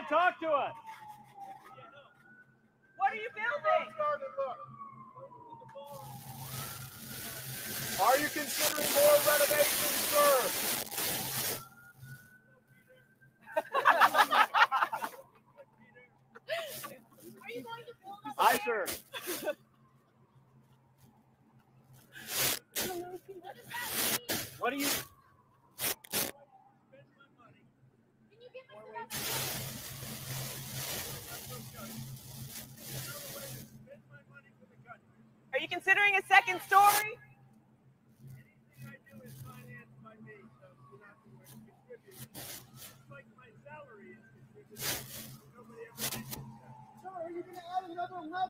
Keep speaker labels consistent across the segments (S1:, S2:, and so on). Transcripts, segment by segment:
S1: to talk to us.
S2: What are you building?
S3: Are you considering more renovations, sir?
S2: Are you going to build up
S1: Aye,
S2: there?
S1: sir.
S2: What does that mean?
S1: What do you?
S2: Can you give us another? Are you considering a second story?
S3: Anything I do is financed by me, so you don't have to contribute. Just like my salary is contributed. Nobody ever mentions that. Sir, are you going to add another level?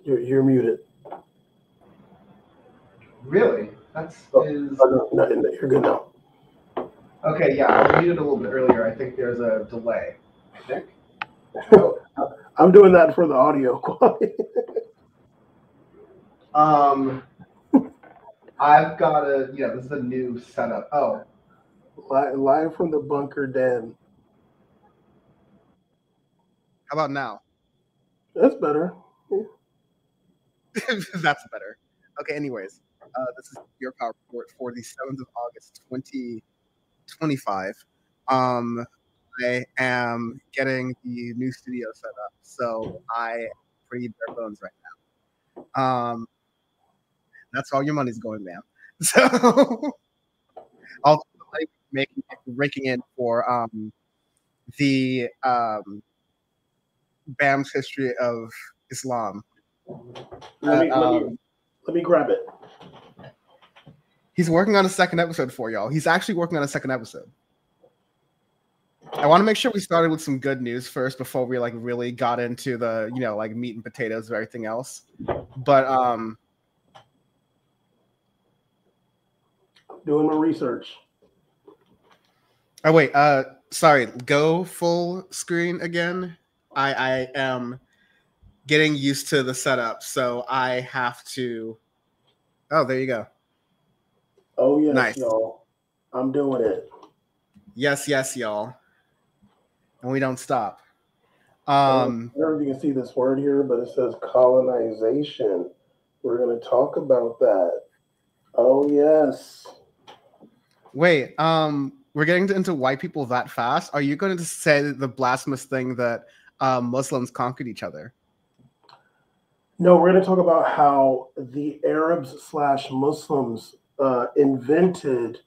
S4: You're muted.
S5: Really? That's
S4: Oh,
S5: is
S4: no, you're good now.
S5: okay. Yeah, I was muted a little bit earlier. I think there's a delay. I think.
S4: I'm doing that for the audio quality.
S5: I've got a this is a new setup. Oh,
S4: Live from the bunker den.
S6: How about now?
S4: That's better.
S6: That's better. Okay, anyways, this is your power report for the 7th of August, 2025. I am getting the new studio set up, so I am pretty bare bones right now. That's all your money's going, ma'am. So I'll raking in for the BAM's history of Islam.
S4: Let me grab it.
S6: He's working on a second episode for y'all. He's actually working on a second episode. I want to make sure we started with some good news first before we like really got into the like meat and potatoes of everything else. But
S4: doing my research.
S6: Oh wait, sorry. Go full screen again. I am getting used to the setup, so I have to. Oh, there you go.
S4: Oh yes,
S6: nice.
S4: Y'all. I'm doing it.
S6: Yes, y'all. And we don't stop.
S4: I don't know if you can see this word here, but it says colonization. We're going to talk about that. Oh yes.
S6: Wait, we're getting into white people that fast? Are you going to say the blasphemous thing that Muslims conquered each other?
S4: No, we're going to talk about how the Arabs/Muslims invented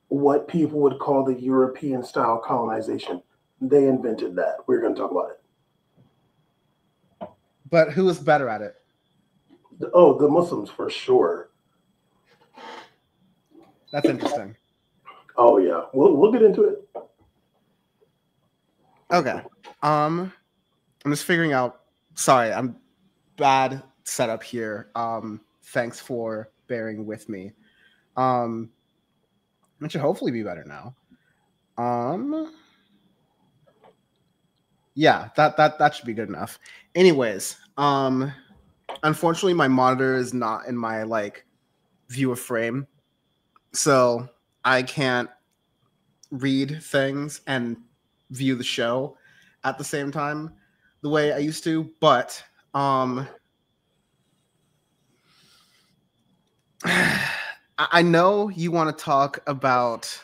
S4: what people would call the European-style colonization. They invented that. We're going to talk about it.
S6: But who is better at it?
S4: Oh, the Muslims for sure.
S6: That's interesting.
S4: Oh yeah, we'll get into it.
S6: Okay. I'm just figuring out. Sorry, I'm bad setup here. Thanks for bearing with me. It should hopefully be better now. Yeah, that should be good enough. Anyways, unfortunately my monitor is not in my like view of frame, so I can't read things and view the show at the same time the way I used to, but I know you want to talk about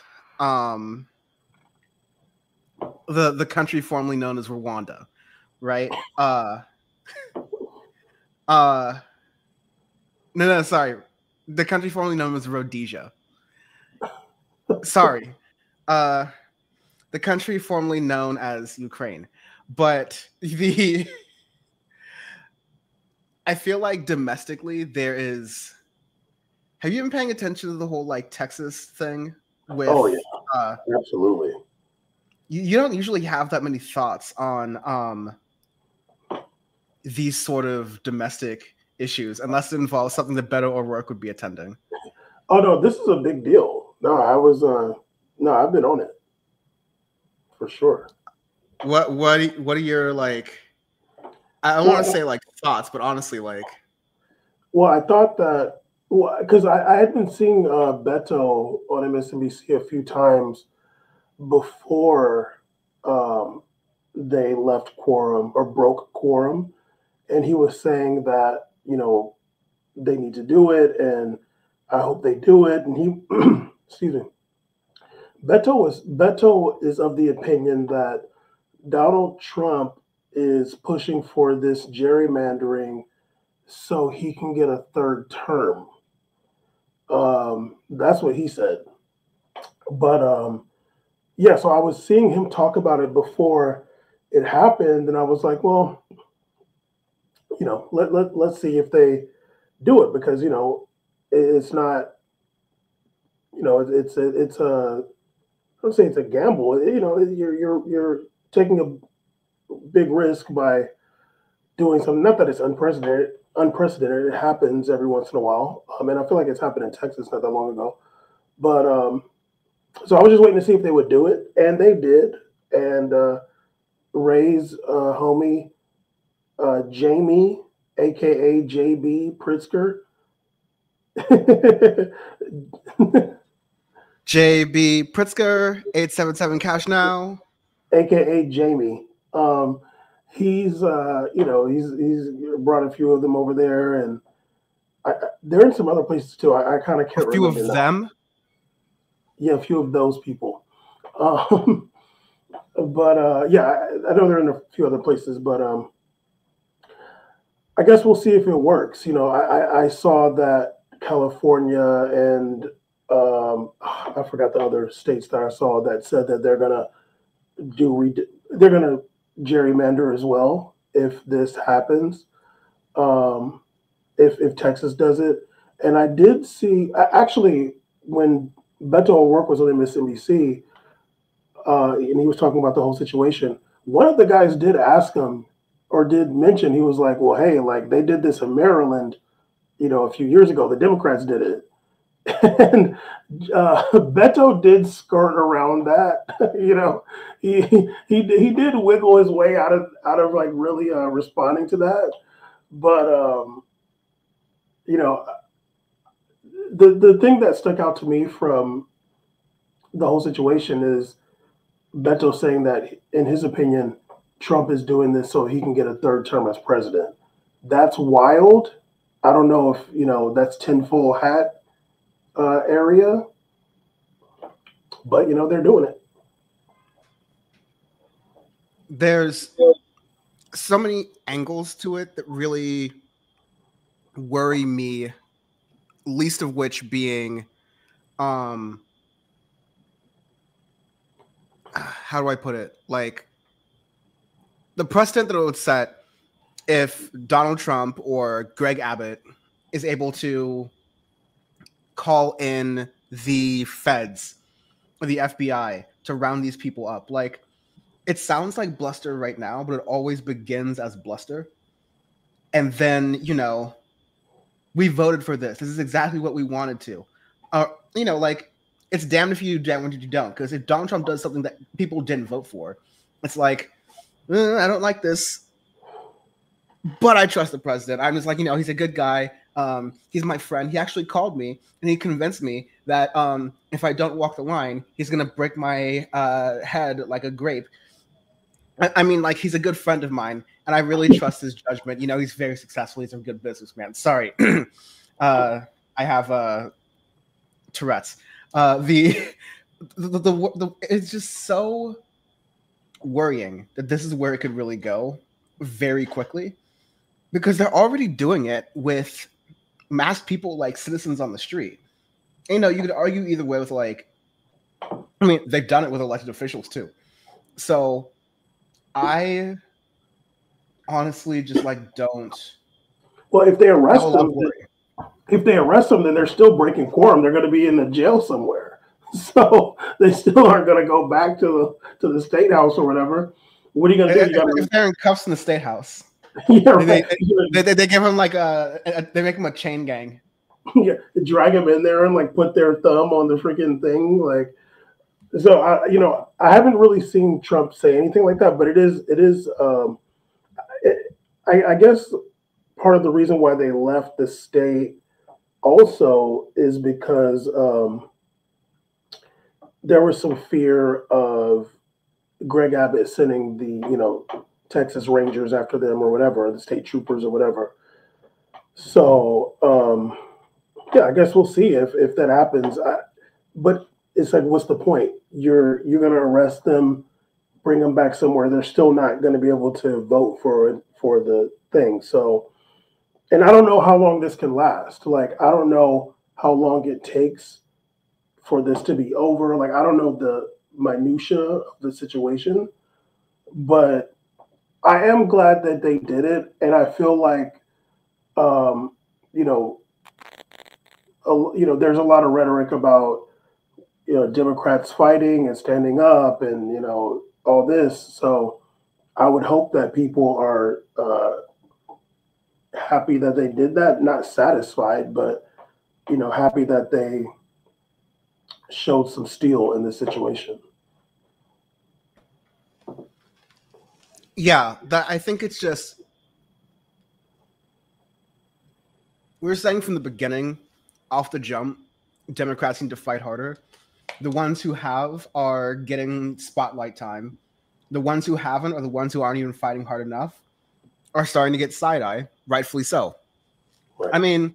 S6: the country formerly known as Rwanda, right? No, sorry. The country formerly known as Rhodesia. Sorry. The country formerly known as Ukraine. But I feel like domestically there is. Have you been paying attention to the whole like Texas thing? With,
S4: oh yeah, absolutely.
S6: You don't usually have that many thoughts on these sort of domestic issues unless it involves something that Beto O'Rourke would be attending.
S4: Oh no, this is a big deal. No, I was no, I've been on it for sure.
S6: What are your like? I don't want to
S4: Well,
S6: say like thoughts, but honestly, like
S4: well, I thought that because I had been seeing Beto on MSNBC a few times before um, they left quorum or broke quorum, and he was saying that they need to do it, and I hope they do it. And he, excuse me, Beto is of the opinion that Donald Trump is pushing for this gerrymandering so he can get a third term. That's what he said. But yeah, so I was seeing him talk about it before it happened, and I was like, well, let's see if they do it because it's not, it's a I don't say it's a gamble. You're taking a big risk by doing something. Not that it's unprecedented. Unprecedented. It happens every once in a while. And I feel like it's happened in Texas not that long ago. But so I was just waiting to see if they would do it, and they did. And Ray's homie Jamie, aka JB Pritzker.
S6: JB Pritzker 877 cash now.
S4: aka Jamie. He's he's brought a few of them over there, and they're in some other places too. I kind of can't
S6: A few of
S4: remember now.
S6: them.
S4: Yeah, a few of those people. But yeah, I know they're in a few other places, but I guess we'll see if it works. I saw that California and I forgot the other states that I saw that said that they're gonna they're gonna gerrymander as well if this happens. If Texas does it, and I did see actually when Beto O'Rourke was on MSNBC, and he was talking about the whole situation. One of the guys did ask him or did mention, he was like, well, hey, like they did this in Maryland, a few years ago. The Democrats did it. And Beto did skirt around that. He did wiggle his way out of like really responding to that. But the thing that stuck out to me from the whole situation is Beto saying that, in his opinion, Trump is doing this so he can get a third term as president. That's wild. I don't know if that's tinfoil hat area, but they're doing it.
S6: There's so many angles to it that really worry me, least of which being how do I put it? Like the precedent that it would set if Donald Trump or Greg Abbott is able to call in the feds or the FBI to round these people up. Like, it sounds like bluster right now, but it always begins as bluster. And then, we voted for this. This is exactly what we wanted to. Like, it's damned if you do, damned if you don't. Because if Donald Trump does something that people didn't vote for, it's like, I don't like this, but I trust the president. I'm just like, he's a good guy. He's my friend. He actually called me and he convinced me that if I don't walk the line, he's going to break my head like a grape. I mean, like, he's a good friend of mine, and I really trust his judgment. He's very successful. He's a good businessman. Sorry. I have Tourette's. It's just so worrying that this is where it could really go very quickly, because they're already doing it with masked people, like citizens on the street. You could argue either way with they've done it with elected officials too. So I honestly just don't.
S4: Well, if they arrest them, then they're still breaking quorum. They're going to be in the jail somewhere, so they still aren't going to go back to the state house or whatever. What are you going to do?
S6: If they're in cuffs in the state house,
S4: yeah, right.
S6: they give him they make him a chain gang.
S4: yeah, drag them in there and like put their thumb on the freaking thing, like. So I haven't really seen Trump say anything like that, but it is. I guess part of the reason why they left the state also is because there was some fear of Greg Abbott sending the Texas Rangers after them or whatever, the state troopers or whatever. So yeah, I guess we'll see if that happens. But it's like, what's the point? You're gonna arrest them, bring them back somewhere. They're still not going to be able to vote for the thing. So, and I don't know how long this can last. Like, I don't know how long it takes for this to be over. Like, I don't know the minutia of the situation, but I am glad that they did it, and I feel like, um, you know, there's a lot of rhetoric about Democrats fighting and standing up, and all this. So I would hope that people are happy that they did that, not satisfied, but happy that they showed some steel in this situation.
S6: Yeah, I think it's just, we were saying from the beginning, off the jump, Democrats need to fight harder. The ones who have are getting spotlight time. The ones who haven't, or the ones who aren't even fighting hard enough, are starting to get side eye, rightfully so. Right. I mean,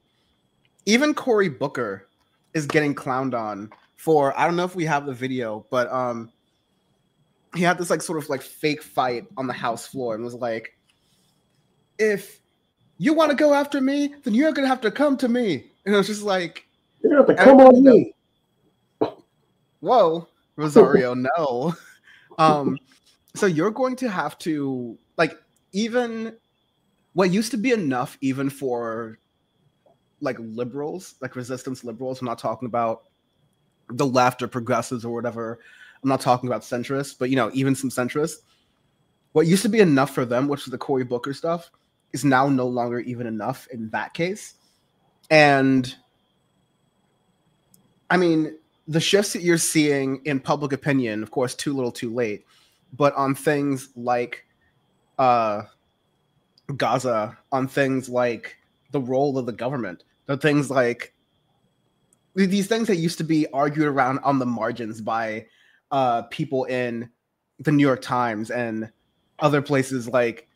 S6: even Cory Booker is getting clowned on for, I don't know if we have the video, but he had this like sort of like fake fight on the House floor and was like, if you want to go after me, then you're gonna have to come to me. And it was just like,
S4: you're gonna have to come on me.
S6: Whoa, Rosario, no. So you're going to have to, like, even what used to be enough even for like liberals, like resistance liberals. I'm not talking about the left or progressives or whatever. I'm not talking about centrists, but even some centrists. What used to be enough for them, which was the Cory Booker stuff, is now no longer even enough in that case. And I mean, the shifts that you're seeing in public opinion, of course, too little, too late, but on things like Gaza, on things like the role of the government, the things like these things that used to be argued around on the margins by people in the New York Times and other places, like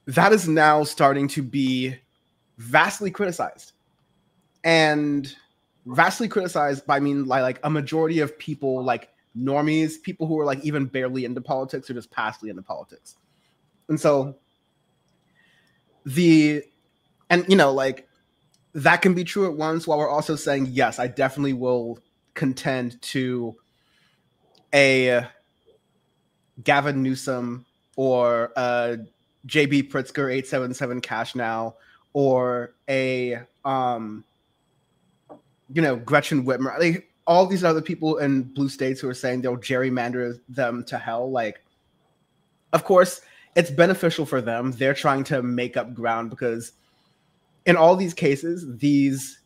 S6: that is now starting to be vastly criticized. And vastly criticized by, I mean, like a majority of people, like normies, people who are like even barely into politics or just passively into politics. And so like that can be true at once, while we're also saying, yes, I definitely will contend to a Gavin Newsom or JB Pritzker 877 Cash Now, or a Gretchen Whitmer, like all these other people in blue states who are saying they'll gerrymander them to hell. Like, of course, it's beneficial for them. They're trying to make up ground because in all these cases, these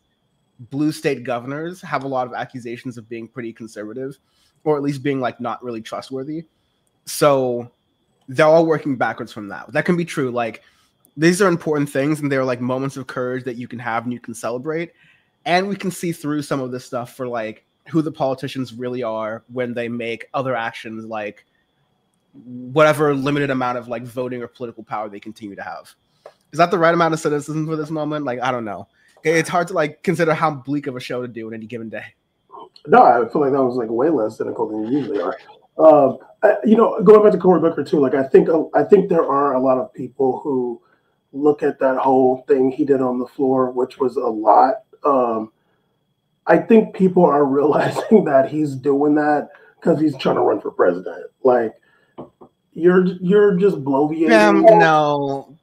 S6: blue state governors have a lot of accusations of being pretty conservative, or at least being like not really trustworthy. So they're all working backwards from that. That can be true. Like, these are important things, and they're like moments of courage that you can have and you can celebrate. And we can see through some of this stuff for like who the politicians really are when they make other actions, like whatever limited amount of like voting or political power they continue to have. Is that the right amount of cynicism for this moment? Like, I don't know. It's hard to like consider how bleak of a show to do in any given day.
S4: No, I feel like that was like way less cynical than you usually are. Going back to Cory Booker too, like I think there are a lot of people who look at that whole thing he did on the floor, which was a lot. I think people are realizing that he's doing that because he's trying to run for president. Like, you're just bloviating.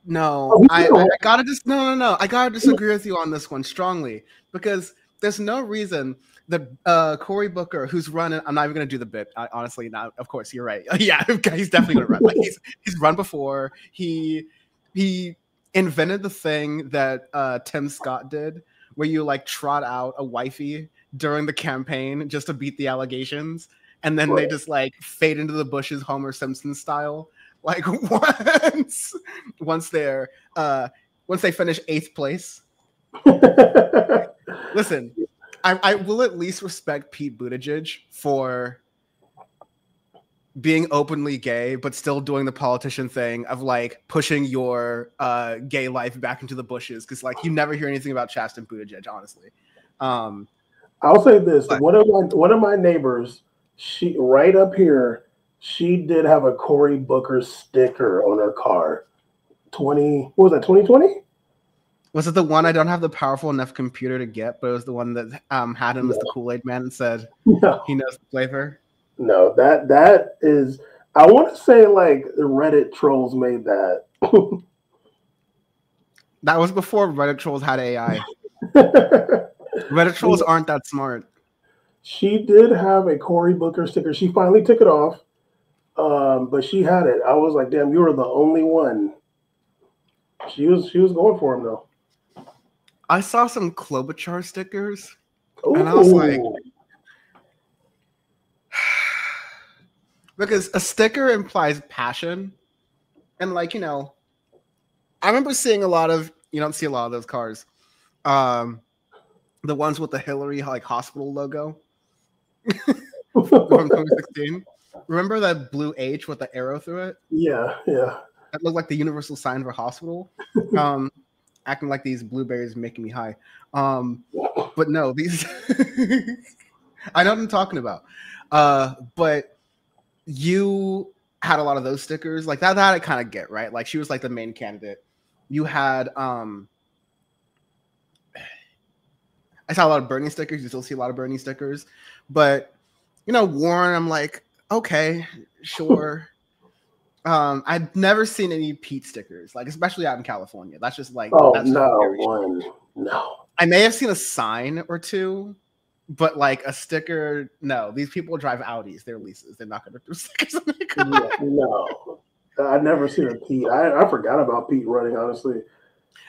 S6: No. I gotta just no. I gotta disagree with you on this one strongly, because there's no reason that Cory Booker, who's running, I'm not even gonna do the bit. Honestly, now of course you're right. Yeah, he's definitely gonna run. Like he's run before. He invented the thing that Tim Scott did, where you like trot out a wifey during the campaign just to beat the allegations, and then they just like fade into the bushes, Homer Simpson style. Like once they're once they finish 8th place. Listen, I will at least respect Pete Buttigieg for being openly gay, but still doing the politician thing of like pushing your gay life back into the bushes, because like you never hear anything about Chasten Buttigieg, honestly.
S4: I'll say this:
S6: but,
S4: one of my neighbors, she right up here, she did have a Cory Booker sticker on her car. What was that? 2020?
S6: Was it the one I don't have the powerful enough computer to get, but it was the one that had him as the Kool-Aid Man and said he knows the flavor?
S4: No, that is. I want to say like the Reddit trolls made that.
S6: That was before Reddit trolls had AI. Reddit trolls aren't that smart.
S4: She did have a Cory Booker sticker. She finally took it off, but she had it. I was like, "Damn, you were the only one." She was going for him though.
S6: I saw some Klobuchar stickers,
S4: Ooh.
S6: and I was like, because a sticker implies passion, and like, you know, I remember seeing a lot of, you don't see a lot of those cars, the ones with the Hillary like hospital logo from 2016. Remember that blue H with the arrow through it?
S4: Yeah.
S6: That looked like the universal sign of a hospital. Acting like these blueberries making me high. But no, these I know what I'm talking about. But you had a lot of those stickers. Like that I kind of get, right? Like she was like the main candidate. You had I saw a lot of Bernie stickers. You still see a lot of Bernie stickers. But you know, Warren, I'm like, okay, sure. I've never seen any Pete stickers, like especially out in California. That's just like that's
S4: no.
S6: I may have seen a sign or two, but like a sticker, no. These people drive Audis, they're leases. They're not going to do stickers on their car.
S4: Yeah, no. I've never seen a Pete. I forgot about Pete running, honestly.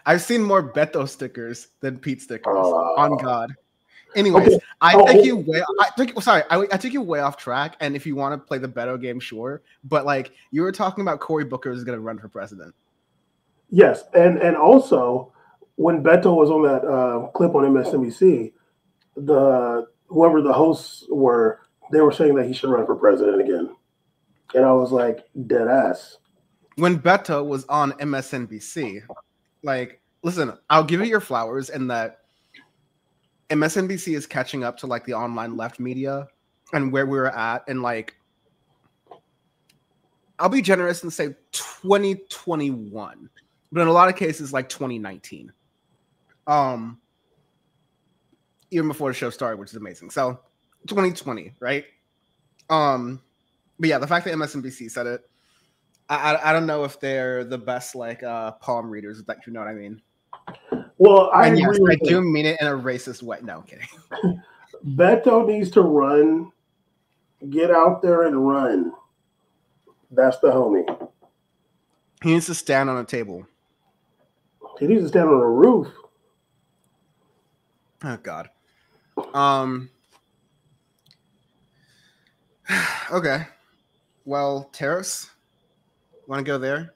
S6: I've seen more Beto stickers than Pete stickers. On God. Anyways,
S4: okay.
S6: I took you way off track. And if you want to play the Beto game, sure. But like you were talking about Cory Booker is going to run for president.
S4: Yes, and also when Beto was on that clip on MSNBC, whoever the hosts were, they were saying that he should run for president again, and I was like, dead ass.
S6: When Beto was on MSNBC, like, listen, I'll give you your flowers in that MSNBC is catching up to like the online left media and where we were at, and like, I'll be generous and say 2021, but in a lot of cases like 2019. Even before the show started, which is amazing. So 2020, right? But yeah, the fact that MSNBC said it, I don't know if they're the best like palm readers, if you know what I mean.
S4: Well, I
S6: do mean it in a racist way. No, I'm kidding.
S4: Beto needs to run, get out there and run. That's the homie.
S6: He needs to stand on a table.
S4: He needs to stand on a roof.
S6: Oh God. Okay. Well, tariffs. Want to go there?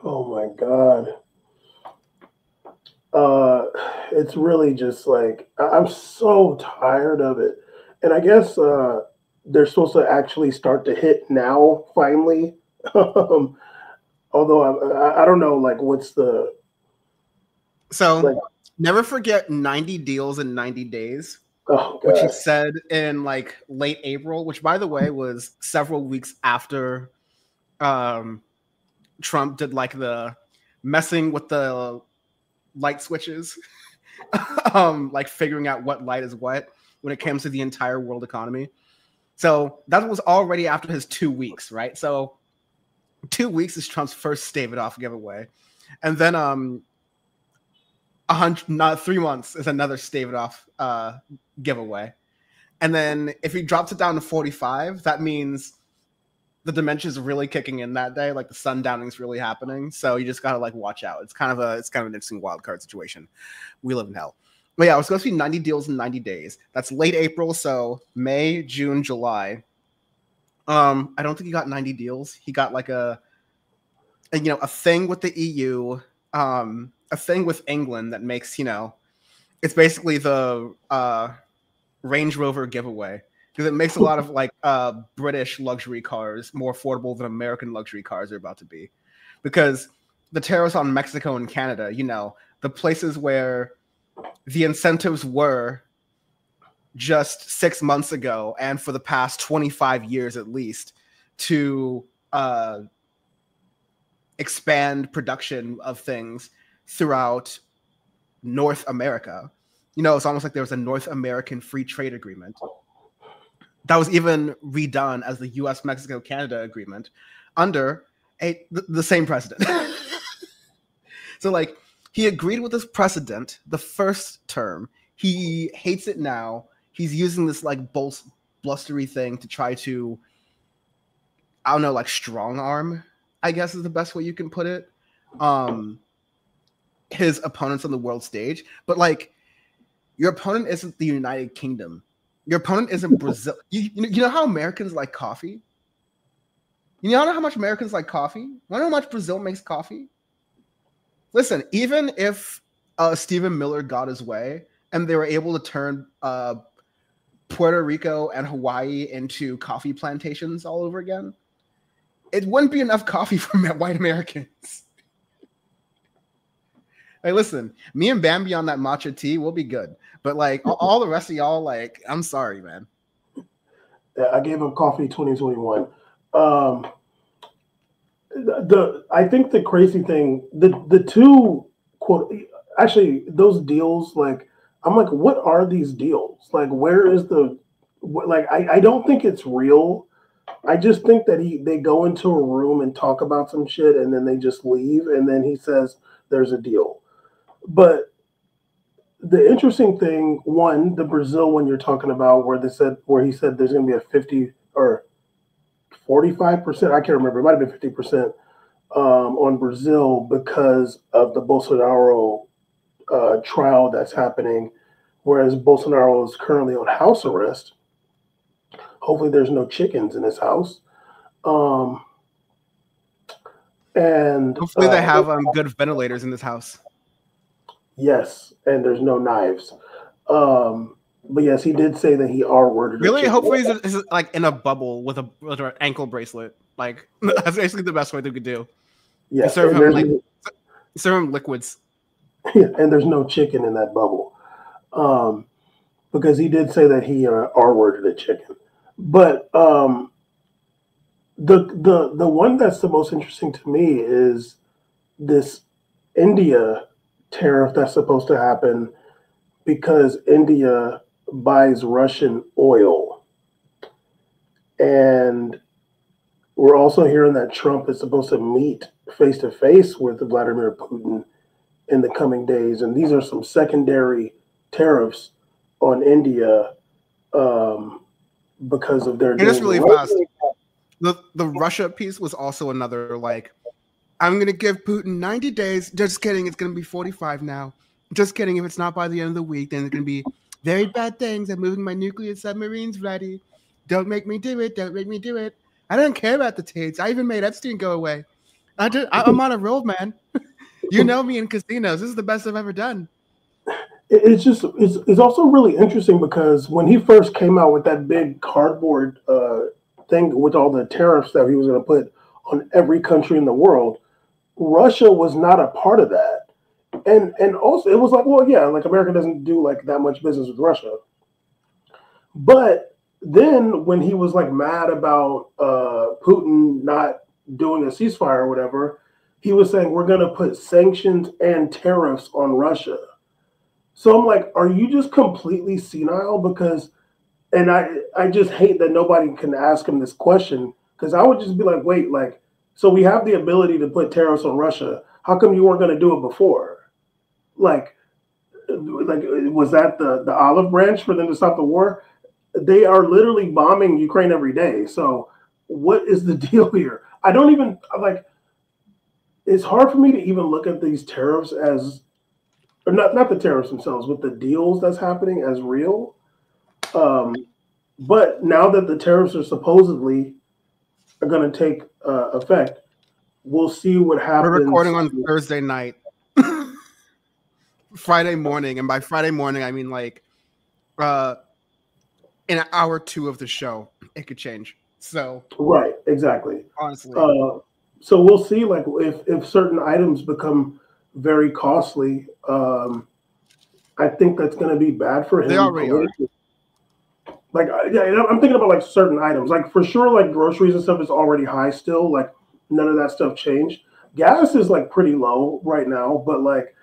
S4: Oh my God. It's really just like I'm so tired of it, and I guess they're supposed to actually start to hit now finally. Although I don't know, like what's the
S6: never forget 90 deals in 90 days.
S4: Oh,
S6: which he said in like late April, which by the way was several weeks after Trump did like the messing with the light switches, like figuring out what light is what when it comes to the entire world economy. So that was already after his 2 weeks, right? So 2 weeks is Trump's first stave it off giveaway, and then 3 months is another stave it off giveaway. And then if he drops it down to 45, that means the dementia is really kicking in that day. Like the sundowning is really happening. So you just got to like watch out. It's kind of an interesting wild card situation. We live in hell. But yeah, it was supposed to be 90 deals in 90 days. That's late April, so May, June, July. I don't think he got 90 deals. He got like a thing with the EU, a thing with England that makes, it's basically the Range Rover giveaway, because it makes a lot of like British luxury cars more affordable than American luxury cars are about to be, because the tariffs on Mexico and Canada, the places where the incentives were just 6 months ago and for the past 25 years at least to expand production of things throughout North America. It's almost like there was a North American free trade agreement that was even redone as the US-Mexico-Canada agreement under the same president. So like he agreed with this precedent the first term. He hates it now. He's using this like blustery thing to try to, I don't know, like strong arm, I guess is the best way you can put it, his opponents on the world stage. But like, your opponent isn't the United Kingdom. Your opponent isn't Brazil. You know how Americans like coffee? You know how much Americans like coffee? You know how much Brazil makes coffee? Listen, even if Stephen Miller got his way and they were able to turn Puerto Rico and Hawaii into coffee plantations all over again, it wouldn't be enough coffee for white Americans. Hey, listen, me and Bambi on that matcha tea, we'll be good. But like all the rest of y'all, like, I'm sorry, man.
S4: Yeah, I gave him coffee 2021. I think the crazy thing, the two quote, actually those deals, like I'm like, what are these deals? Like, where is I don't think it's real. I just think that they go into a room and talk about some shit and then they just leave and then he says there's a deal. But the interesting thing, one, the Brazil one you're talking about where he said there's going to be a 50 or 45%, I can't remember, it might have been 50% on Brazil because of the Bolsonaro trial that's happening, whereas Bolsonaro is currently on house arrest. Hopefully there's no chickens in his house. And
S6: hopefully they have good ventilators in this house.
S4: Yes, and there's no knives. But yes, he did say that he R-worded.
S6: Really? Hopefully he's like in a bubble with an ankle bracelet. Like that's basically the best way they could do.
S4: Yeah,
S6: serve him liquids.
S4: Yeah, and there's no chicken in that bubble. Because he did say that he R-worded a chicken. But the one that's the most interesting to me is this India tariff that's supposed to happen because India buys Russian oil. And we're also hearing that Trump is supposed to meet face-to-face with Vladimir Putin in the coming days. And these are some secondary tariffs on India because of their...
S6: Just really fast. The Russia piece was also another, like, I'm going to give Putin 90 days. Just kidding. It's going to be 45 now. Just kidding. If it's not by the end of the week, then it's going to be very bad things. I'm moving my nuclear submarines ready. Don't make me do it. Don't make me do it. I don't care about the tapes. I even made Epstein go away. I'm on a roll, man. You know me in casinos. This is the best I've ever done.
S4: It's also really interesting because when he first came out with that big cardboard thing with all the tariffs that he was going to put on every country in the world, Russia was not a part of that. And also it was like, well, yeah, like America doesn't do like that much business with Russia. But then when he was like mad about Putin not doing a ceasefire or whatever, he was saying we're going to put sanctions and tariffs on Russia. So I'm like, are you just completely senile? Because, and I just hate that nobody can ask him this question, because I would just be like, wait, like, so we have the ability to put tariffs on Russia. How come you weren't going to do it before? Like was that the olive branch for them to stop the war? They are literally bombing Ukraine every day. So what is the deal here? I don't even like. It's hard for me to even look at these tariffs as, or not the tariffs themselves, with the deals that's happening as real. But now that the tariffs are supposedly are going to take effect, we'll see what happens.
S6: We're recording on Thursday night, Friday morning, and by Friday morning I mean like in an hour or two of the show, it could change. So
S4: right, exactly.
S6: Honestly,
S4: so we'll see, like if certain items become very costly. I think that's going to be bad for him.
S6: They already are.
S4: Like, yeah, I'm thinking about like certain items, like for sure, like groceries and stuff is already high still. Like none of that stuff changed. Gas is like pretty low right now, but like,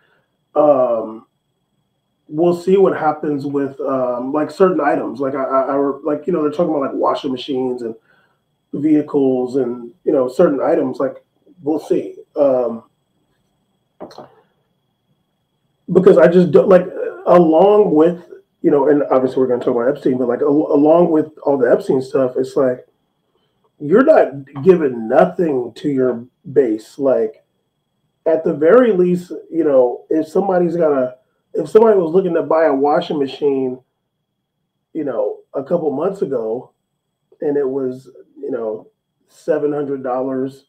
S4: we'll see what happens with like certain items. Like I like they're talking about like washing machines and vehicles and certain items. Like we'll see. Because I just don't like along with and obviously we're going to talk about Epstein, but like along with all the Epstein stuff, it's like you're not giving nothing to your base. Like at the very least, if somebody was looking to buy a washing machine, a couple months ago, and it was $700,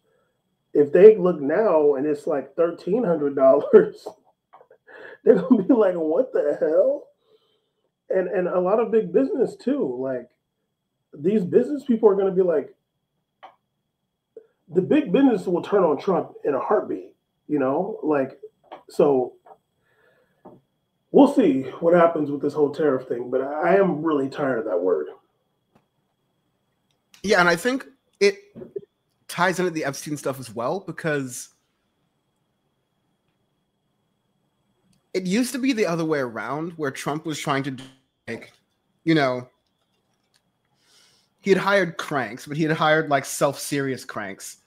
S4: if they look now and it's like $1,300, they're gonna be like, what the hell? And a lot of big business too. Like these business people are gonna be like, the big business will turn on Trump in a heartbeat, like so we'll see what happens with this whole tariff thing, but I am really tired of that word.
S6: Yeah, and I think it ties into the Epstein stuff as well, because it used to be the other way around, where Trump was trying to he had hired cranks, but he had hired like self-serious cranks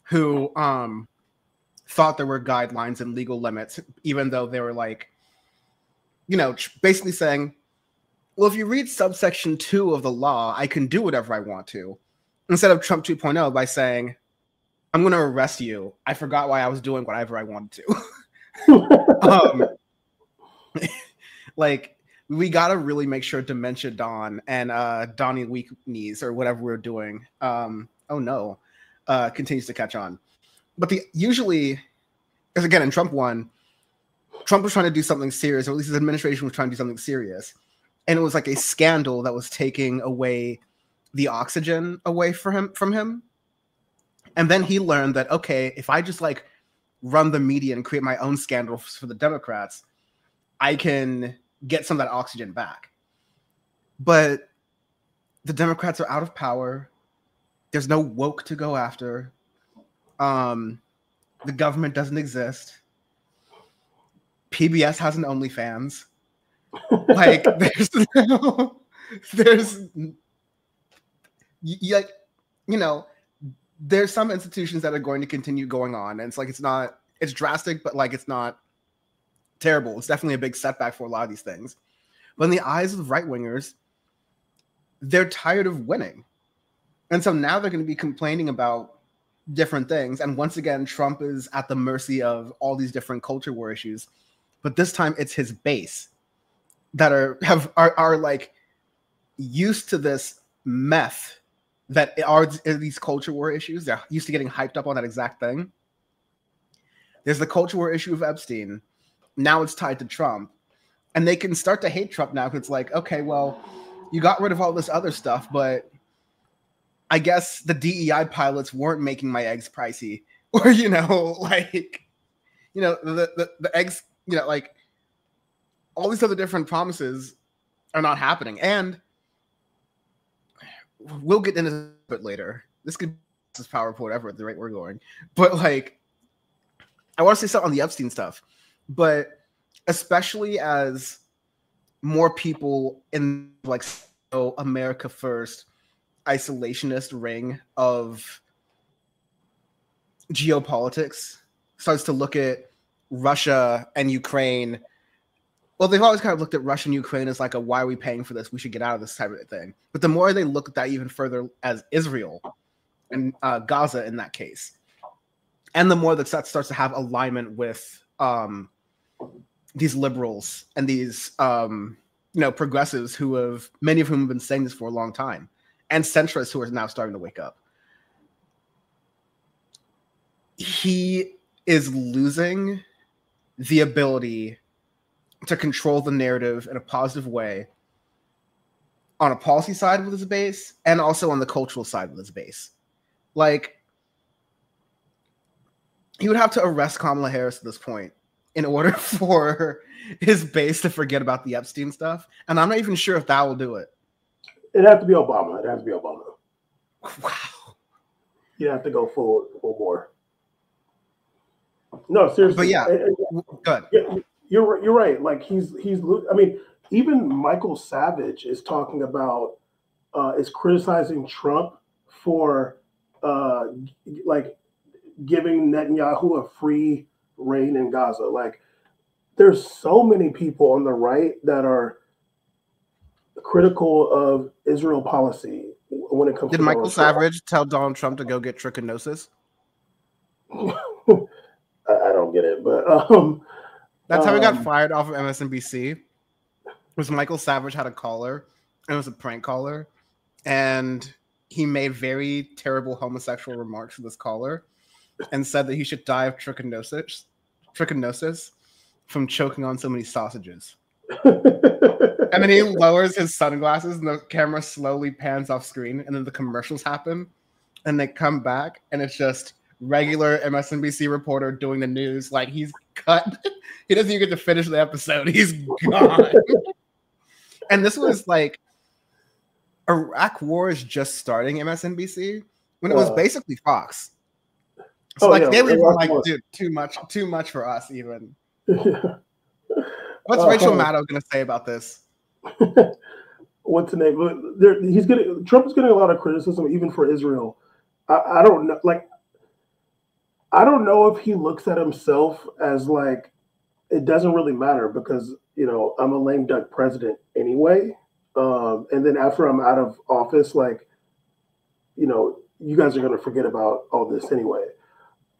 S6: who thought there were guidelines and legal limits, even though they were like, basically saying, well, if you read subsection 2 of the law, I can do whatever I want to. Instead of Trump 2.0 by saying, I'm going to arrest you. I forgot why I was doing whatever I wanted to. Like, we got to really make sure Dementia Don and Donnie Weak Knees or whatever we're doing, continues to catch on. But usually, because again, in Trump 1, Trump was trying to do something serious, or at least his administration was trying to do something serious. And it was like a scandal that was taking away the oxygen away from him. And then he learned that, okay, if I just like run the media and create my own scandals for the Democrats, I can get some of that oxygen back. But the Democrats are out of power. There's no woke to go after. The government doesn't exist. PBS has an OnlyFans. Like there's some institutions that are going to continue going on, and it's like it's drastic, but like it's not terrible. It's definitely a big setback for a lot of these things. But in the eyes of right-wingers, they're tired of winning. And so now they're going to be complaining about different things. And once again, Trump is at the mercy of all these different culture war issues. But this time it's his base that are like used to this meth that are these culture war issues. They're used to getting hyped up on that exact thing. There's the culture war issue of Epstein. Now it's tied to Trump. And they can start to hate Trump now because it's like, okay, well, you got rid of all this other stuff, but I guess the DEI pilots weren't making my eggs pricey. Or, the eggs, like all these other different promises are not happening. And we'll get into this a bit later. This could be this PowerPoint ever at the rate we're going. But like, I want to say something on the Epstein stuff, but especially as more people in like America First isolationist ring of geopolitics starts to look at Russia and Ukraine. Well, they've always kind of looked at Russia and Ukraine as like why are we paying for this? We should get out of this type of thing. But the more they look at that even further as Israel and Gaza in that case, and the more that starts to have alignment with these liberals and these progressives who have, many of whom have been saying this for a long time, and centrists who are now starting to wake up. He is losing the ability to control the narrative in a positive way on a policy side with his base and also on the cultural side with his base. Like, he would have to arrest Kamala Harris at this point in order for his base to forget about the Epstein stuff. And I'm not even sure if that will do it.
S4: It'd have to be Obama. It'd have to be Obama.
S6: Wow.
S4: You have to go full bore. No, seriously.
S6: But yeah, good.
S4: You're right. Like he's. I mean, even Michael Savage is talking about is criticizing Trump for like giving Netanyahu a free reign in Gaza. Like, there's so many people on the right that are critical of Israel policy when it comes
S6: to Michael Savage tell Donald Trump to go get trichinosis?
S4: I don't get it, but
S6: that's how he got fired off of MSNBC. Was Michael Savage had a caller, and it was a prank caller, and he made very terrible homosexual remarks to this caller, and said that he should die of trichinosis from choking on so many sausages. And then he lowers his sunglasses, and the camera slowly pans off screen, and then the commercials happen, and they come back, and it's just regular MSNBC reporter doing the news. Like, he's cut. He doesn't even get to finish the episode. He's gone. And this was like, Iraq War is just starting MSNBC when it was basically Fox. So they were even like, dude, too much for us even. What's Rachel Maddow going to say about this?
S4: What's the name? Trump is getting a lot of criticism even for Israel. I don't know. Like, I don't know if he looks at himself as like, it doesn't really matter because, I'm a lame duck president anyway. And then after I'm out of office, like, you guys are going to forget about all this anyway.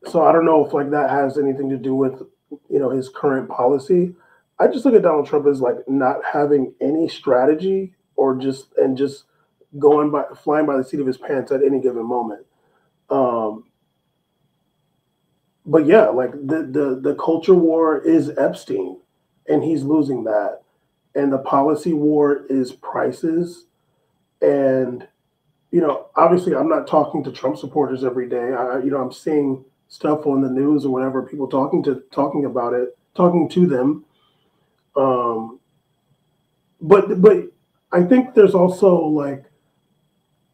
S4: So I don't know if like that has anything to do with, his current policy. I just look at Donald Trump as like not having any strategy or just flying by the seat of his pants at any given moment. But yeah, like the culture war is Epstein, and he's losing that, and the policy war is prices, and obviously I'm not talking to Trump supporters every day. I'm seeing stuff on the news or whatever, people talking about it, talking to them. But I think there's also like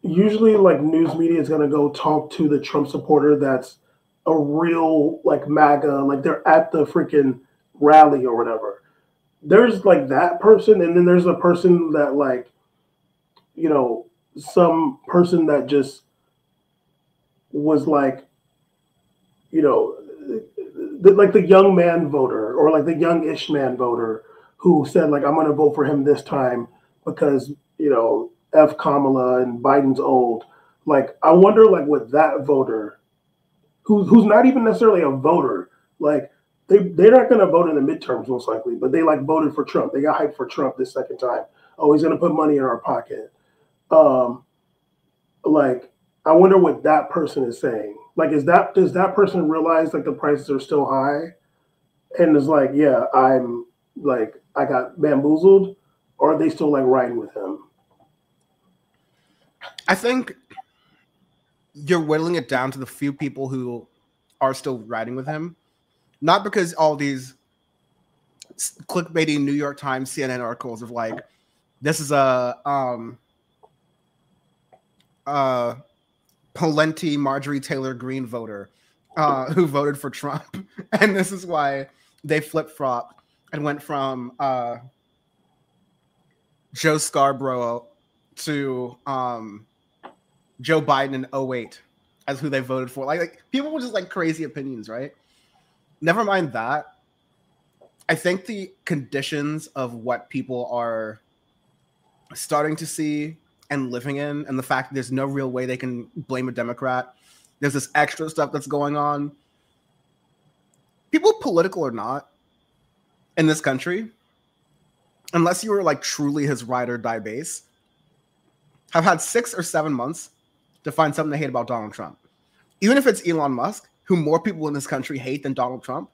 S4: usually like news media is gonna go talk to the Trump supporter that's a real like MAGA, like they're at the freaking rally or whatever. There's like that person, and then there's a person that like, some person that just was like, like the young man voter or like the young-ish man voter who said like, I'm going to vote for him this time because, F Kamala and Biden's old. Like, I wonder like with that voter who's not even necessarily a voter, like they're not going to vote in the midterms most likely, but they like voted for Trump. They got hyped for Trump this second time. Oh, he's going to put money in our pocket. Like, I wonder what that person is saying. Like, does that person realize like the prices are still high, and is like, yeah, I'm like, I got bamboozled, or are they still like riding with him?
S6: I think you're whittling it down to the few people who are still riding with him, not because all these clickbaity New York Times, CNN articles of like, this is a Pawlenty Marjorie Taylor Greene voter who voted for Trump, and this is why they flip-flopped and went from Joe Scarborough to Joe Biden in 2008 as who they voted for. Like people were just like crazy opinions, right? Never mind that. I think the conditions of what people are starting to see and living in, and the fact that there's no real way they can blame a Democrat. There's this extra stuff that's going on. People, political or not, in this country, unless you were like truly his ride or die base, have had 6 or 7 months to find something to hate about Donald Trump. Even if it's Elon Musk, who more people in this country hate than Donald Trump,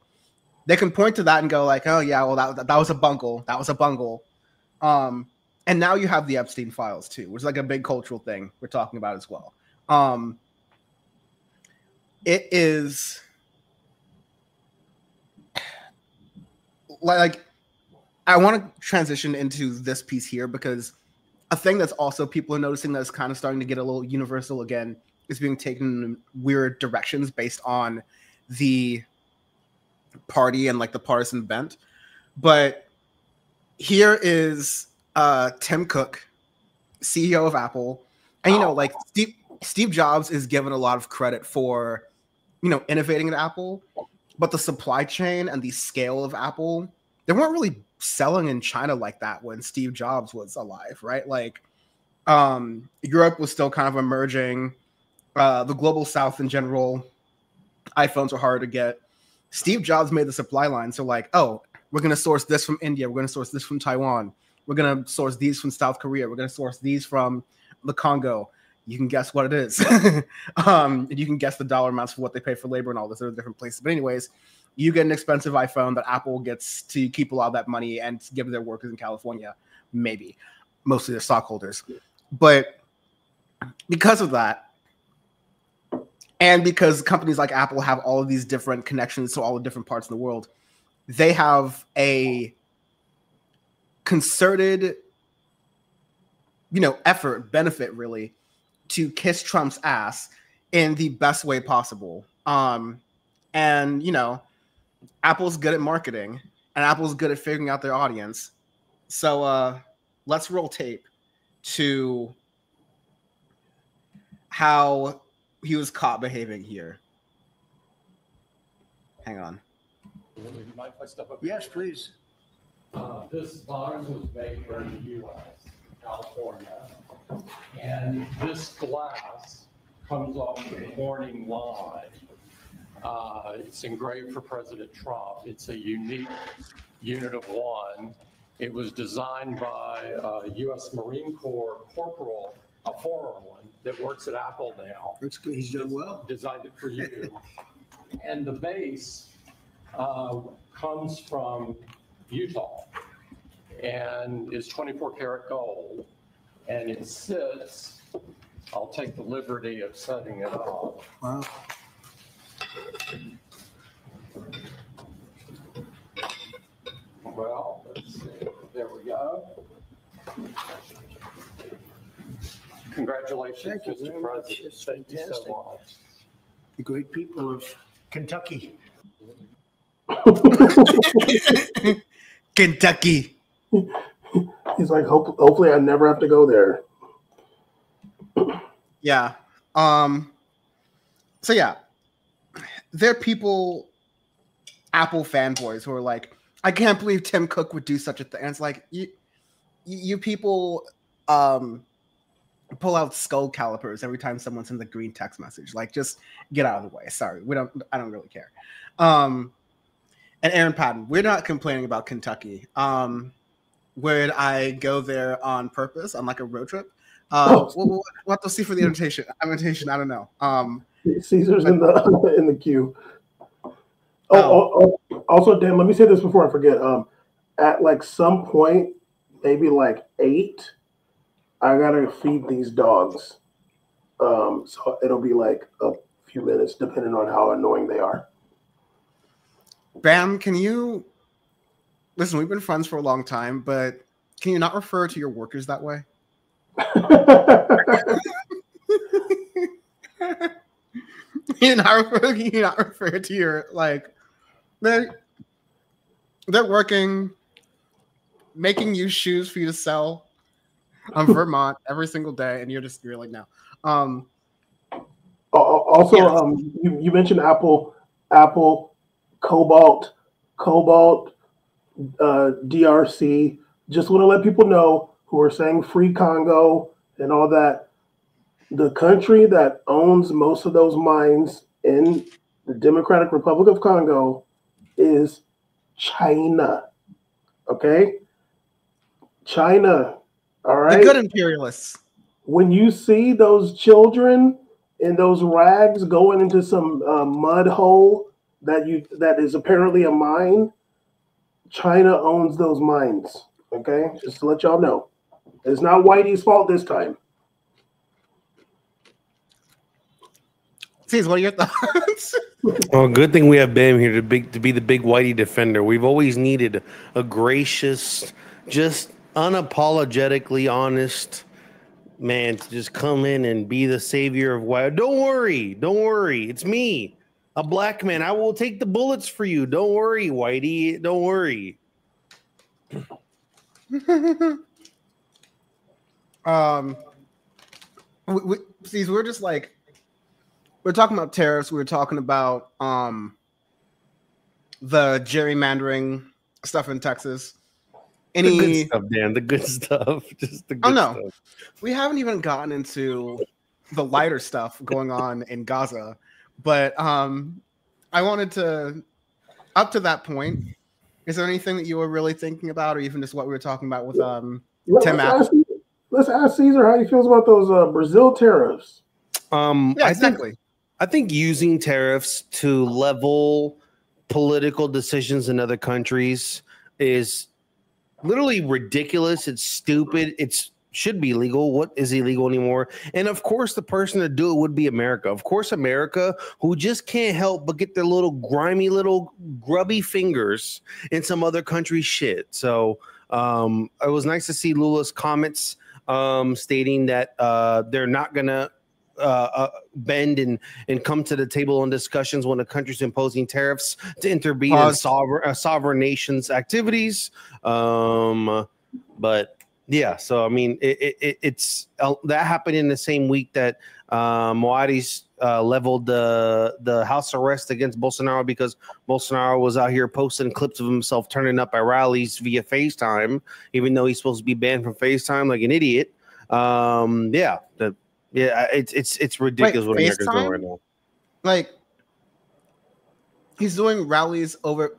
S6: they can point to that and go like, oh yeah, well that was a bungle. That was a bungle. And now you have the Epstein files too, which is like a big cultural thing we're talking about as well. It is like, I want to transition into this piece here because a thing that's also people are noticing that's kind of starting to get a little universal again is being taken in weird directions based on the party and like the partisan bent. But here is Tim Cook, CEO of Apple. And, you know, like Steve Jobs is given a lot of credit for, you know, innovating at Apple, but the supply chain and the scale of Apple, they weren't really selling in China like that when Steve Jobs was alive, right? Like Europe was still kind of emerging. The global South in general, iPhones were hard to get. Steve Jobs made the supply line. So like, oh, we're going to source this from India. We're going to source this from Taiwan. We're going to source these from South Korea. We're going to source these from the Congo. You can guess what it is. You can guess the dollar amounts for what they pay for labor and all this other different places. But anyways, you get an expensive iPhone that Apple gets to keep a lot of that money and give their workers in California, maybe, mostly their stockholders. But because of that, and because companies like Apple have all of these different connections to all the different parts of the world, they have a concerted, you know, benefit really to kiss Trump's ass in the best way possible. And, you know, Apple's good at marketing and Apple's good at figuring out their audience. So let's roll tape to how he was caught behaving here. Hang on.
S1: You mind if I step up?
S3: Yes, please.
S1: This box was made here in the U.S., California, and this glass comes off the Corning line. It's engraved for President Trump. It's a unique unit of one. It was designed by a U.S. Marine Corps corporal, a former one, that works at Apple now.
S3: That's good. He's done well.
S1: Designed it for you. And the base comes from Utah and is 24 karat gold. And it sits, I'll take the liberty of setting it up.
S3: Wow.
S1: Well, let's see. There we go. Congratulations,
S3: Thank you
S1: Mr.
S3: very much.
S1: President.
S3: It's
S1: Thank you
S3: fantastic.
S1: so much.
S3: The great people of Kentucky.
S6: Kentucky.
S4: He's like, hopefully I never have to go there.
S6: Yeah. So yeah, there are people, Apple fanboys, who are like, I can't believe Tim Cook would do such a thing. And it's like, you people pull out skull calipers every time someone sends a green text message. Like, just get out of the way. Sorry, I don't really care. And Aaron Patton, we're not complaining about Kentucky. Would I go there on purpose on like a road trip? We'll have to see for the invitation. I don't know.
S4: Caesar's in the queue. Also, Dan, let me say this before I forget. At like some point, maybe like 8, I gotta feed these dogs. So it'll be like a few minutes, depending on how annoying they are.
S6: Bam, can you listen? We've been friends for a long time, but can you not refer to your workers that way? you not refer to your, like, they're working, making you shoes for you to sell on Vermont every single day, and you're like, no.
S4: Also, yes. You mentioned Apple, Cobalt, DRC. Just want to let people know who are saying free Congo and all that. The country that owns most of those mines in the Democratic Republic of Congo is China. Okay, China. All right.
S6: The good imperialists.
S4: When you see those children in those rags going into some mud hole that is apparently a mine, China owns those mines. Okay, just to let y'all know, it's not Whitey's fault this time.
S6: Ceez, what are your thoughts?
S7: Well, good thing we have Bam here to be the big Whitey defender. We've always needed a gracious, just unapologetically honest man to just come in and be the savior of white. Don't worry, it's me, a black man. I will take the bullets for you. Don't worry, Whitey. Don't worry.
S6: Ceez, we're just like. We're talking about tariffs. We were talking about the gerrymandering stuff in Texas.
S7: The good stuff, Dan. The good stuff. Just the good stuff.
S6: We haven't even gotten into the lighter stuff going on in Gaza. But I wanted to, up to that point, is there anything that you were really thinking about, or even just what we were talking about with Tim Apple?
S4: Let's ask Caesar how he feels about those Brazil tariffs.
S6: Yeah, exactly.
S7: I think using tariffs to level political decisions in other countries is literally ridiculous. It's stupid. It should be legal. What is illegal anymore? And of course, the person to do it would be America. Of course, America, who just can't help but get their little grimy, little grubby fingers in some other country's shit. So it was nice to see Lula's comments stating that they're not going to bend and come to the table on discussions when a country's imposing tariffs to intervene in sovereign nations' activities. But yeah, so I mean, it's that happened in the same week that Moadi's leveled the house arrest against Bolsonaro because Bolsonaro was out here posting clips of himself turning up at rallies via FaceTime, even though he's supposed to be banned from FaceTime like an idiot. Yeah, it's ridiculous. What America's doing right now.
S6: Like, he's doing rallies over.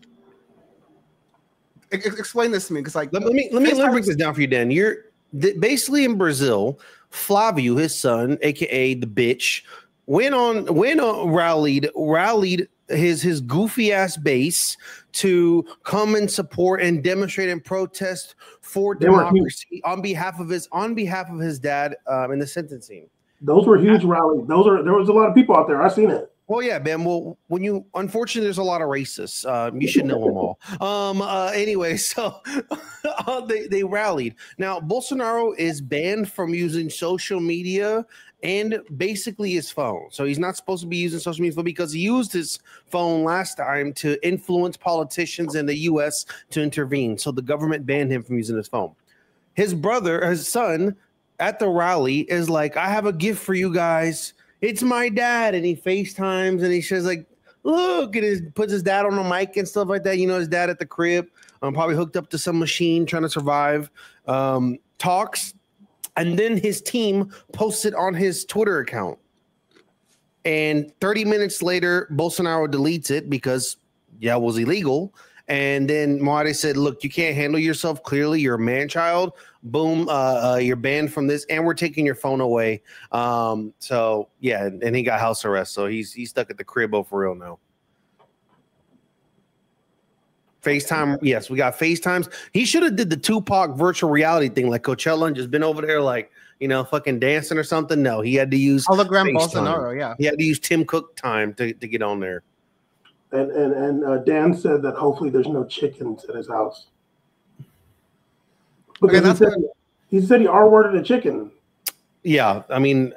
S6: Explain this to me, because like,
S7: let me break this down for you, Dan. You're basically in Brazil. Flavio, his son, aka the bitch, rallied his goofy ass base to come and support and demonstrate and protest for democracy on behalf of his dad in the sentencing.
S4: Those were huge rallies. There was a lot of people out there. I seen it.
S7: Well, yeah, Ben. Well, unfortunately, there's a lot of racists. You should know them all. Anyway, so they rallied. Now, Bolsonaro is banned from using social media and basically his phone. So he's not supposed to be using social media because he used his phone last time to influence politicians in the U.S. to intervene. So the government banned him from using his phone. His son, at the rally is like, I have a gift for you guys. It's my dad. And he FaceTimes and he says like, look, and puts his dad on the mic and stuff like that. You know, his dad at the crib, probably hooked up to some machine trying to survive, talks. And then his team posted on his Twitter account. And 30 minutes later, Bolsonaro deletes it because, it was illegal. And then Moadi said, look, you can't handle yourself. Clearly, you're a man-child. Boom, you're banned from this, and we're taking your phone away. So, yeah, and he got house arrest. So he's stuck at the crib for real now. FaceTime, yes, we got FaceTimes. He should have did the Tupac virtual reality thing like Coachella and just been over there like, fucking dancing or something. No, he had to use
S6: hologram
S7: FaceTime.
S6: Bolsonaro, yeah.
S7: He had to use Tim Cook time to get on there.
S4: And Dan said that hopefully there's no chickens at his house.
S6: Okay,
S4: he said he R-worded a chicken.
S7: Yeah, I mean,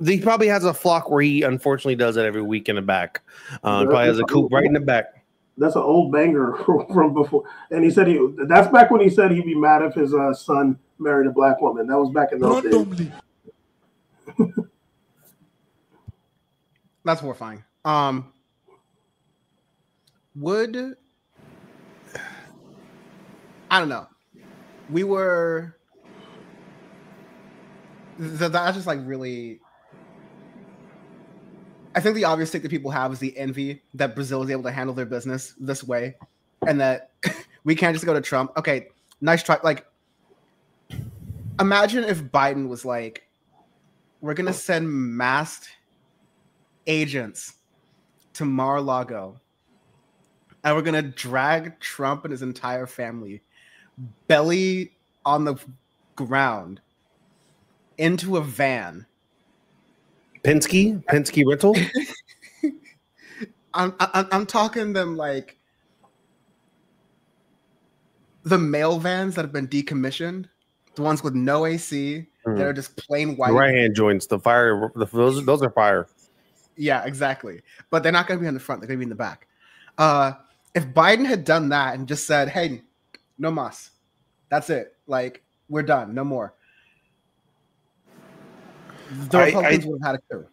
S7: he probably has a flock where he unfortunately does it every week in the back. Probably has a coop right in the back.
S4: That's an old banger from before. And he said that's back when he said he'd be mad if his son married a black woman. That was back in those days.
S6: That's horrifying. I don't know. We were that's just like really. I think the obvious take that people have is the envy that Brazil is able to handle their business this way, and that We can't just go to Trump. Okay, nice try. Like, imagine if Biden was like, we're gonna send masked agents to Mar-a-Lago, and we're gonna drag Trump and his entire family, belly on the ground, into a van.
S7: Penske rental.
S6: I'm talking them like the mail vans that have been decommissioned, the ones with no AC that are just plain white.
S7: The right hand joints, the fire, those are fire.
S6: Yeah, exactly. But they're not going to be on the front; they're going to be in the back. If Biden had done that and just said, "Hey, no mas, that's it. Like, we're done, no more," the Republicans would have had it too.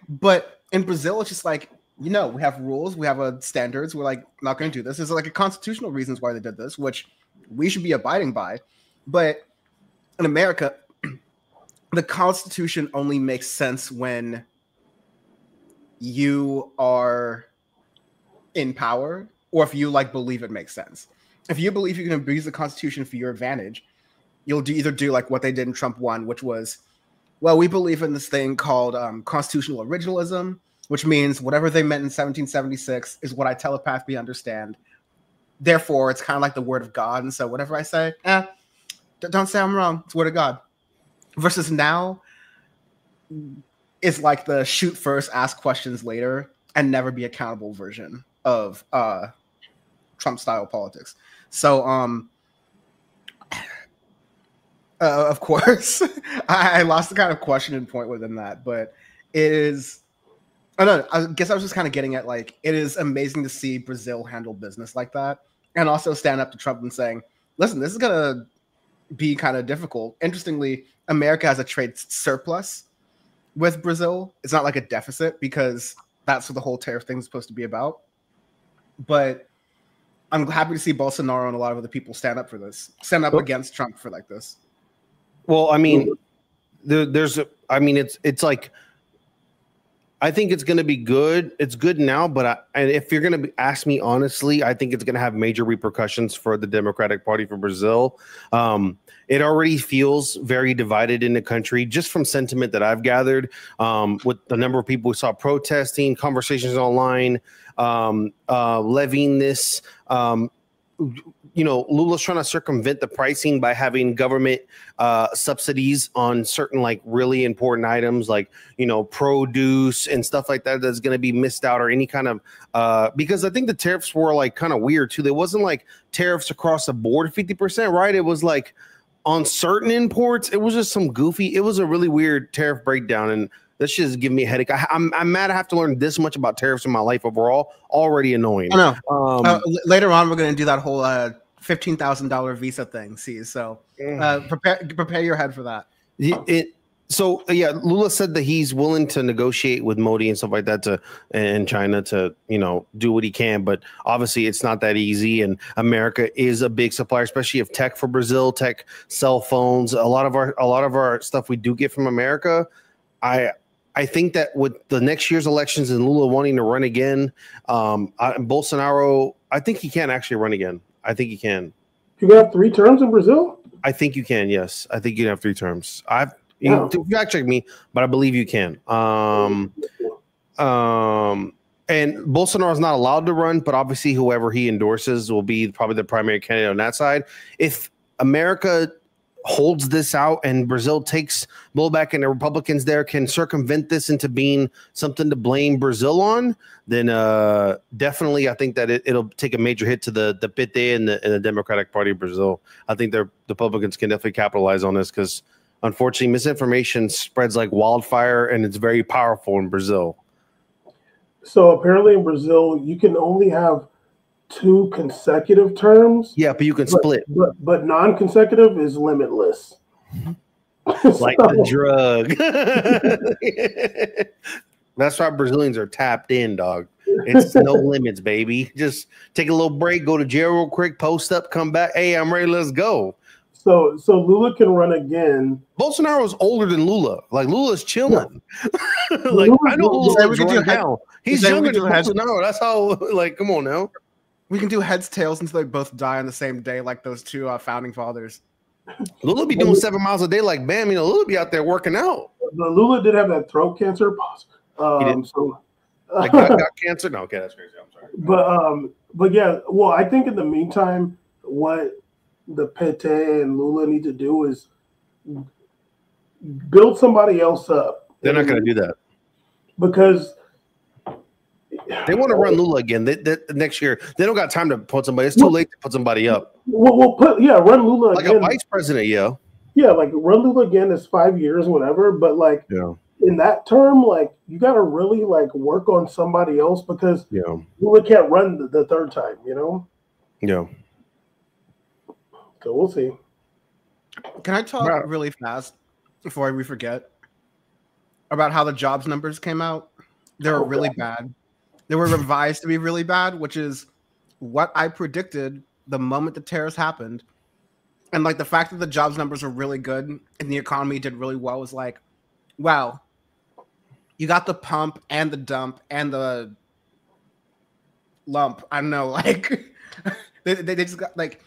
S6: But in Brazil, it's just like, we have rules, we have standards. We're like not going to do this. There's like a constitutional reasons why they did this, which we should be abiding by. But in America, the Constitution only makes sense when you are in power, or if you believe it makes sense. If you believe you can abuse the Constitution for your advantage, you'll either do like what they did in Trump 1, which was, well, we believe in this thing called constitutional originalism, which means whatever they meant in 1776 is what I telepathically understand. Therefore, it's kind of like the word of God. And so whatever I say, don't say I'm wrong. It's word of God. Versus now, it's like the shoot first, ask questions later, and never be accountable version of Trump-style politics. So, of course, I lost the kind of question and point within that, but it is. I guess I was just kind of getting at it is amazing to see Brazil handle business like that, and also stand up to Trump and saying, "Listen, this is gonna be kind of difficult." Interestingly, America has a trade surplus with Brazil. It's not like a deficit because that's what the whole tariff thing is supposed to be about. But I'm happy to see Bolsonaro and a lot of other people stand up for this, stand up against Trump for like this.
S7: Well, I mean, it's like, I think it's going to be good. It's good now, but and if you're going to ask me honestly, I think it's going to have major repercussions for the Democratic Party for Brazil. It already feels very divided in the country, just from sentiment that I've gathered, with the number of people we saw protesting, conversations online, levying this. Lula's trying to circumvent the pricing by having government subsidies on certain really important items like, produce and stuff like that that's going to be missed out, or any kind of because I think the tariffs were kind of weird too. There wasn't tariffs across the board 50%, right? It was on certain imports. It was just some goofy. It was a really weird tariff breakdown, and that shit is giving me a headache. I'm mad I have to learn this much about tariffs in my life overall. Already annoying. I know.
S6: Later on, we're going to do that whole $15,000 visa thing. See, so prepare your head for that.
S7: Lula said that he's willing to negotiate with Modi and stuff like that and China to do what he can, but obviously it's not that easy. And America is a big supplier, especially of tech for Brazil, tech, cell phones. A lot of our stuff we do get from America. I think that with the next year's elections and Lula wanting to run again, Bolsonaro, I think he can actually run again. I think he can.
S4: You got 3 terms in Brazil? I
S7: think you can, yes. I think you can have 3 terms. You fact check me, but I believe you can. And Bolsonaro is not allowed to run, but obviously whoever he endorses will be probably the primary candidate on that side. If America holds this out and Brazil takes blowback and the Republicans there can circumvent this into being something to blame Brazil on, then definitely I think that it'll take a major hit to the PT and the Democratic Party of Brazil. I think the Republicans can definitely capitalize on this because unfortunately misinformation spreads like wildfire and it's very powerful in Brazil.
S4: So apparently in Brazil, you can only have 2 consecutive terms.
S7: Yeah, but you can split.
S4: But non-consecutive is limitless.
S7: Like the drug. That's why Brazilians are tapped in, dog. It's no limits, baby. Just take a little break, go to jail real quick, post up, come back. Hey, I'm ready. Let's go.
S4: So Lula can run again.
S7: Bolsonaro is older than Lula. Lula's chilling. I know Lula's run now. He's younger than Bolsonaro. That's how. Come on now.
S6: We can do heads, tails until they both die on the same day, like those two founding fathers.
S7: Lula be doing 7 miles a day like Bam. You know, Lula be out there working out.
S4: But Lula did have that throat cancer.
S7: He did?
S4: So
S7: Like got cancer? No, okay, that's crazy. I'm sorry.
S4: but yeah, well, I think in the meantime, what the Pete and Lula need to do is build somebody else up.
S7: They're not going to do that
S4: because
S7: they want to run Lula again. They, next year, they don't got time to put somebody. It's too late to put somebody up.
S4: We'll run Lula
S7: like
S4: again.
S7: A vice president.
S4: Yeah, like run Lula again is 5 years, whatever. But like, in that term, like you got to really like work on somebody else because Lula can't run the third time. You know.
S7: Yeah.
S4: So we'll see.
S6: Can I talk really fast before we forget about how the jobs numbers came out? They were really bad. They were revised to be really bad, which is what I predicted the moment the tariffs happened. And like the fact that the jobs numbers were really good and the economy did really well was like, wow, you got the pump and the dump and the lump. I don't know, like they just got like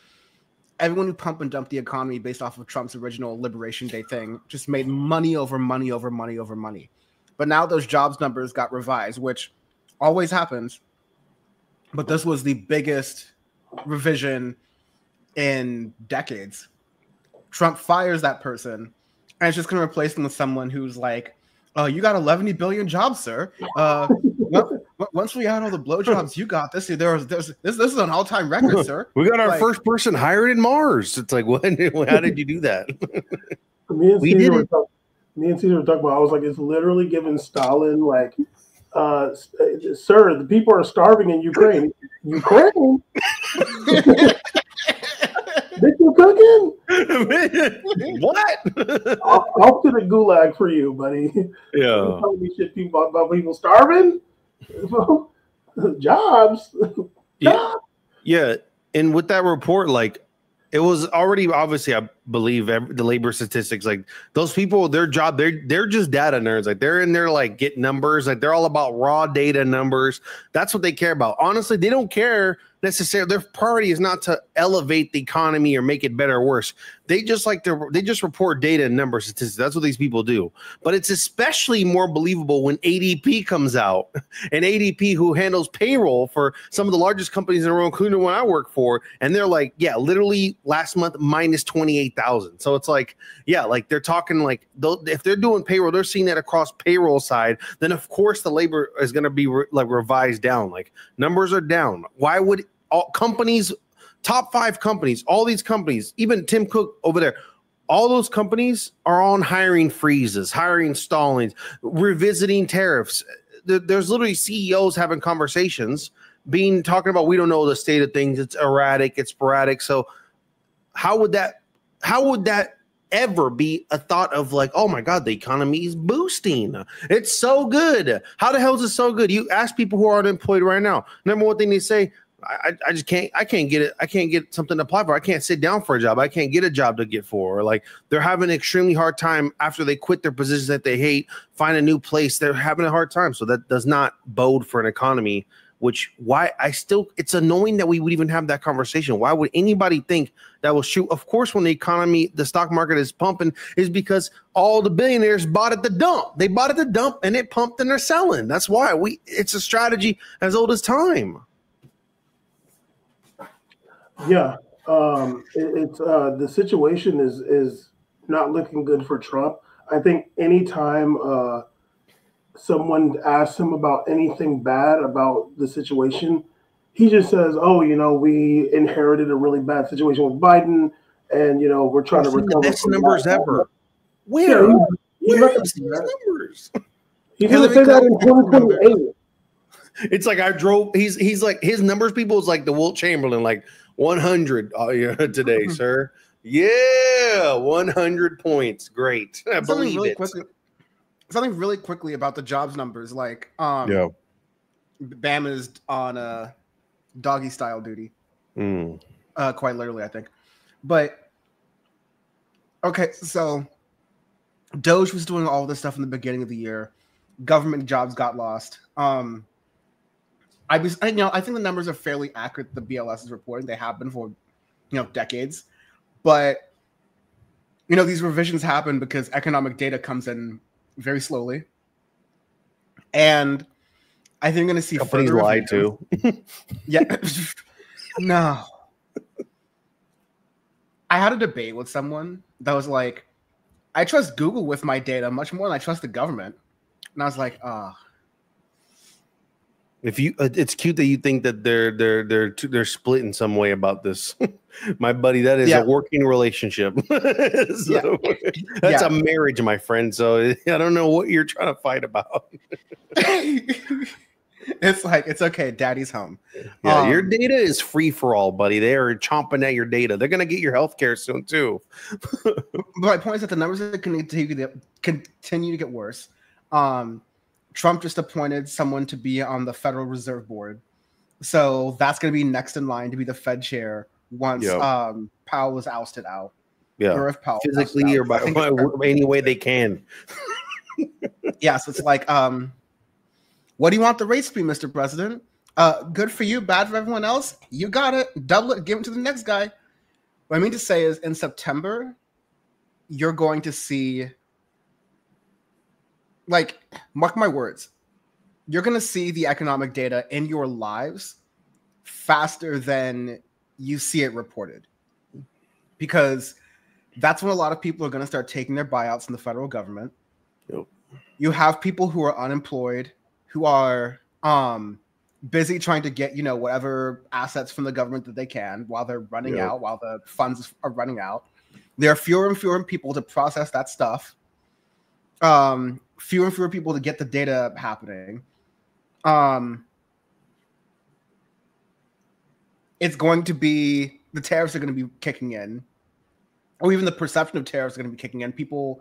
S6: everyone who pump and dump the economy based off of Trump's original Liberation Day thing just made money over money over money over money. But now those jobs numbers got revised, which always happens. But this was the biggest revision in decades. Trump fires that person, and it's just going to replace them with someone who's like, "Oh, you got 11 billion jobs, sir. Once we add all the blowjobs you got this year, this is an all-time record, sir.
S7: We got our first person hired in Mars." It's like, what? How did you do that?
S4: Me and Caesar were talking about. I was like, it's literally giving Stalin like, "Sir, the people are starving in Ukraine. Ukraine." Bitch, you cooking?
S7: What?
S4: Off to the gulag for you, buddy.
S7: Yeah.
S4: You telling me shit about people starving? Jobs.
S7: Yeah. And with that report, like, it was already obviously, I believe the labor statistics, like those people, their job, they're just data nerds. Like they're in there, like get numbers, like they're all about raw data numbers. That's what they care about. Honestly, they don't care necessarily. Their priority is not to elevate the economy or make it better or worse. They just they just report data and number statistics. That's what these people do. But it's especially more believable when ADP comes out, and ADP, who handles payroll for some of the largest companies in the world, including the one I work for, and they're like, yeah, literally last month minus 28,000. So it's like, yeah, like they're talking like if they're doing payroll, they're seeing that across payroll side. Then of course the labor is going to be revised down. Like numbers are down. Why would all companies? Top 5 companies, all these companies, even Tim Cook over there, all those companies are on hiring freezes, hiring stallings, revisiting tariffs. There's literally CEOs having conversations, talking about, we don't know the state of things. It's erratic, it's sporadic. So how would that ever be a thought of like, oh my God, the economy is boosting. It's so good. How the hell is it so good? You ask people who are unemployed right now. Number one thing they say, I just can't get it. I can't get something to apply for. I can't sit down for a job. I can't get a job to get for. Or like they're having an extremely hard time after they quit their positions that they hate, find a new place. They're having a hard time. So that does not bode for an economy, it's annoying that we would even have that conversation. Why would anybody think that will shoot? Of course, when the stock market is pumping is because all the billionaires bought at the dump. They bought at the dump and it pumped and they're selling. That's why it's a strategy as old as time.
S4: Yeah, it's the situation is not looking good for Trump. I think anytime someone asks him about anything bad about the situation, he just says, "Oh, we inherited a really bad situation with Biden, and we're trying to recover."
S7: The best numbers ever.
S4: Where?
S7: Where is these numbers?
S4: He's going to say that in 2028.
S7: It's like he's like, his numbers people is like the Wilt Chamberlain, like 100 today, sir. Yeah, 100 points. Great. I believe it.
S6: Something really quickly about the jobs numbers. Like, Bam is on doggy style duty. Quite literally, I think. But okay, so Doge was doing all this stuff in the beginning of the year. Government jobs got lost. I think the numbers are fairly accurate. The BLS is reporting they have been for decades, but these revisions happen because economic data comes in very slowly, and I think you're going to see
S7: Companies
S6: further
S7: lie
S6: revisions.
S7: too.
S6: Yeah, no. I had a debate with someone that was like, I trust Google with my data much more than I trust the government. And I was like,
S7: If you, it's cute that you think that they're split in some way about this. My buddy, that is
S6: Yeah.
S7: a working relationship. So, that's a marriage, my friend. So I don't know what you're trying to fight about.
S6: It's like, it's okay. Daddy's home.
S7: Yeah, your data is free for all, buddy. They are chomping at your data. They're gonna get your healthcare soon too.
S6: But my point is that the numbers are continue to get worse. Trump just appointed someone to be on the Federal Reserve Board, so that's going to be next in line to be the Fed chair once Powell was ousted out.
S7: Yeah,
S6: or if Powell
S7: physically or by any way they can.
S6: Yeah, so it's like, what do you want the rates to be, Mr. President? Good for you, bad for everyone else. You got it. Double it, give it to the next guy. What I mean to say is, in September, you're going to see, like, mark my words, you're going to see the economic data in your lives faster than you see it reported. Because that's when a lot of people are going to start taking their buyouts in the federal government.
S7: Yep.
S6: You have people who are unemployed, who are busy trying to get, whatever assets from the government that they can while they're running out, while the funds are running out. There are fewer and fewer people to process that stuff. Fewer and fewer people to get the data happening. It's going to be, the tariffs are going to be kicking in, or even the perception of tariffs are going to be kicking in. People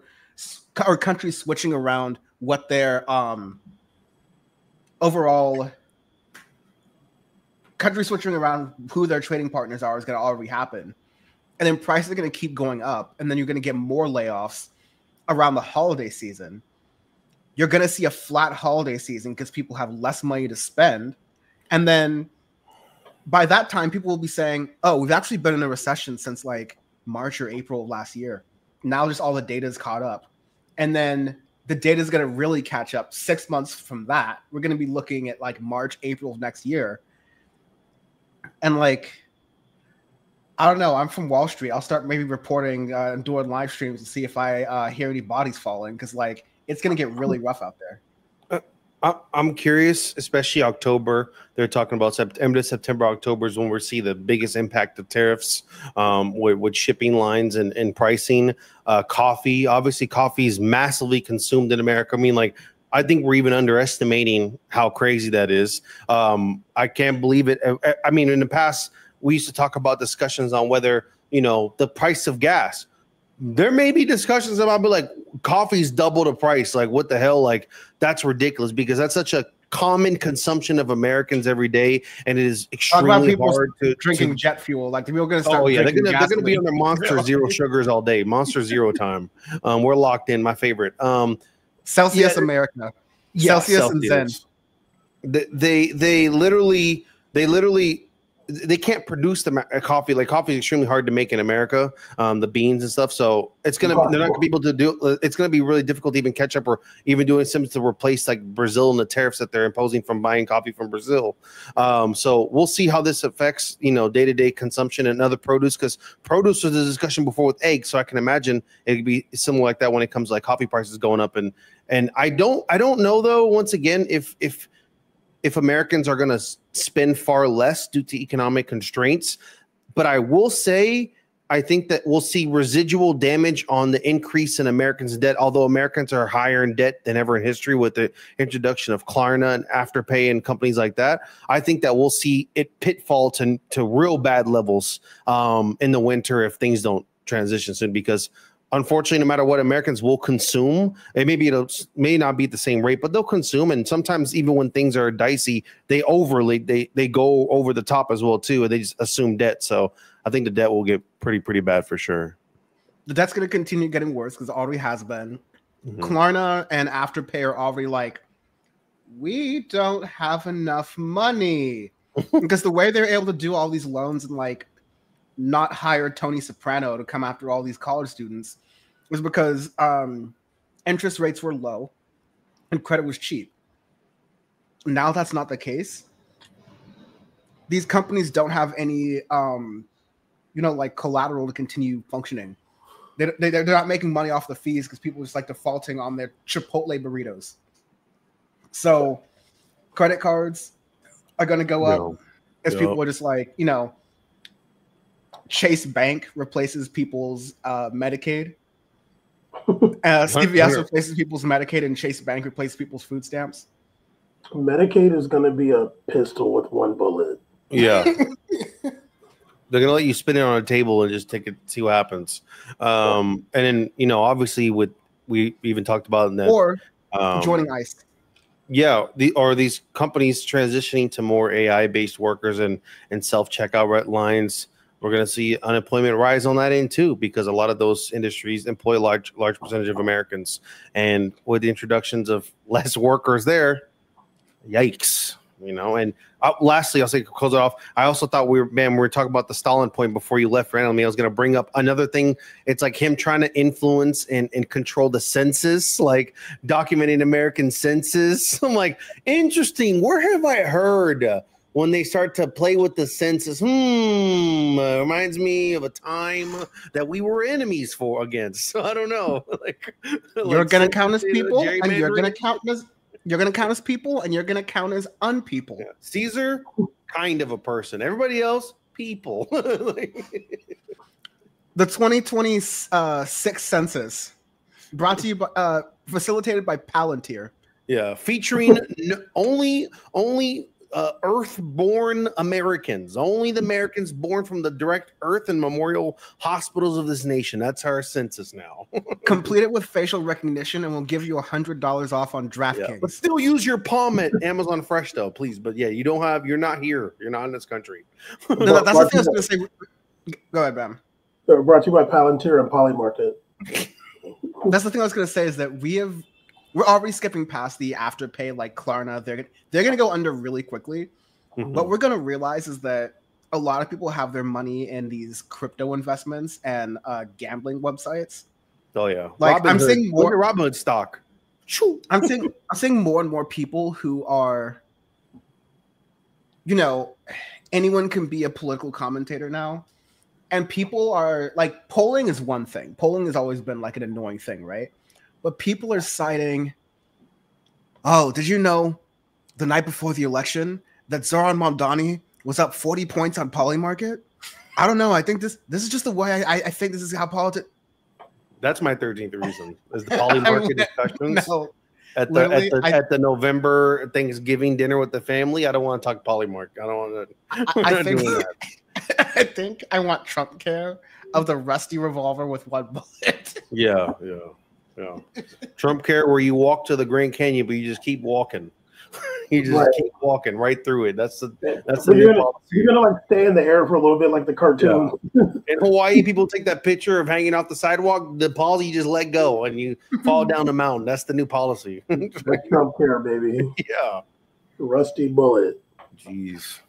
S6: or countries switching around what their overall countries switching around who their trading partners are is going to already happen. And then prices are going to keep going up. And then you're going to get more layoffs around the holiday season. You're going to see a flat holiday season because people have less money to spend. And then by that time, people will be saying, oh, we've actually been in a recession since like March or April of last year. Now just all the data is caught up. And then the data is going to really catch up 6 months from that. We're going to be looking at like March, April of next year. And like, I don't know. I'm from Wall Street. I'll start maybe reporting and doing live streams to see if I hear any bodies falling, because like it's going to get really rough out there.
S7: I'm curious, especially October. They're talking about September, October is when we'll see the biggest impact of tariffs with shipping lines and pricing. Coffee, obviously, coffee is massively consumed in America. I mean, like, I think we're even underestimating how crazy that is. I can't believe it. I mean, in the past, we used to talk about discussions on whether, the price of gas. There may be discussions about, but like, coffee's double the price. Like, what the hell? Like, that's ridiculous, because that's such a common consumption of Americans every day, and it is extremely hard to
S6: drinking jet fuel. Like, people are going to start.
S7: Oh yeah, they're gonna be on their Monster Zero sugars all day. Monster Zero time. We're locked in. My favorite.
S6: Celsius America.
S7: Yeah,
S6: Celsius and Zen.
S7: They literally they can't produce the coffee. Like, coffee is extremely hard to make in America, the beans and stuff. So they're not gonna be able to do. It's gonna be really difficult to even catch up, or even doing something to replace like Brazil and the tariffs that they're imposing from buying coffee from Brazil. So we'll see how this affects day-to-day consumption and other produce, because produce was a discussion before with eggs. So I can imagine it could be similar like that when it comes to like coffee prices going up. And I don't know though. Once again, if Americans are going to spend far less due to economic constraints. But I will say, I think that we'll see residual damage on the increase in Americans' debt, although Americans are higher in debt than ever in history with the introduction of Klarna and Afterpay and companies like that. I think that we'll see it pitfall to real bad levels in the winter if things don't transition soon, because unfortunately, no matter what, Americans will consume. It may not be at the same rate, but they'll consume. And sometimes even when things are dicey, they go over the top as well too, and they just assume debt. So I think the debt will get pretty bad for sure.
S6: The debt's going to continue getting worse because it already has been. Klarna and Afterpay are already like we don't have enough money. Because the way they're able to do all these loans and like not hire Tony Soprano to come after all these college students was because interest rates were low and credit was cheap. Now that's not the case. These companies don't have any, like collateral to continue functioning. They're not making money off the fees because people are just like defaulting on their Chipotle burritos. So credit cards are going to go up as people are just like, Chase Bank replaces people's Medicaid. CVS replaces people's Medicaid and Chase Bank replaces people's food stamps.
S4: Medicaid is going to be a pistol with one bullet.
S7: Yeah. They're going to let you spin it on a table and just take it, see what happens. And then, obviously we even talked about in that.
S6: Or joining ICE.
S7: Yeah. These companies transitioning to more AI-based workers and self-checkout lines. We're going to see unemployment rise on that end too, because a lot of those industries employ large percentage of Americans. And with the introductions of less workers there, yikes, And lastly, I'll say, close it off. I also thought we were talking about the Stalin point before you left randomly. I was going to bring up another thing. It's like him trying to influence and control the census, like documenting American census. I'm like, interesting. Where have I heard when they start to play with the census? Reminds me of a time that we were enemies against. So I don't know.
S6: You're going to count as people, and you're going to count as. You're going to count as people, and you're going to count as unpeople.
S7: Yeah. Caesar, kind of a person. Everybody else, people.
S6: The 2026 census, brought to you by, facilitated by Palantir.
S7: Yeah, featuring only Earth-born Americans. Only the Americans born from the direct Earth and memorial hospitals of this nation. That's our census now.
S6: Complete it with facial recognition, and we'll give you $100 off on DraftKings.
S7: Yeah, but still use your palm at Amazon Fresh, though, please. But yeah, you're not here. You're not in this country.
S6: No, that's the thing I was going to say. Go ahead, Bam.
S4: Brought to you by Palantir and Polymarket.
S6: That's the thing I was going to say is that we're already skipping past the Afterpay, like Klarna. They're going to go under really quickly. Mm-hmm. What we're going to realize is that a lot of people have their money in these crypto investments and gambling websites.
S7: Oh yeah,
S6: like I'm seeing more
S7: Robinhood stock.
S6: I'm seeing more and more people who are, anyone can be a political commentator now, and people are like, polling is one thing. Polling has always been like an annoying thing, right? But people are citing, oh, did you know the night before the election that Zoran Mamdani was up 40 points on Polymarket? I don't know. I think this is just the way I think this is how politics.
S7: That's my 13th reason. Is the Polymarket discussions
S6: no,
S7: at the November Thanksgiving dinner with the family? I don't want to talk Polymarket. I don't want to.
S6: I think I want Trump care of the rusty revolver with one bullet.
S7: Yeah. Trump care where you walk to the Grand Canyon, but you just keep walking. You just keep walking right through it. That's the
S4: you're gonna like stay in the air for a little bit, like the cartoon.
S7: Yeah. In Hawaii, people take that picture of hanging off the sidewalk. The policy, you just let go and you fall down the mountain. That's the new policy.
S4: Like Trump care, baby.
S7: Yeah.
S4: Rusty bullet.
S7: Jeez.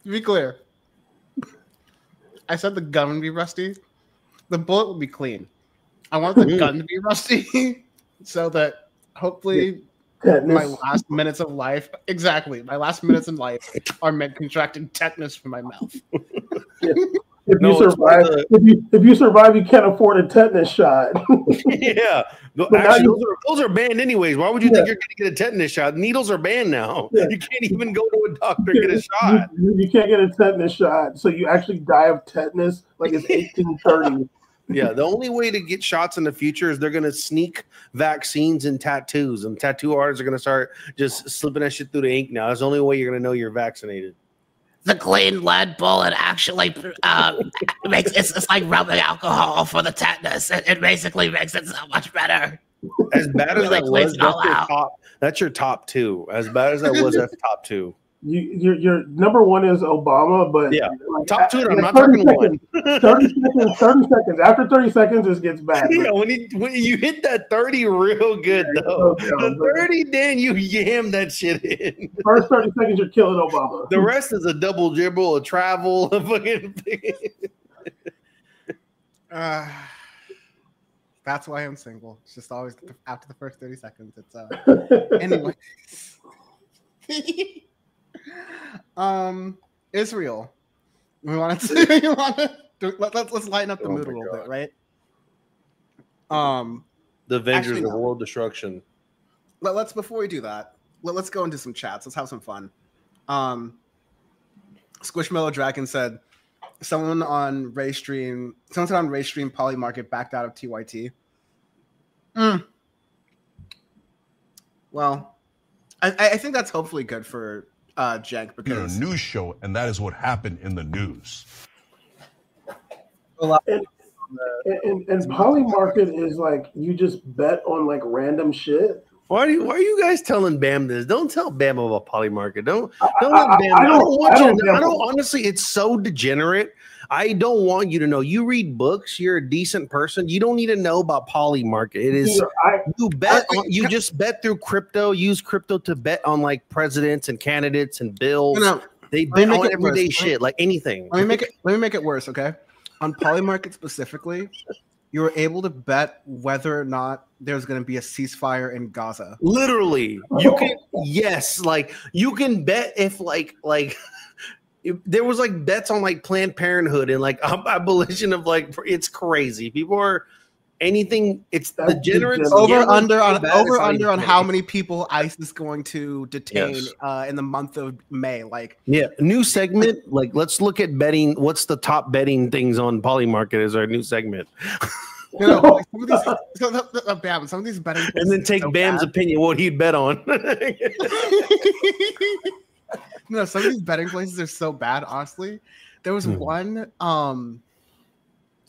S6: To be clear, I said the gun would be rusty. The bullet would be clean. I want the gun to be rusty so that hopefully my last minutes of life, my last minutes in life are meant contracting tetanus from my mouth.
S4: If you survive, you can't afford a tetanus shot.
S7: Yeah. Actually, those are banned anyways. Why would you think you're going to get a tetanus shot? Needles are banned now. Yeah. You can't even go to a doctor and get a shot.
S4: You can't get a tetanus shot. So you actually die of tetanus like it's 1830.
S7: Yeah, the only way to get shots in the future is they're going to sneak vaccines and tattoos. And tattoo artists are going to start just slipping that shit through the ink now. That's the only way you're going to know you're vaccinated.
S8: The clean lead bullet actually makes it's like rubbing alcohol for the tetanus. It basically makes it so much better.
S7: As bad as that was, that's your top two. As bad as that was, that's top two.
S4: Your number one is Obama, but
S7: Yeah.
S4: like,
S7: Top two, I'm not
S4: 30
S7: talking one.
S4: 30 seconds. After 30 seconds, it gets bad.
S7: Yeah, when you hit that 30 real good though. The 30, Dan, you yam that shit in.
S4: First 30 seconds, you're killing Obama.
S7: The rest is a double dribble, a travel, a fucking
S6: That's why I'm single. It's just always after the first 30 seconds. It's anyway. Israel. Let's lighten up the mood a little bit, right?
S7: The Avengers
S6: Actually,
S7: of World Destruction.
S6: Let's before we do that, let's go into some chats. Let's have some fun. Squishmallow Dragon said someone on Ray Stream Poly Market backed out of TYT. Well, I think that's hopefully good for Jank because
S9: a news show, and that is what happened in the news.
S4: And Poly Market is like you just bet on like random shit.
S7: Why are you guys telling Bam this? Don't tell Bam about Poly Market. Don't let Bam. I don't want you to know. I don't honestly. It's so degenerate. I don't want you to know. You read books. You're a decent person. You don't need to know about Poly Market. It is you just bet through crypto. Use crypto to bet on like presidents and candidates and bills.
S6: No,
S7: they bet on everyday shit, like anything.
S6: Let me make it worse, okay? On Poly Market specifically, you were able to bet whether or not there's going to be a ceasefire in Gaza.
S7: Literally, you can you can bet if like there was like bets on like Planned Parenthood and like abolition of like it's crazy. People are anything. It's the degenerates
S6: over under on how many people ICE is going to detain in the month of May. Like
S7: new segment. Like let's look at betting. What's the top betting things on Poly Market is our new segment.
S6: You know, like some of these betting,
S7: and then take Bam's opinion what he'd bet on.
S6: No, some of these betting places are so bad. Honestly, there was one.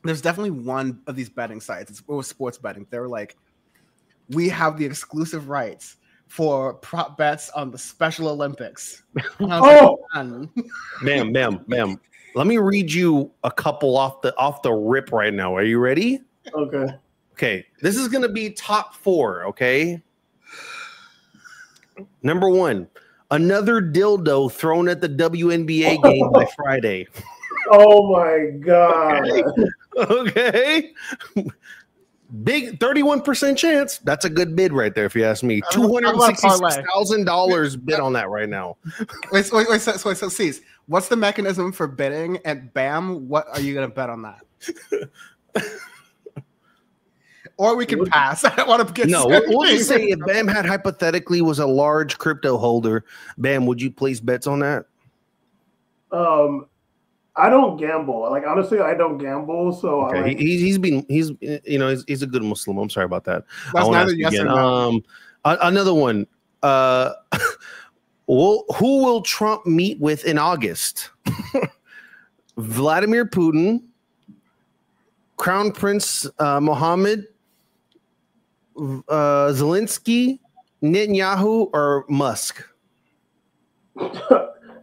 S6: There's definitely one of these betting sites. It was sports betting. They were like, we have the exclusive rights for prop bets on the Special Olympics.
S7: Bam. Let me read you a couple off the rip right now. Are you ready? Okay. This is gonna be top 4. Okay. Number 1. Another dildo thrown at the WNBA game by Friday.
S4: Oh my god.
S7: Okay. Big 31% chance. That's a good bid right there, if you ask me. $266,000 bid on that right now.
S6: Wait. So ceez. What's the mechanism for bidding? And Bam, what are you gonna bet on that? Or we can pass. I don't want to get
S7: we'll just say if Bam had hypothetically was a large crypto holder, Bam, would you place bets on that?
S4: I don't gamble. Like honestly, I don't gamble. So
S7: okay. He's a good Muslim. I'm sorry about that.
S6: That's neither yes or no.
S7: Another one. Who will Trump meet with in August? Vladimir Putin, Crown Prince Mohammed, Zelensky, Netanyahu, or Musk?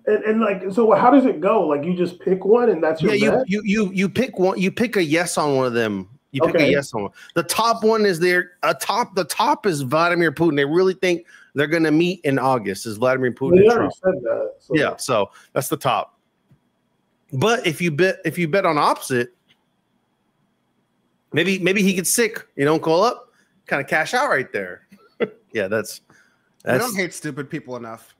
S4: And like, so how does it go? Like, you just pick one, and that's your bet?
S7: You pick one. You pick a yes on one of them. You pick a yes on one. The top one is there. The top is Vladimir Putin. They really think they're going to meet in August. Is Vladimir Putin and Trump?
S4: Said that, so.
S7: Yeah, so that's the top. But if you bet on opposite, maybe he gets sick. You don't call up, kind of cash out right there. Yeah, that's.
S6: I don't hate stupid people enough.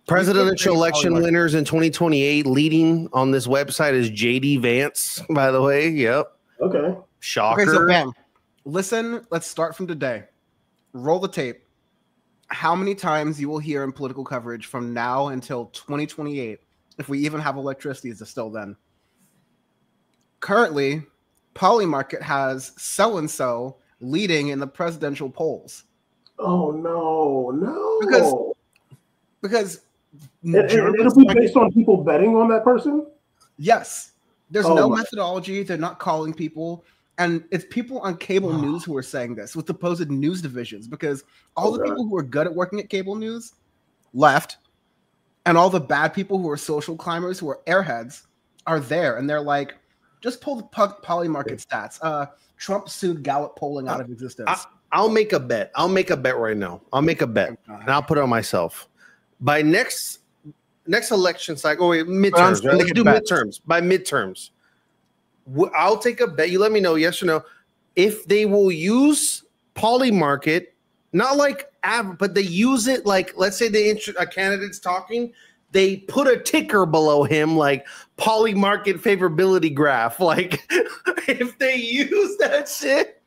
S7: Presidential election winners in 2028 leading on this website is JD Vance, by the way. Yep.
S4: Okay.
S7: Shocker.
S6: Okay, so Bam, listen, let's start from today. Roll the tape. How many times you will hear in political coverage from now until 2028, if we even have electricity, is it still then? Currently, Poly Market has so-and-so leading in the presidential polls.
S4: Oh, no.
S6: Because
S4: it'll be based on people betting on that person?
S6: Yes. There's no methodology. They're not calling people. And it's people on cable news who are saying this with supposed news divisions, because all the people who are good at working at cable news left. and all the bad people who are social climbers, who are airheads, are there, and they're like, just pull the poly market stats. Trump sued Gallup polling out of existence.
S7: I'll make a bet. I'll make a bet right now. I'll make a bet, and I'll put it on myself. By next election cycle, midterms. Right? Let's do midterms. By midterms, I'll take a bet. You let me know, yes or no, if they will use poly market, not like but they use it like, let's say a candidate's talking, they put a ticker below him like poly market favorability graph. Like if they use that shit,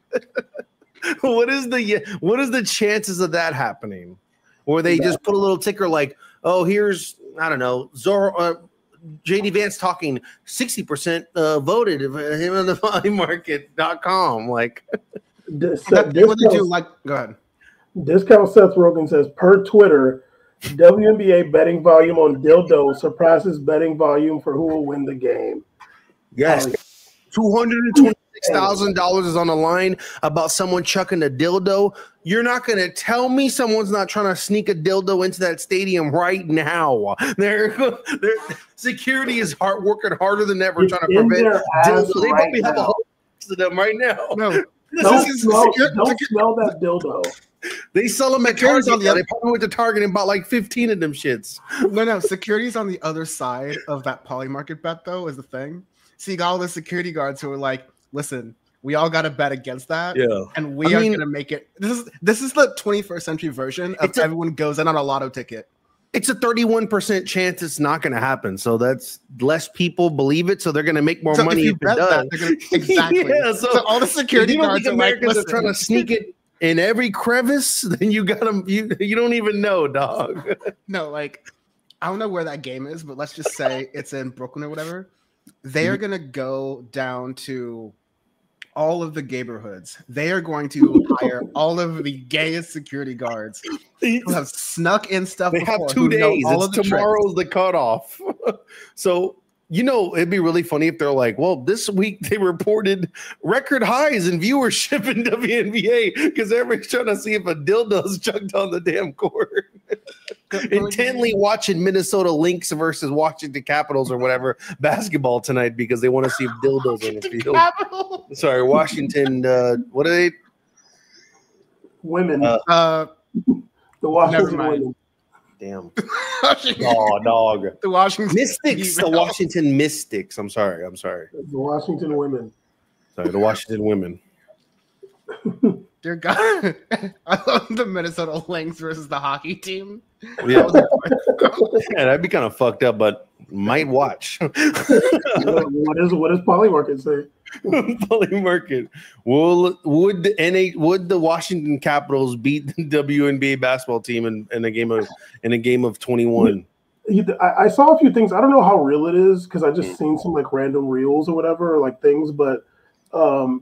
S7: what is the chances of that happening? Or they just put a little ticker like, oh, here's, I don't know, JD Vance talking 60% voted him on the polymarket.com. Like
S6: what did you like? Go ahead.
S4: Discount Seth Rogen says, per Twitter, WNBA betting volume on dildo surpasses betting volume for who will win the game.
S7: Yes. $226,000 is on the line about someone chucking a dildo. You're not going to tell me someone's not trying to sneak a dildo into that stadium right now. Security is working harder than ever trying to prevent dildo. They probably have a whole to them right now.
S4: No. Don't smell that dildo.
S7: They sell them at Target. They probably went to Target and bought like 15 of them shits.
S6: No. Security's on the other side of that poly market bet, though, is the thing. So you got all the security guards who are like, listen, we all got to bet against that.
S7: Yeah.
S6: And we are going to make it. This is the 21st century version of everyone goes in on a lotto ticket.
S7: It's a 31% chance it's not going to happen. So that's less people believe it. So they're going to make more money if it does.
S6: Exactly.
S7: Yeah,
S6: so all the security guards are like,
S7: Americans are trying to sneak it in every crevice, then you got them. You don't even know, dog.
S6: No, like, I don't know where that game is, but let's just say it's in Brooklyn or whatever. They are going to go down to all of the neighborhoods. They are going to hire all of the gayest security guards who have snuck in stuff.
S7: They have 2 days. Tomorrow's the cutoff. So, it'd be really funny if they're like, well, this week they reported record highs in viewership in WNBA because everybody's trying to see if a dildo's chucked on the damn court. Intently watching Minnesota Lynx versus Washington Capitals or whatever basketball tonight because they want to see if dildos in the field. Sorry, Washington. What are they?
S4: Women. The Washington women.
S7: Damn. Oh, dog.
S6: The Washington
S7: Mystics. The Washington Mystics. I'm sorry.
S4: The Washington women.
S7: Sorry, the Washington women.
S6: Dear God. I love the Minnesota Lynx versus the hockey team.
S7: Yeah. That'd be kind of fucked up, but might watch.
S4: What does Polymarket say?
S7: Polymarket. Would the Washington Capitals beat the WNBA basketball team in a game of 21?
S4: I saw a few things. I don't know how real it is because I just seen some like random reels or whatever, like things, but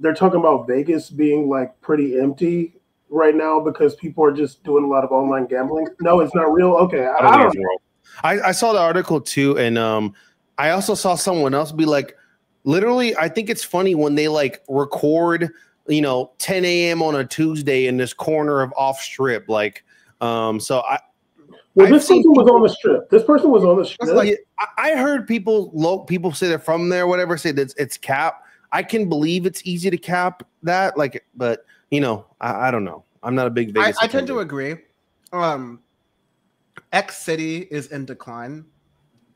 S4: they're talking about Vegas being like pretty empty right now because people are just doing a lot of online gambling. No, it's not real. Okay, I don't know.
S7: I saw the article too, and I also saw someone else be like, literally, I think it's funny when they like record, 10 a.m. on a Tuesday in this corner of off strip, like, so I.
S4: Well, this person was on the strip. This person was on the strip.
S7: Like, I heard people say they're from there, whatever, say that it's cap. I can believe it's easy to cap that, like, but I don't know. I'm not a big Vegas.
S6: I tend to agree. X City is in decline.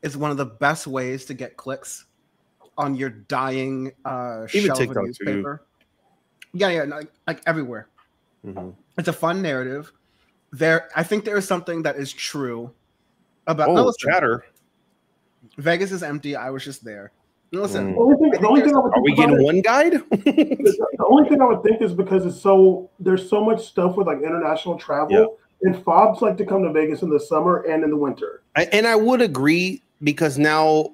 S6: Is one of the best ways to get clicks on your dying shelf of newspaper. Too. Yeah, like everywhere. Mm-hmm. It's a fun narrative. I think there is something that is true about
S7: chatter.
S6: Vegas is empty. I was just there. Listen,
S4: the only thing I would
S7: are we getting one guide?
S4: The only thing I would think is because there's so much stuff with like international travel, and fobs like to come to Vegas in the summer and in the winter.
S7: And I would agree because now,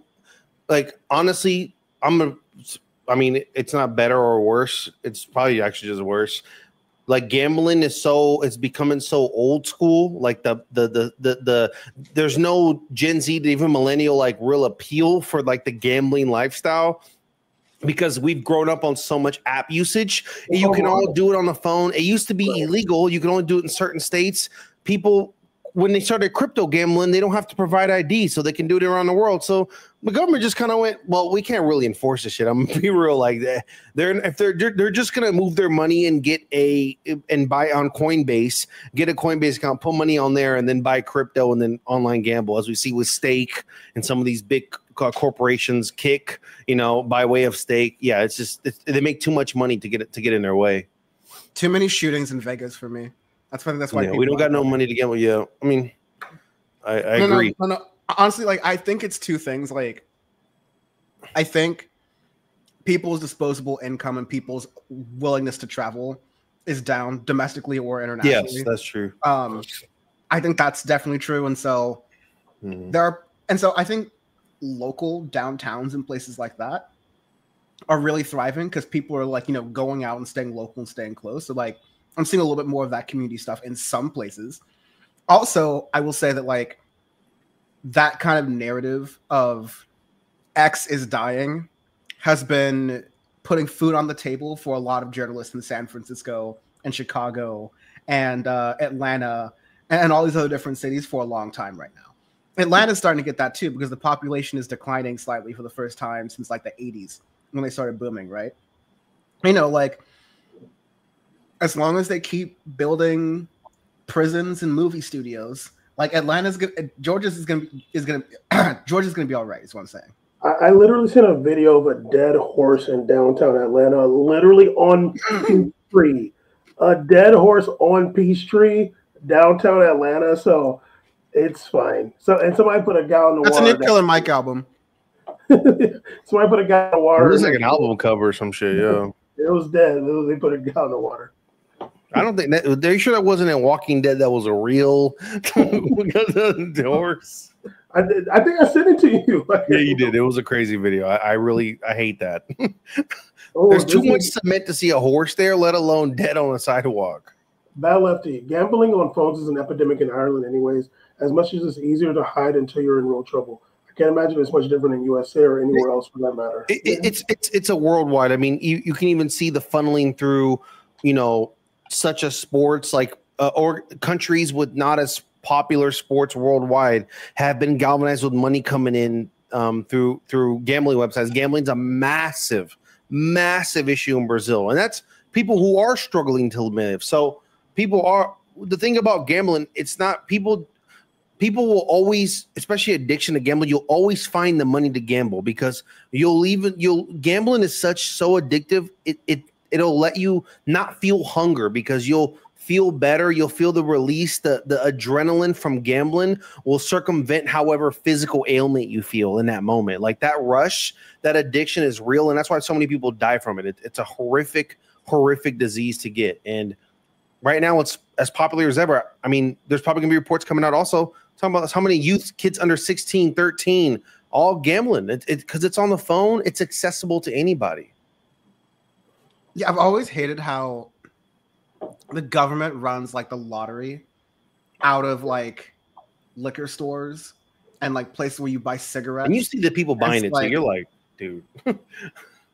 S7: like honestly, it's not better or worse. It's probably actually just worse. Like gambling it's becoming so old school. Like the there's no Gen Z to even millennial like real appeal for like the gambling lifestyle because we've grown up on so much app usage. You can all do it on the phone. It used to be illegal. You can only do it in certain states. People when they started crypto gambling, they don't have to provide ID, so they can do it around the world. So the government just kind of went, well, we can't really enforce this shit. I'm gonna be real, like that. They're just gonna move their money and and buy on Coinbase, get a Coinbase account, put money on there, and then buy crypto and then online gamble, as we see with Stake and some of these big corporations kick, by way of Stake. Yeah, they make too much money to get in their way.
S6: Too many shootings in Vegas for me. That's why
S7: we don't got no money to gamble. Yeah, I mean, I agree.
S6: No. Honestly, like I think it's two things. Like, I think people's disposable income and people's willingness to travel is down domestically or internationally.
S7: Yes, that's true.
S6: I think that's definitely true, and so I think local downtowns and places like that are really thriving because people are like going out and staying local and staying close. So like I'm seeing a little bit more of that community stuff in some places. Also, I will say that like that kind of narrative of X is dying has been putting food on the table for a lot of journalists in San Francisco and Chicago and Atlanta and all these other different cities for a long time right now. Atlanta's starting to get that too because the population is declining slightly for the first time since like the 80s when they started booming, right? Like as long as they keep building prisons and movie studios, like Georgia's gonna be all right. Is what I'm saying.
S4: I literally seen a video of a dead horse in downtown Atlanta, literally on Peachtree. A dead horse on Peachtree, downtown Atlanta. So it's fine. And somebody put a gallon of water.
S6: That's a new Killer Mike album.
S4: Somebody put a gallon of water.
S7: It was like an album cover or some shit. Yeah,
S4: it was dead. They put a gallon of water.
S7: I don't think that. Are you sure that wasn't in Walking Dead? That was a real horse.
S4: I think I sent it to you.
S7: Yeah, you did. It was a crazy video. I hate that. There's too much cement to see a horse there, let alone dead on a sidewalk.
S4: Bad Lefty. Gambling on phones is an epidemic in Ireland, anyways. As much as it's easier to hide until you're in real trouble. I can't imagine it's much different in USA or anywhere else for that matter.
S7: It's a worldwide. I mean, you can even see the funneling through, such a sports like or countries with not as popular sports worldwide have been galvanized with money coming in through gambling websites. Gambling's a massive issue in Brazil, and that's people who are struggling to live. So the thing about gambling, it's not people will always, especially addiction to gambling, you'll always find the money to gamble because gambling is so addictive. It'll let you not feel hunger because you'll feel better. You'll feel the release, the adrenaline from gambling will circumvent however physical ailment you feel in that moment. Like that rush, that addiction is real. And that's why so many people die from it. It's a horrific disease to get. And right now it's as popular as ever. I mean, there's probably gonna be reports coming out also talking about how many kids under 16, 13, all gambling. Because it's on the phone. It's accessible to anybody.
S6: Yeah, I've always hated how the government runs like the lottery out of like liquor stores and like places where you buy cigarettes.
S7: And you see the people buying it, so you're like, dude.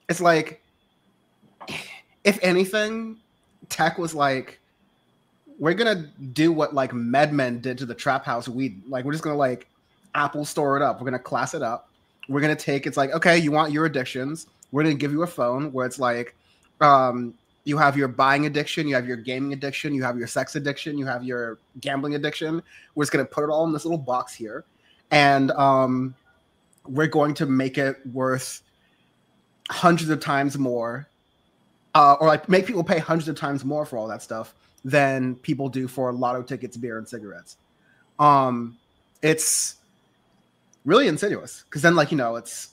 S6: It's like, if anything, tech was like, we're gonna do what like MedMen did to the trap house weed. Like, we're just gonna like Apple store it up. We're gonna class it up. We're gonna it's like, okay, you want your addictions. We're gonna give you a phone where it's like, you have your buying addiction, you have your gaming addiction, you have your sex addiction, you have your gambling addiction. We're just going to put it all in this little box here. And we're going to make it worth hundreds of times more, or like make people pay hundreds of times more for all that stuff than people do for lotto tickets, beer, and cigarettes. It's really insidious because then it's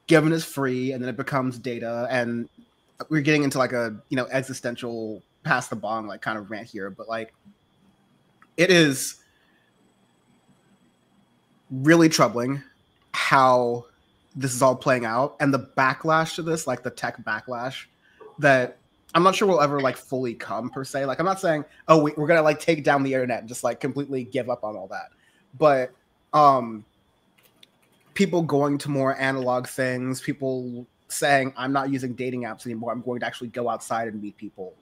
S6: given as free and then it becomes data, and we're getting into like a existential pass the bong like kind of rant here, but like it is really troubling how this is all playing out and the backlash to this, like the tech backlash that I'm not sure will ever like fully come per se. Like I'm not saying, oh, we're gonna like take down the internet and just like completely give up on all that, but people going to more analog things, people saying I'm not using dating apps anymore, I'm going to actually go outside and meet people,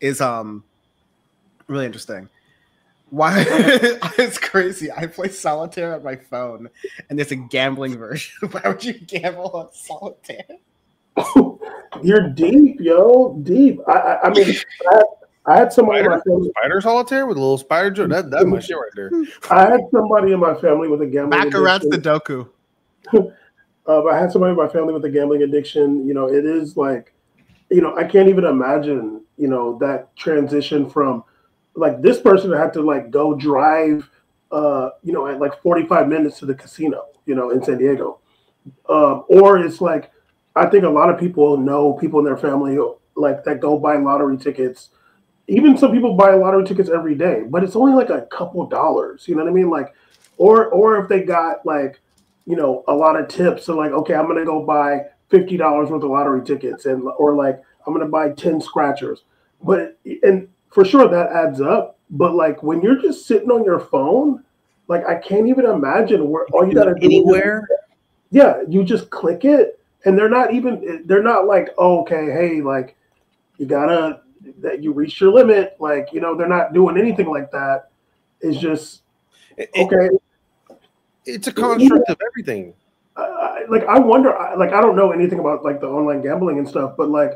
S6: is really interesting. Why? It's crazy. I play solitaire on my phone, and there's a gambling version. Why would you gamble on solitaire?
S4: You're deep, yo, deep. I mean, I had somebody in my family.
S7: Spider solitaire with a little spider joke. That's my shit right there.
S4: I had somebody in my family with a gambling
S6: Baccarat's
S4: addiction.
S6: Sudoku.
S4: I had somebody in my family with a gambling addiction. You know, it is like, you know, I can't even imagine, you know, that transition from like this person had to like go drive, you know, at like 45 minutes to the casino, you know, in San Diego. Or it's like, I think a lot of people know people in their family like that go buy lottery tickets. Even some people buy lottery tickets every day, but it's only like a couple dollars. You know what I mean? Like, or if they got like, you know, a lot of tips, so like, okay, I'm gonna go buy $50 worth of lottery tickets, and or like I'm gonna buy 10 scratchers. But and for sure that adds up. But like when you're just sitting on your phone, like I can't even imagine where all you gotta do
S7: Anywhere.
S4: yeah, you just click it, and they're not like, oh, okay, hey, like you gotta that you reached your limit, like, you know, they're not doing anything like that. It's just okay.
S7: It's a construct of everything.
S4: Like I wonder, like I don't know anything about like the online gambling and stuff, but like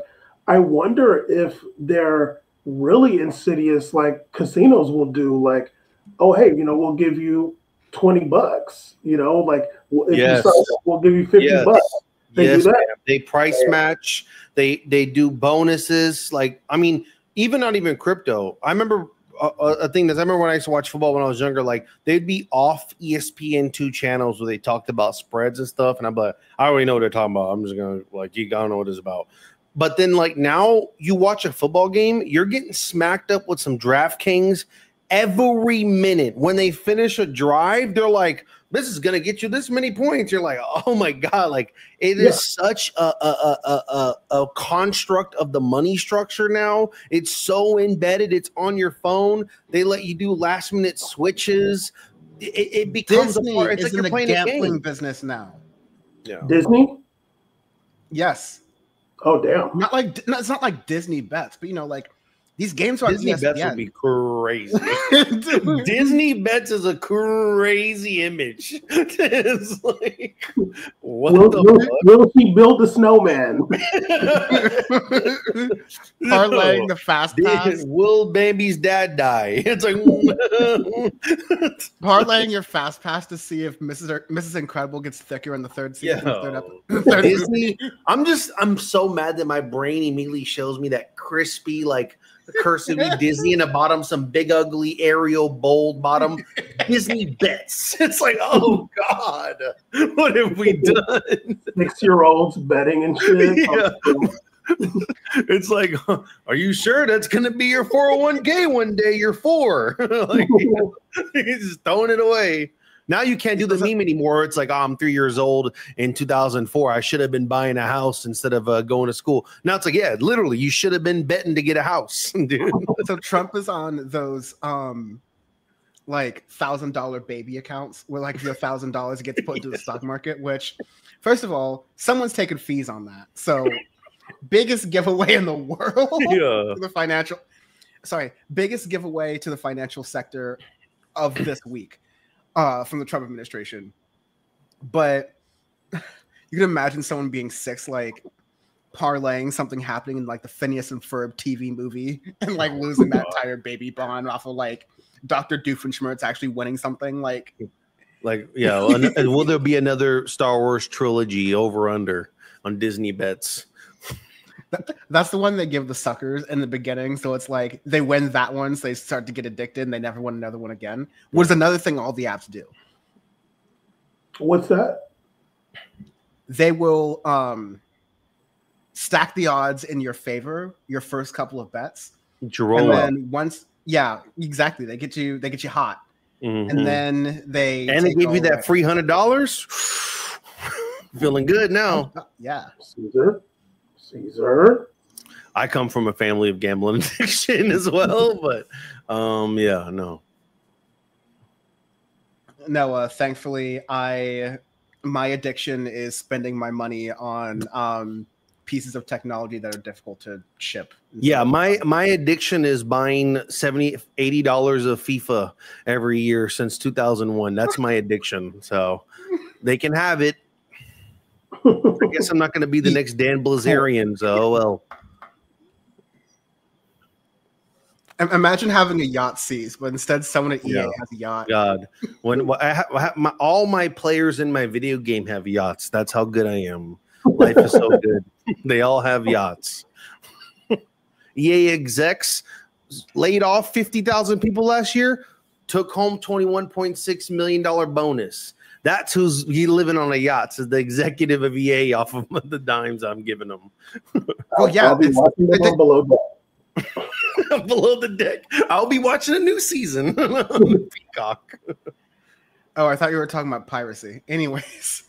S4: I wonder if they're really insidious, like casinos will do, like, oh hey, you know, we'll give you $20, you know, like if you sign up, we'll give you $50. They do that.
S7: Ma'am. They price match. They do bonuses. Like, I mean, not even crypto. I remember a thing that I remember when I used to watch football when I was younger. Like, they'd be off ESPN2 channels where they talked about spreads and stuff, and I'm like, I already know what they're talking about. I'm just gonna like, you gotta know what it's about. But then, like now, you watch a football game, you're getting smacked up with some DraftKings every minute. When they finish a drive, they're like, this is gonna get you this many points. You're like, oh my god, like it is such a construct of the money structure now. It's so embedded. It's on your phone. They let you do last minute switches. It becomes
S6: Disney
S7: a part. It's
S6: is
S7: like
S6: in
S7: you're
S6: the
S7: playing a
S6: gambling
S7: game.
S6: business now.
S7: Yeah.
S4: Disney?
S6: Yes.
S4: Oh damn.
S6: Not like it's not like Disney bets, but you know, like these games are on
S7: Disney
S6: ESPN.
S7: bets would be crazy. Disney bets is a crazy image. It's like, what
S4: will he build a snowman?
S6: Parlaying the fast pass.
S7: Will baby's dad die? It's like
S6: parlaying your fast pass to see if Mrs. Incredible gets thicker in the third season.
S7: Disney. I'm so mad that my brain immediately shows me that crispy, like cursive Disney in the bottom, some big ugly Arial bold bottom. Disney bets. It's like, oh god, what have we done?
S4: 6-year-olds betting and shit.
S7: Yeah. It's like, are you sure that's gonna be your 401k one day? You're 4. Like, he's just throwing it away. Now you can't do the meme anymore. It's like, oh, I'm 3 years old in 2004. I should have been buying a house instead of going to school. Now it's like, yeah, literally, you should have been betting to get a house, dude.
S6: So Trump is on those like $1,000 baby accounts where like if you're $1,000 gets put into the stock market, which first of all, someone's taking fees on that. So biggest giveaway in the world.
S7: Yeah.
S6: Biggest giveaway to the financial sector of this week. From the Trump administration. But you can imagine someone being 6, like parlaying something happening in like the Phineas and Ferb TV movie and like losing that entire baby bond off of like Dr. Doofenshmirtz actually winning something like
S7: yeah. And will there be another Star Wars trilogy over under on Disney bets?
S6: That's the one they give the suckers in the beginning. So it's like they win that one, so they start to get addicted and they never win another one again. What is another thing all the apps do?
S4: What's that?
S6: They will stack the odds in your favor your first couple of bets. And then once, yeah, exactly. They get you hot. Mm-hmm. And then they
S7: give you that free $100. Feeling good now.
S6: Yeah.
S4: Caesar.
S7: I come from a family of gambling addiction as well, but yeah, no.
S6: No, thankfully my addiction is spending my money on pieces of technology that are difficult to ship.
S7: Yeah, my addiction is buying $80 of FIFA every year since 2001. That's my addiction. So they can have it. I guess I'm not going to be the next Dan Blazarian. So well.
S6: Imagine having a yacht ceez, but instead someone at EA has a yacht.
S7: God, all my players in my video game have yachts. That's how good I am. Life is so good. They all have yachts. EA execs laid off 50,000 people last year, took home $21.6 million bonus. That's who's living on a yacht. So the executive of EA off of the dimes I'm giving them.
S6: Well, yeah,
S4: I'll be watching them on Below Deck.
S7: Below the Deck. I'll be watching a new season on Peacock.
S6: Oh, I thought you were talking about piracy. Anyways,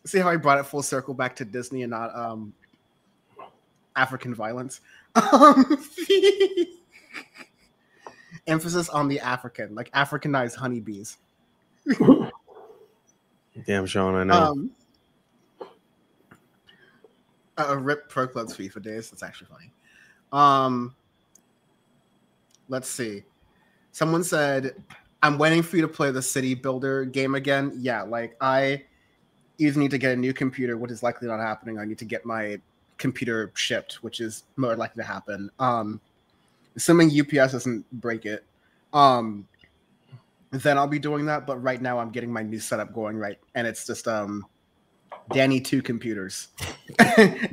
S6: see how I brought it full circle back to Disney and not African violence. Emphasis on the African, like Africanized honeybees.
S7: Damn, Sean, I know.
S6: Rip Pro Club's FIFA days. That's actually funny. Let's see. Someone said, I'm waiting for you to play the City Builder game again. Yeah, like I either need to get a new computer, which is likely not happening. I need to get my computer shipped, which is more likely to happen. Assuming UPS doesn't break it, then I'll be doing that. But right now I'm getting my new setup going, right? And it's just Danny 2 computers.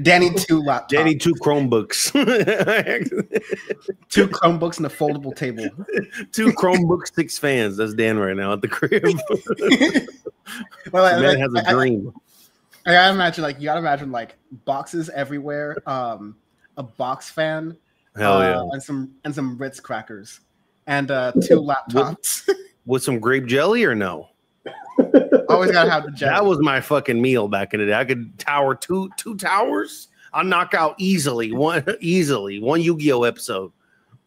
S6: Danny 2 laptops.
S7: Danny 2 Chromebooks.
S6: 2 Chromebooks and a foldable table.
S7: 2 Chromebooks, 6 fans. That's Dan right now at the crib.
S6: Well,
S7: Man has a dream.
S6: I gotta imagine, like, you gotta imagine, like, boxes everywhere, a box fan,
S7: Hell yeah,
S6: and some Ritz crackers, and 2 laptops
S7: with some grape jelly or no?
S6: Always gotta have the jelly.
S7: That was my fucking meal back in the day. I could tower two towers. I'll knock out easily one Yu-Gi-Oh episode.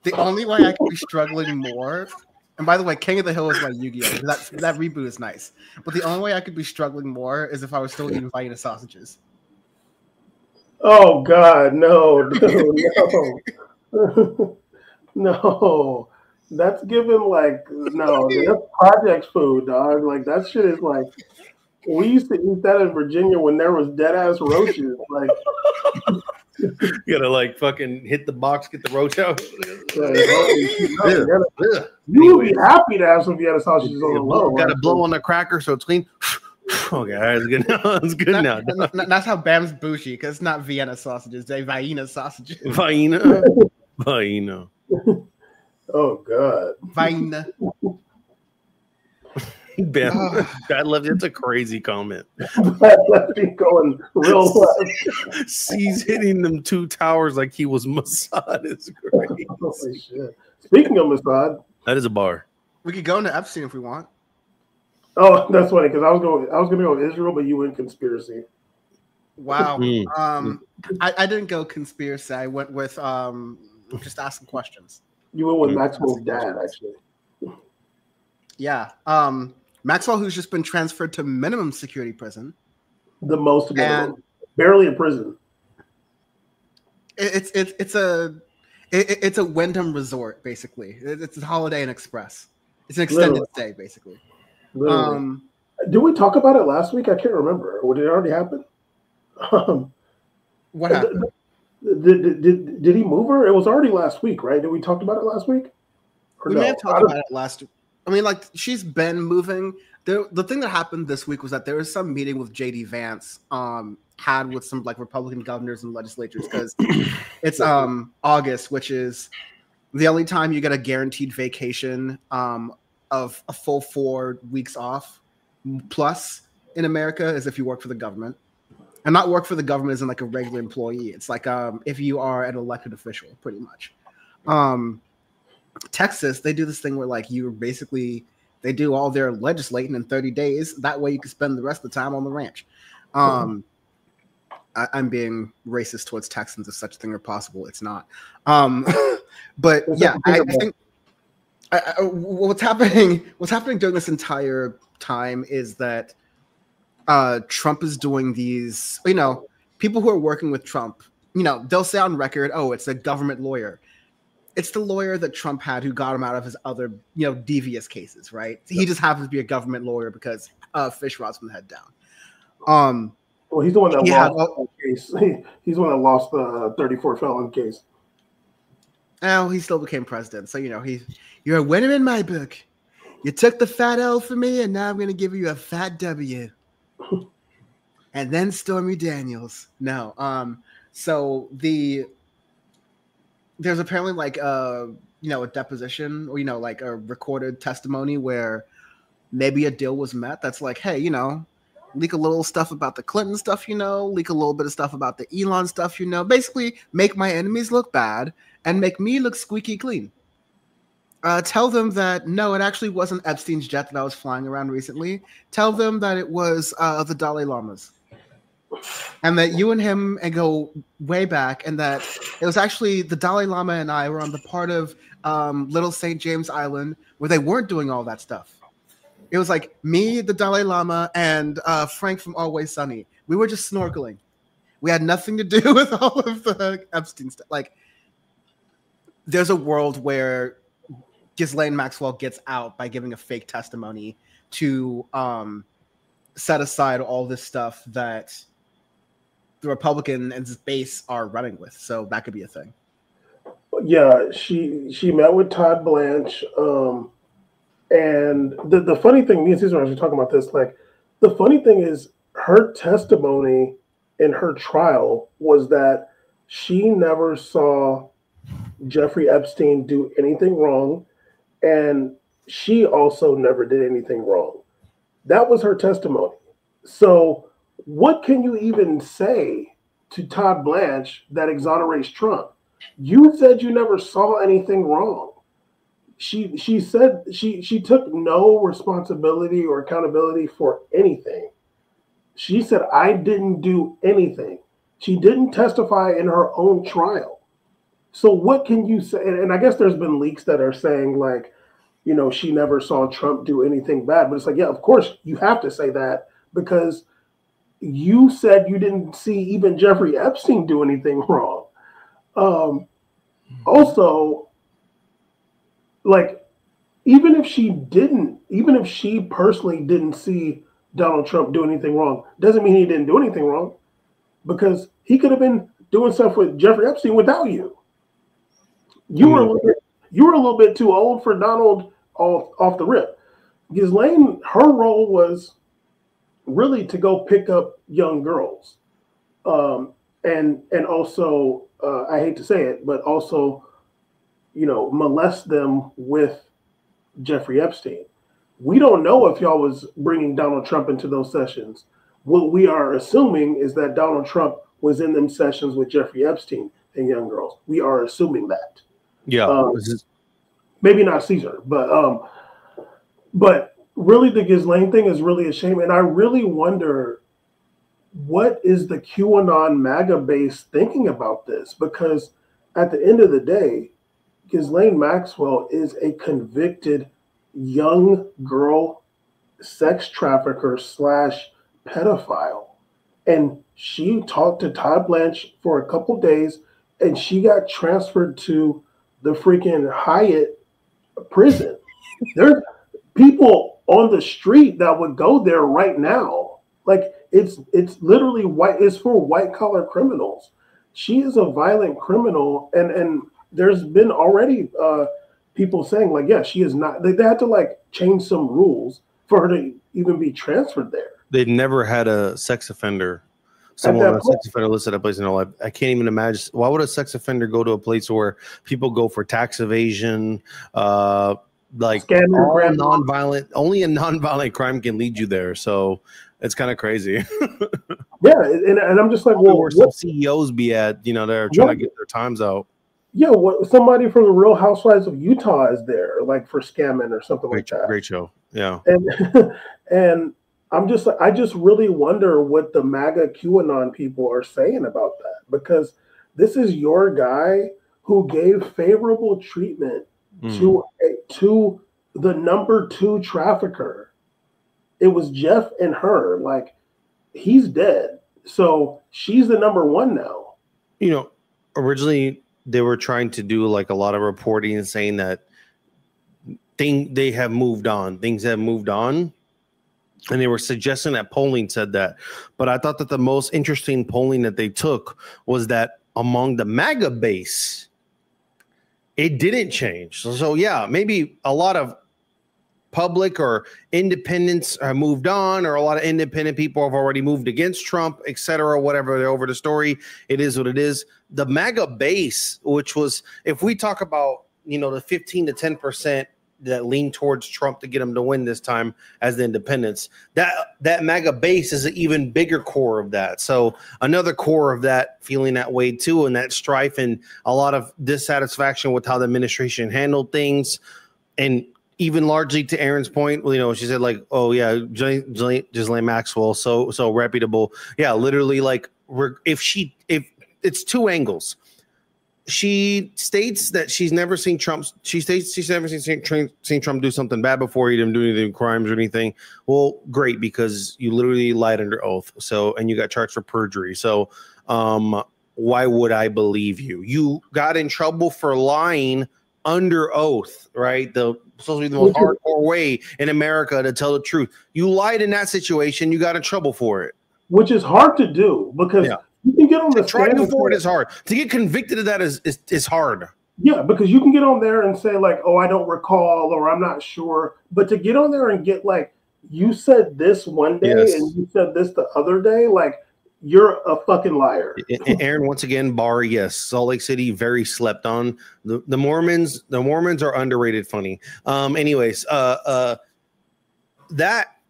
S6: The only way I could be struggling more, and by the way, King of the Hill is my Yu-Gi-Oh. That reboot is nice, but the only way I could be struggling more is if I was still eating Vienna sausages.
S4: Oh God, no. No. That's given like that's project food, dog. Like that shit is like we used to eat that in Virginia when there was dead ass roaches. Like
S7: you gotta like fucking hit the box, get the roach out.
S4: You would be happy to have some Vienna sausages on the low.
S7: Gotta blow on the cracker so it's clean. Okay, all right, it's good now. It's good now.
S6: That's how Bam's bougie, because it's not Vienna sausages, they're Vienna sausages.
S7: Vienna.
S4: Oh God.
S6: Vienna.
S7: Bam. I love it. It's a crazy comment.
S4: Let's be going real left.
S7: He's hitting them 2 towers like he was Mossad. Is great.
S4: Holy shit. Speaking of Mossad,
S7: that is a bar.
S6: We could go into Epstein if we want.
S4: Oh, that's funny because I was gonna go Israel, but you went conspiracy.
S6: Wow. I didn't go conspiracy. I went with just asking questions.
S4: You went with Maxwell's dad, actually.
S6: Yeah. Maxwell, who's just been transferred to minimum security prison.
S4: The most minimum. Barely in prison.
S6: It's a Wyndham resort, basically. It's a Holiday Inn Express. It's an extended stay, basically.
S4: Did we talk about it last week? I can't remember. Or did it already happen?
S6: What happened?
S4: Did he move her? It was already last week, right? Did we talk about it last week?
S6: We may have talked about it last week. I mean, like, she's been moving. The thing that happened this week was that there was some meeting with J.D. Vance had with some, like, Republican governors and legislatures, because it's August, which is the only time you get a guaranteed vacation of a full 4 weeks off plus in America is if you work for the government. And not work for the government isn't like a regular employee. It's like if you are an elected official, pretty much. Texas, they do this thing where like they do all their legislating in 30 days. That way you can spend the rest of the time on the ranch. I'm being racist towards Texans if such a thing are possible. It's not. But yeah, I think what's happening during this entire time is that Trump is doing these, people who are working with Trump, you know, they'll say on record, "Oh, it's a government lawyer." It's the lawyer that Trump had who got him out of his other, you know, devious cases, right? He just happens to be a government lawyer because fish rots from the head down.
S4: Well, he's the one that
S6: Yeah,
S4: lost the case. He's the one that lost the 34 felon case.
S6: oh, he still became president. So, you know, you're a winner in my book. You took the fat L for me, and now I'm going to give you a fat W. And then Stormy Daniels. No. So there's apparently like you know, a deposition or, you know, like a recorded testimony where maybe a deal was met that's like, hey, you know, leak a little stuff about the Clinton stuff, you know, leak a little bit of stuff about the Elon stuff, you know, basically make my enemies look bad and make me look squeaky clean. Tell them that, no, it actually wasn't Epstein's jet that I was flying around recently. Tell them that it was the Dalai Lama's. And that you and him go way back, and that it was actually the Dalai Lama and I were on the part of Little St. James Island where they weren't doing all that stuff. It was like me, the Dalai Lama, and Frank from Always Sunny. We were just snorkeling. We had nothing to do with all of the Epstein stuff. Like, there's a world where Ghislaine Maxwell gets out by giving a fake testimony to set aside all this stuff that the Republican and his base are running with. So that could be a thing.
S4: Yeah, she met with Todd Blanche. And the funny thing, me and Cesar were talking about this, like, the funny thing is her testimony in her trial was that she never saw Jeffrey Epstein do anything wrong, and she also never did anything wrong. That was her testimony. So what can you even say to Todd Blanche that exonerates Trump? You said you never saw anything wrong. She said she took no responsibility or accountability for anything. She said, I didn't do anything. She didn't testify in her own trial. So what can you say? And I guess there's been leaks that are saying, like, you know, she never saw Trump do anything bad. But it's like, yeah, of course you have to say that, because you said you didn't see even Jeffrey Epstein do anything wrong. Also, like, even if she personally didn't see Donald Trump do anything wrong, doesn't mean he didn't do anything wrong, because he could have been doing stuff with Jeffrey Epstein without you. You were a little bit too old for Donald off the rip. Ghislaine, her role was really to go pick up young girls, and also I hate to say it, but also, you know, molest them with Jeffrey Epstein. We don't know if y'all was bringing Donald Trump into those sessions. What we are assuming is that Donald Trump was in them sessions with Jeffrey Epstein and young girls. We are assuming that.
S7: Yeah.
S4: Maybe not Caesar, but really the Ghislaine thing is really a shame. And I really wonder, what is the QAnon MAGA base thinking about this? Because at the end of the day, Ghislaine Maxwell is a convicted young girl sex trafficker / pedophile. And she talked to Todd Blanche for a couple days, and she got transferred to the freaking Hyatt prison. There are people on the street that would go there right now. Like, it's literally white. It's for white collar criminals. She is a violent criminal, and there's been already people saying, like, yeah, she is not. They had to, like, change some rules for her to even be transferred there.
S7: They've never had a sex offender, someone on a sex offender list at a place in their life. I can't even imagine. Why would a sex offender go to a place where people go for tax evasion, like nonviolent? Only a nonviolent crime can lead you there. So it's kind of crazy.
S4: Yeah, and I'm just like, well,
S7: where some CEOs be at, you know, they're trying to get their times out.
S4: Yeah, somebody from the Real Housewives of Utah is there, like, for scamming or something like that.
S7: Great show, yeah.
S4: And I'm just like, I just really wonder what the MAGA QAnon people are saying about that, because this is your guy who gave favorable treatment to the number 2 trafficker. It was Jeff and her. Like, he's dead. So she's the number one now.
S7: You know, originally they were trying to do like a lot of reporting and saying that they have moved on. Things have moved on. And they were suggesting that polling said that. But I thought that the most interesting polling that they took was that among the MAGA base, it didn't change. So yeah, maybe a lot of public or independents have moved on, or a lot of independent people have already moved against Trump, etc., whatever. They're over the story. It is what it is. The MAGA base, which was, if we talk about, the 15 to 10% that lean towards Trump to get him to win this time as the independents, that MAGA base is an even bigger core of that. So another core of that feeling that way too, and that strife and a lot of dissatisfaction with how the administration handled things. And even largely to Aaron's point, she said like, oh yeah, Ghislaine Maxwell, so reputable. Yeah, literally, like, if it's two angles. She states that she's never seen Trump. She states she's never seen Trump do something bad before. He didn't do anything, crimes or anything. Well, great, because you literally lied under oath. So, and you got charged for perjury. So, why would I believe you? You got in trouble for lying under oath, right? Supposed to be the most hardcore way in America to tell the truth. You lied in that situation. You got in trouble for it,
S4: which is hard to do because. Yeah. You can get on the
S7: stand. Trying for it is hard. To get convicted of that is hard.
S4: Yeah, because you can get on there and say like, "Oh, I don't recall," or "I'm not sure." But to get on there and get like, "You said this one day and you said this the other day," like you're a fucking liar.
S7: Aaron, once again, yes, Salt Lake City very slept on. The Mormons are underrated funny. Anyways, that,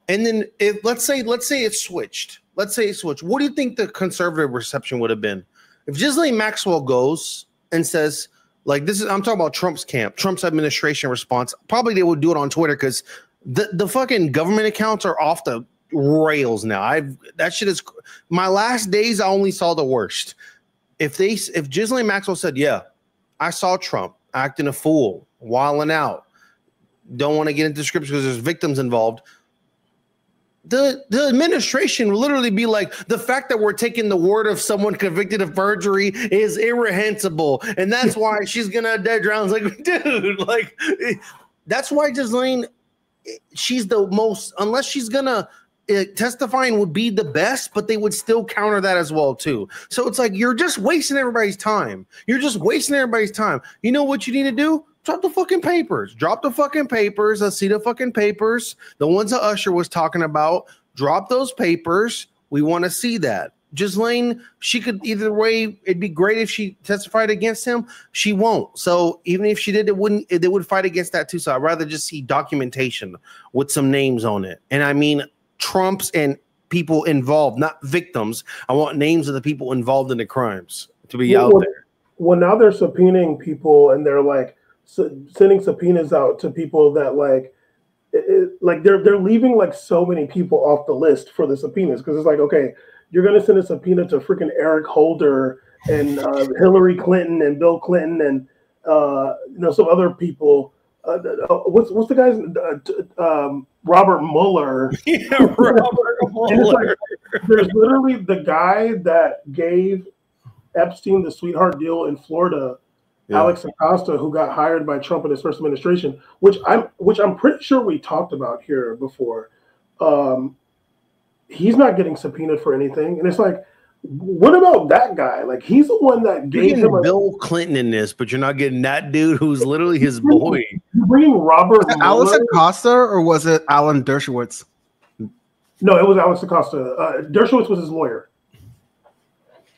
S7: and then if let's say it's switched. Let's say it switched. What do you think the conservative reception would have been if Ghislaine Maxwell goes and says, like, this is, I'm talking about Trump's camp, Trump's administration response. Probably they would do it on Twitter because the fucking government accounts are off the rails now. That shit is, my last days, I only saw the worst. If Ghislaine Maxwell said, yeah, I saw Trump acting a fool, wilding out, don't want to get into scripts because there's victims involved. The administration will literally be like, the fact that we're taking the word of someone convicted of perjury is irrehensible, and that's why she's gonna dead drown. Like, dude, like, that's why Ghislaine, she's the most, unless she's gonna testifying would be the best, but they would still counter that as well too. So it's like you're just wasting everybody's time. You know what you need to do? Drop the fucking papers. Let's see the fucking papers. The ones that Usher was talking about. Drop those papers. We want to see that. Ghislaine, she could either way. It'd be great if she testified against him. She won't. So even if she did, they would fight against that too. So I'd rather just see documentation with some names on it. And I mean Trump's and people involved, not victims. I want names of the people involved in the crimes to be out there.
S4: Well, now they're subpoenaing people, and they're like, sending subpoenas out to people that like they're leaving like so many people off the list for the subpoenas because it's like, okay, you're gonna send a subpoena to freaking Eric Holder and Hillary Clinton and Bill Clinton and some other people. What's the guy's Robert Mueller?
S7: Yeah, Robert Mueller.
S4: Like, there's literally the guy that gave Epstein the sweetheart deal in Florida. Yeah. Alex Acosta, who got hired by Trump in his first administration, which I'm pretty sure we talked about here before. He's not getting subpoenaed for anything, and it's like, what about that guy? Like, he's the one that gave him
S7: Bill Clinton in this, but you're not getting that dude who's literally his boy.
S4: You're bringing Robert
S6: Alex Acosta, or was it Alan Dershowitz?
S4: No, it was Alex Acosta. Dershowitz was his lawyer,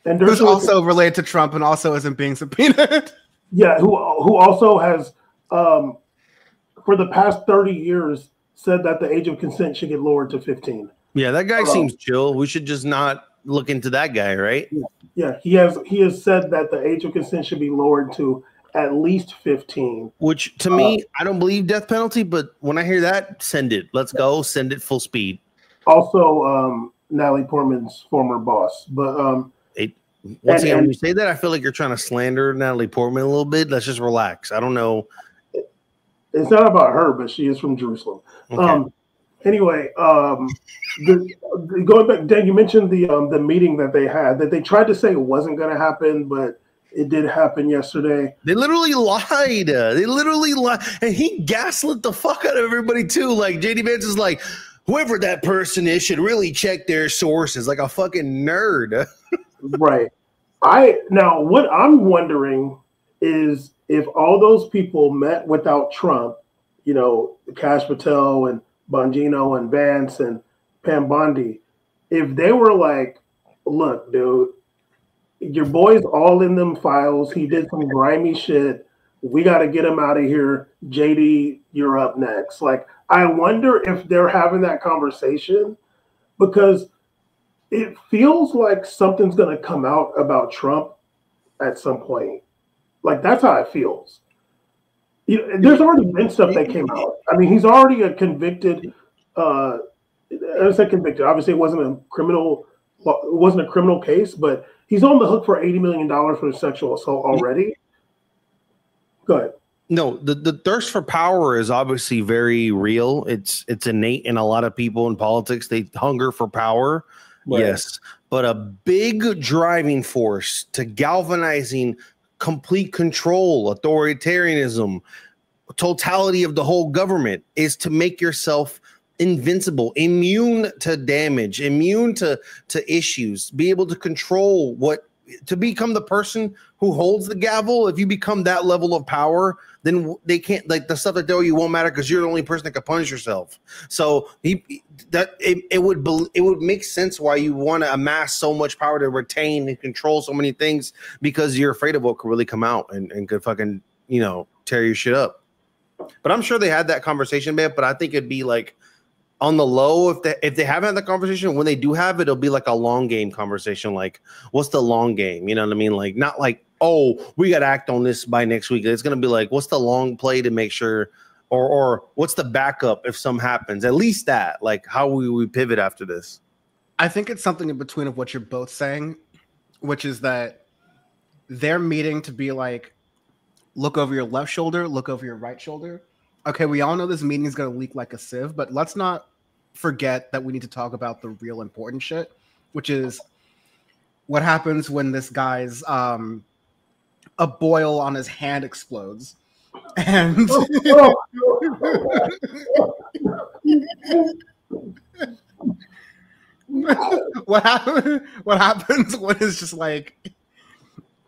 S4: and
S6: who's also related to Trump and also isn't being subpoenaed.
S4: Yeah, who also has, for the past 30 years, said that the age of consent should get lowered to 15.
S7: Yeah, that guy seems chill. We should just not look into that guy, right?
S4: Yeah, he has said that the age of consent should be lowered to at least 15.
S7: Which, to me, I don't believe death penalty, but when I hear that, send it. Let's go. Send it full speed.
S4: Also, Natalie Portman's former boss. But
S7: once again, when you say that, I feel like you're trying to slander Natalie Portman a little bit. Let's just relax. I don't know.
S4: It's not about her, but she is from Jerusalem.
S7: Okay.
S4: Anyway, going back, Dan, you mentioned the meeting that they had that they tried to say it wasn't going to happen, but it did happen yesterday.
S7: They literally lied. They literally lied, and he gaslit the fuck out of everybody too. Like JD Vance is like, whoever that person is should really check their sources, like a fucking nerd.
S4: Right. Now what I'm wondering is if all those people met without Trump, you know, Kash Patel and Bongino and Vance and Pam Bondi, if they were like, look, dude, your boy's all in them files. He did some grimy shit. We got to get him out of here. JD, you're up next. Like, I wonder if they're having that conversation because it feels like something's going to come out about Trump at some point. Like, that's how it feels. There's already been stuff that came out. I mean, he's already a convicted. I said convicted. Obviously, it wasn't a criminal case, but he's on the hook for $80 million for sexual assault already. Go ahead.
S7: No, the thirst for power is obviously very real. It's innate in a lot of people in politics. They hunger for power. Right. Yes, but a big driving force to galvanizing complete control, authoritarianism, totality of the whole government is to make yourself invincible, immune to damage, immune to issues, be able to control to become the person who holds the gavel. If you become that level of power, then they can't, like, the stuff that they owe you won't matter because you're the only person that can punish yourself. So it would make sense why you want to amass so much power to retain and control so many things, because you're afraid of what could really come out and could fucking, tear your shit up. But I'm sure they had that conversation, man. But I think it'd be like on the low, if they haven't had the conversation, when they do have it, it'll be like a long game conversation. Like, what's the long game? You know what I mean? Like, not like, oh, we got to act on this by next week. It's going to be like, what's the long play to make sure, or what's the backup if something happens? At least that, like, how will we pivot after this?
S6: I think it's something in between of what you're both saying, which is that they're meeting to be like, look over your left shoulder, look over your right shoulder. Okay, we all know this meeting is going to leak like a sieve, but let's not forget that we need to talk about the real important shit, which is what happens when this guy's a boil on his hand explodes. And what happens when it's just like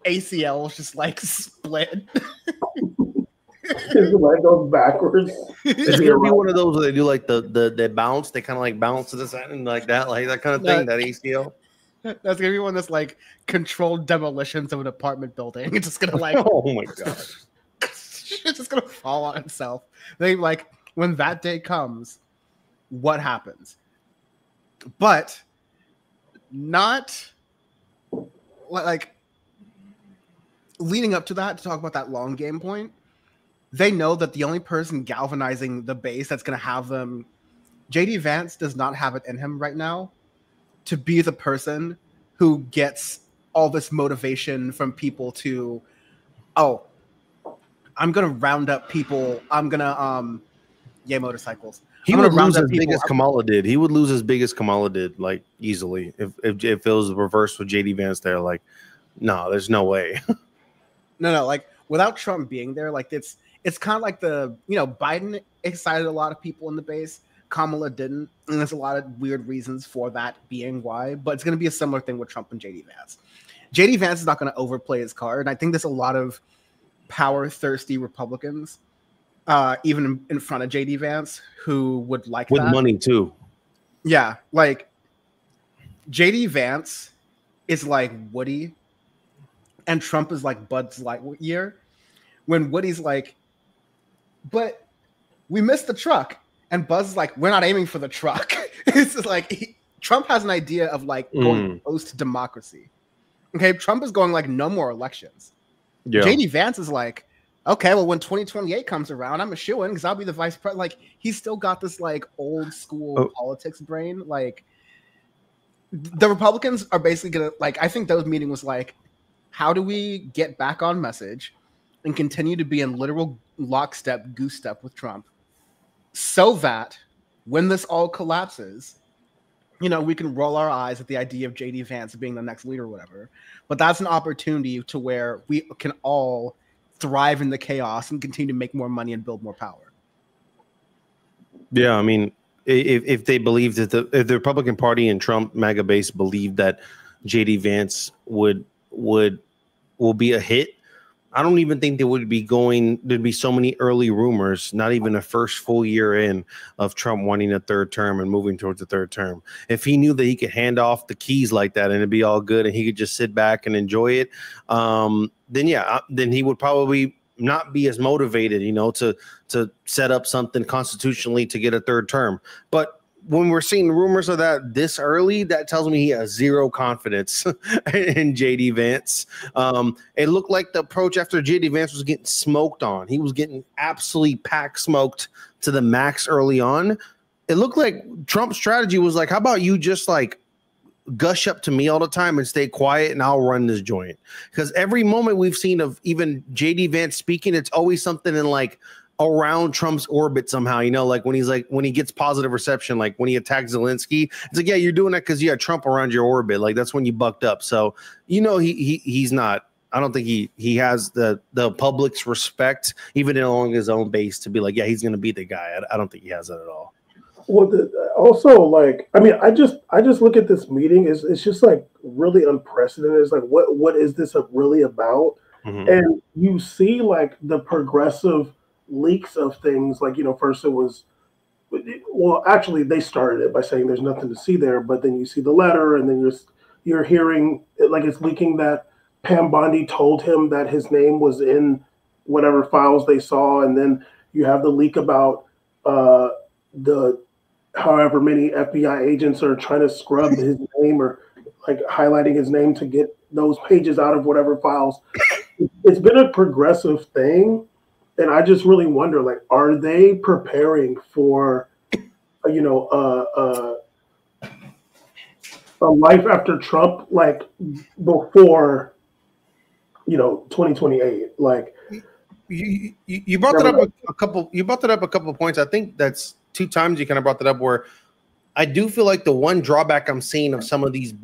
S6: ACL is just like split.
S4: His leg goes backwards.
S7: It's gonna be one of those where they do like the bounce. They kind of like bounce to the side and like that kind of thing. That ACL.
S6: That's gonna be one that's like controlled demolitions of an apartment building. It's just gonna like,
S7: oh my god,
S6: it's just gonna fall on itself. They like, when that day comes, what happens? But not like leading up to that, to talk about that long game point. They know that the only person galvanizing the base that's going to have them, JD Vance does not have it in him right now to be the person who gets all this motivation from people to, oh, I'm going to round up people. I'm going to, yay, motorcycles.
S7: He would lose as big as Kamala did. He would lose as big as Kamala did, like, easily. If it was reversed with JD Vance there, like, no, there's no way.
S6: No, like, without Trump being there, like, it's kind of like Biden excited a lot of people in the base. Kamala didn't. And there's a lot of weird reasons for that being why. But it's going to be a similar thing with Trump and JD Vance. JD Vance is not going to overplay his card. And I think there's a lot of power-thirsty Republicans, even in front of JD Vance, who would like
S7: with
S6: that.
S7: Money, too.
S6: Yeah. Like, JD Vance is like Woody, and Trump is like Buzz Lightyear. When Woody's like, but we missed the truck. And Buzz is like, we're not aiming for the truck. It's just like, Trump has an idea of like going post-democracy. Okay, Trump is going like, no more elections. Yeah. JD Vance is like, okay, well, when 2028 comes around, I'm a shoo-in because I'll be the vice president. Like, he's still got this like old school politics brain. Like, the Republicans are basically gonna, like, I think those meeting was like, how do we get back on message and continue to be in literal lockstep, goose step with Trump, so that
S5: when this all collapses, you know, we can roll our eyes at the idea of JD Vance being the next leader or whatever. But that's an opportunity to where we can all thrive in the chaos and continue to make more money and build more power.
S7: Yeah, I mean, if they believe that if the Republican Party and Trump MAGA base believed that JD Vance will be a hit, I don't even think they would be going. There'd be so many early rumors, not even a first full year in, of Trump wanting a third term and moving towards a third term. If he knew that he could hand off the keys like that and it'd be all good and he could just sit back and enjoy it, then he would probably not be as motivated, you know, to set up something constitutionally to get a third term. But when we're seeing rumors of that this early, that tells me he has zero confidence in JD Vance. It looked like the approach after JD Vance was getting smoked on. He was getting absolutely pack smoked to the max early on. It looked like Trump's strategy was like, how about you just like gush up to me all the time and stay quiet and I'll run this joint. Because every moment we've seen of even JD Vance speaking, it's always something in like around Trump's orbit somehow, you know, like when he gets positive reception, like when he attacks Zelensky, it's like, yeah, you're doing that because you had Trump around your orbit. Like that's when you bucked up. So, you know, he's not, I don't think he has the public's respect, even along his own base, to be like, yeah, he's going to be the guy. I don't think he has that at all.
S4: Well, also, like, I mean, I just look at this meeting. It's just like really unprecedented. It's like, what is this really about? Mm-hmm. And you see like the progressive leaks of things. Like, you know, first it was, well, actually they started it by saying there's nothing to see there, but then you see the letter, and then you're hearing like it's leaking that Pam Bondi told him that his name was in whatever files they saw, and then you have the leak about the however many FBI agents are trying to scrub his name or like highlighting his name to get those pages out of whatever files. It's been a progressive thing. And I just really wonder, like, are they preparing for, you know, a life after Trump, like before, you know, 2028? Like,
S7: you brought that up a couple. You brought that up a couple of points. I think that's 2 times you kind of brought that up. Where I do feel like the one drawback I'm seeing of some of these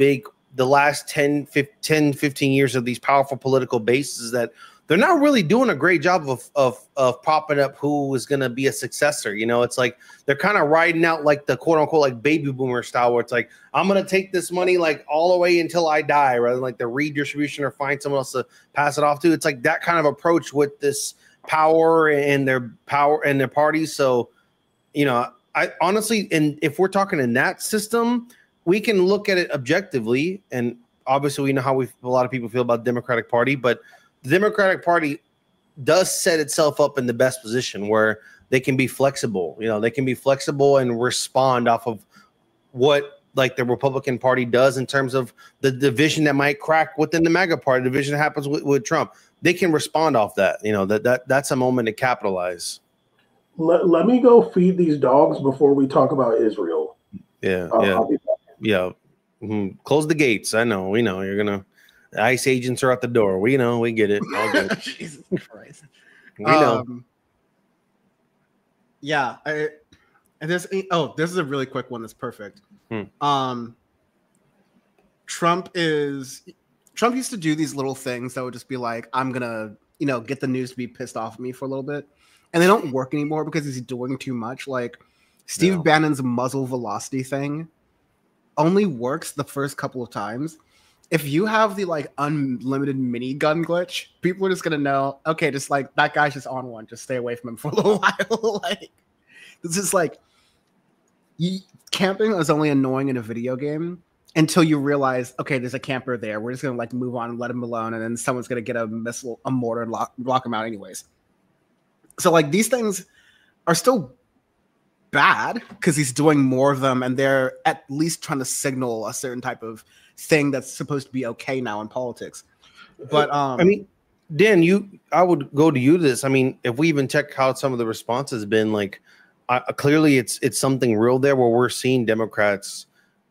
S7: the last 10, 15 years of these powerful political bases is that they're not really doing a great job of propping up who is going to be a successor. You know, it's like they're kind of riding out like the quote unquote like baby boomer style, where it's like, I'm going to take this money like all the way until I die, rather than like the redistribution or find someone else to pass it off to. It's like that kind of approach with this power and their parties. So, you know, I honestly, and if we're talking in that system, we can look at it objectively. And obviously we know how a lot of people feel about the Democratic Party, but the Democratic Party does set itself up in the best position where they can be flexible. You know, they can be flexible and respond off of what like the Republican Party does in terms of the division that might crack within the MAGA party, the division that happens with Trump. They can respond off that. You know, that's a moment to capitalize.
S4: Let me go feed these dogs before we talk about Israel.
S7: Yeah. Mm-hmm. Close the gates. I know. We know you're gonna. The ICE agents are at the door. We know. We get it. All good.
S5: Jesus Christ.
S7: We know.
S5: Yeah. This is a really quick one. That's perfect. Trump used to do these little things that would just be like, I'm gonna, you know, get the news to be pissed off at me for a little bit, and they don't work anymore because he's doing too much. Like Steve Bannon's muzzle velocity thing only works the first couple of times. If you have the like unlimited minigun glitch, people are just gonna know, okay, just like that guy's just on one, just stay away from him for a little while. Like this is like camping is only annoying in a video game until you realize, okay, there's a camper there. We're just gonna like move on and let him alone, and then someone's gonna get a missile, a mortar, and lock him out anyways. So like these things are still bad because he's doing more of them, and they're at least trying to signal a certain type of thing that's supposed to be okay now in politics. But
S7: I mean, Dan, I would go to you this. I mean, if we even check how some of the response has been, like clearly it's something real there where we're seeing Democrats,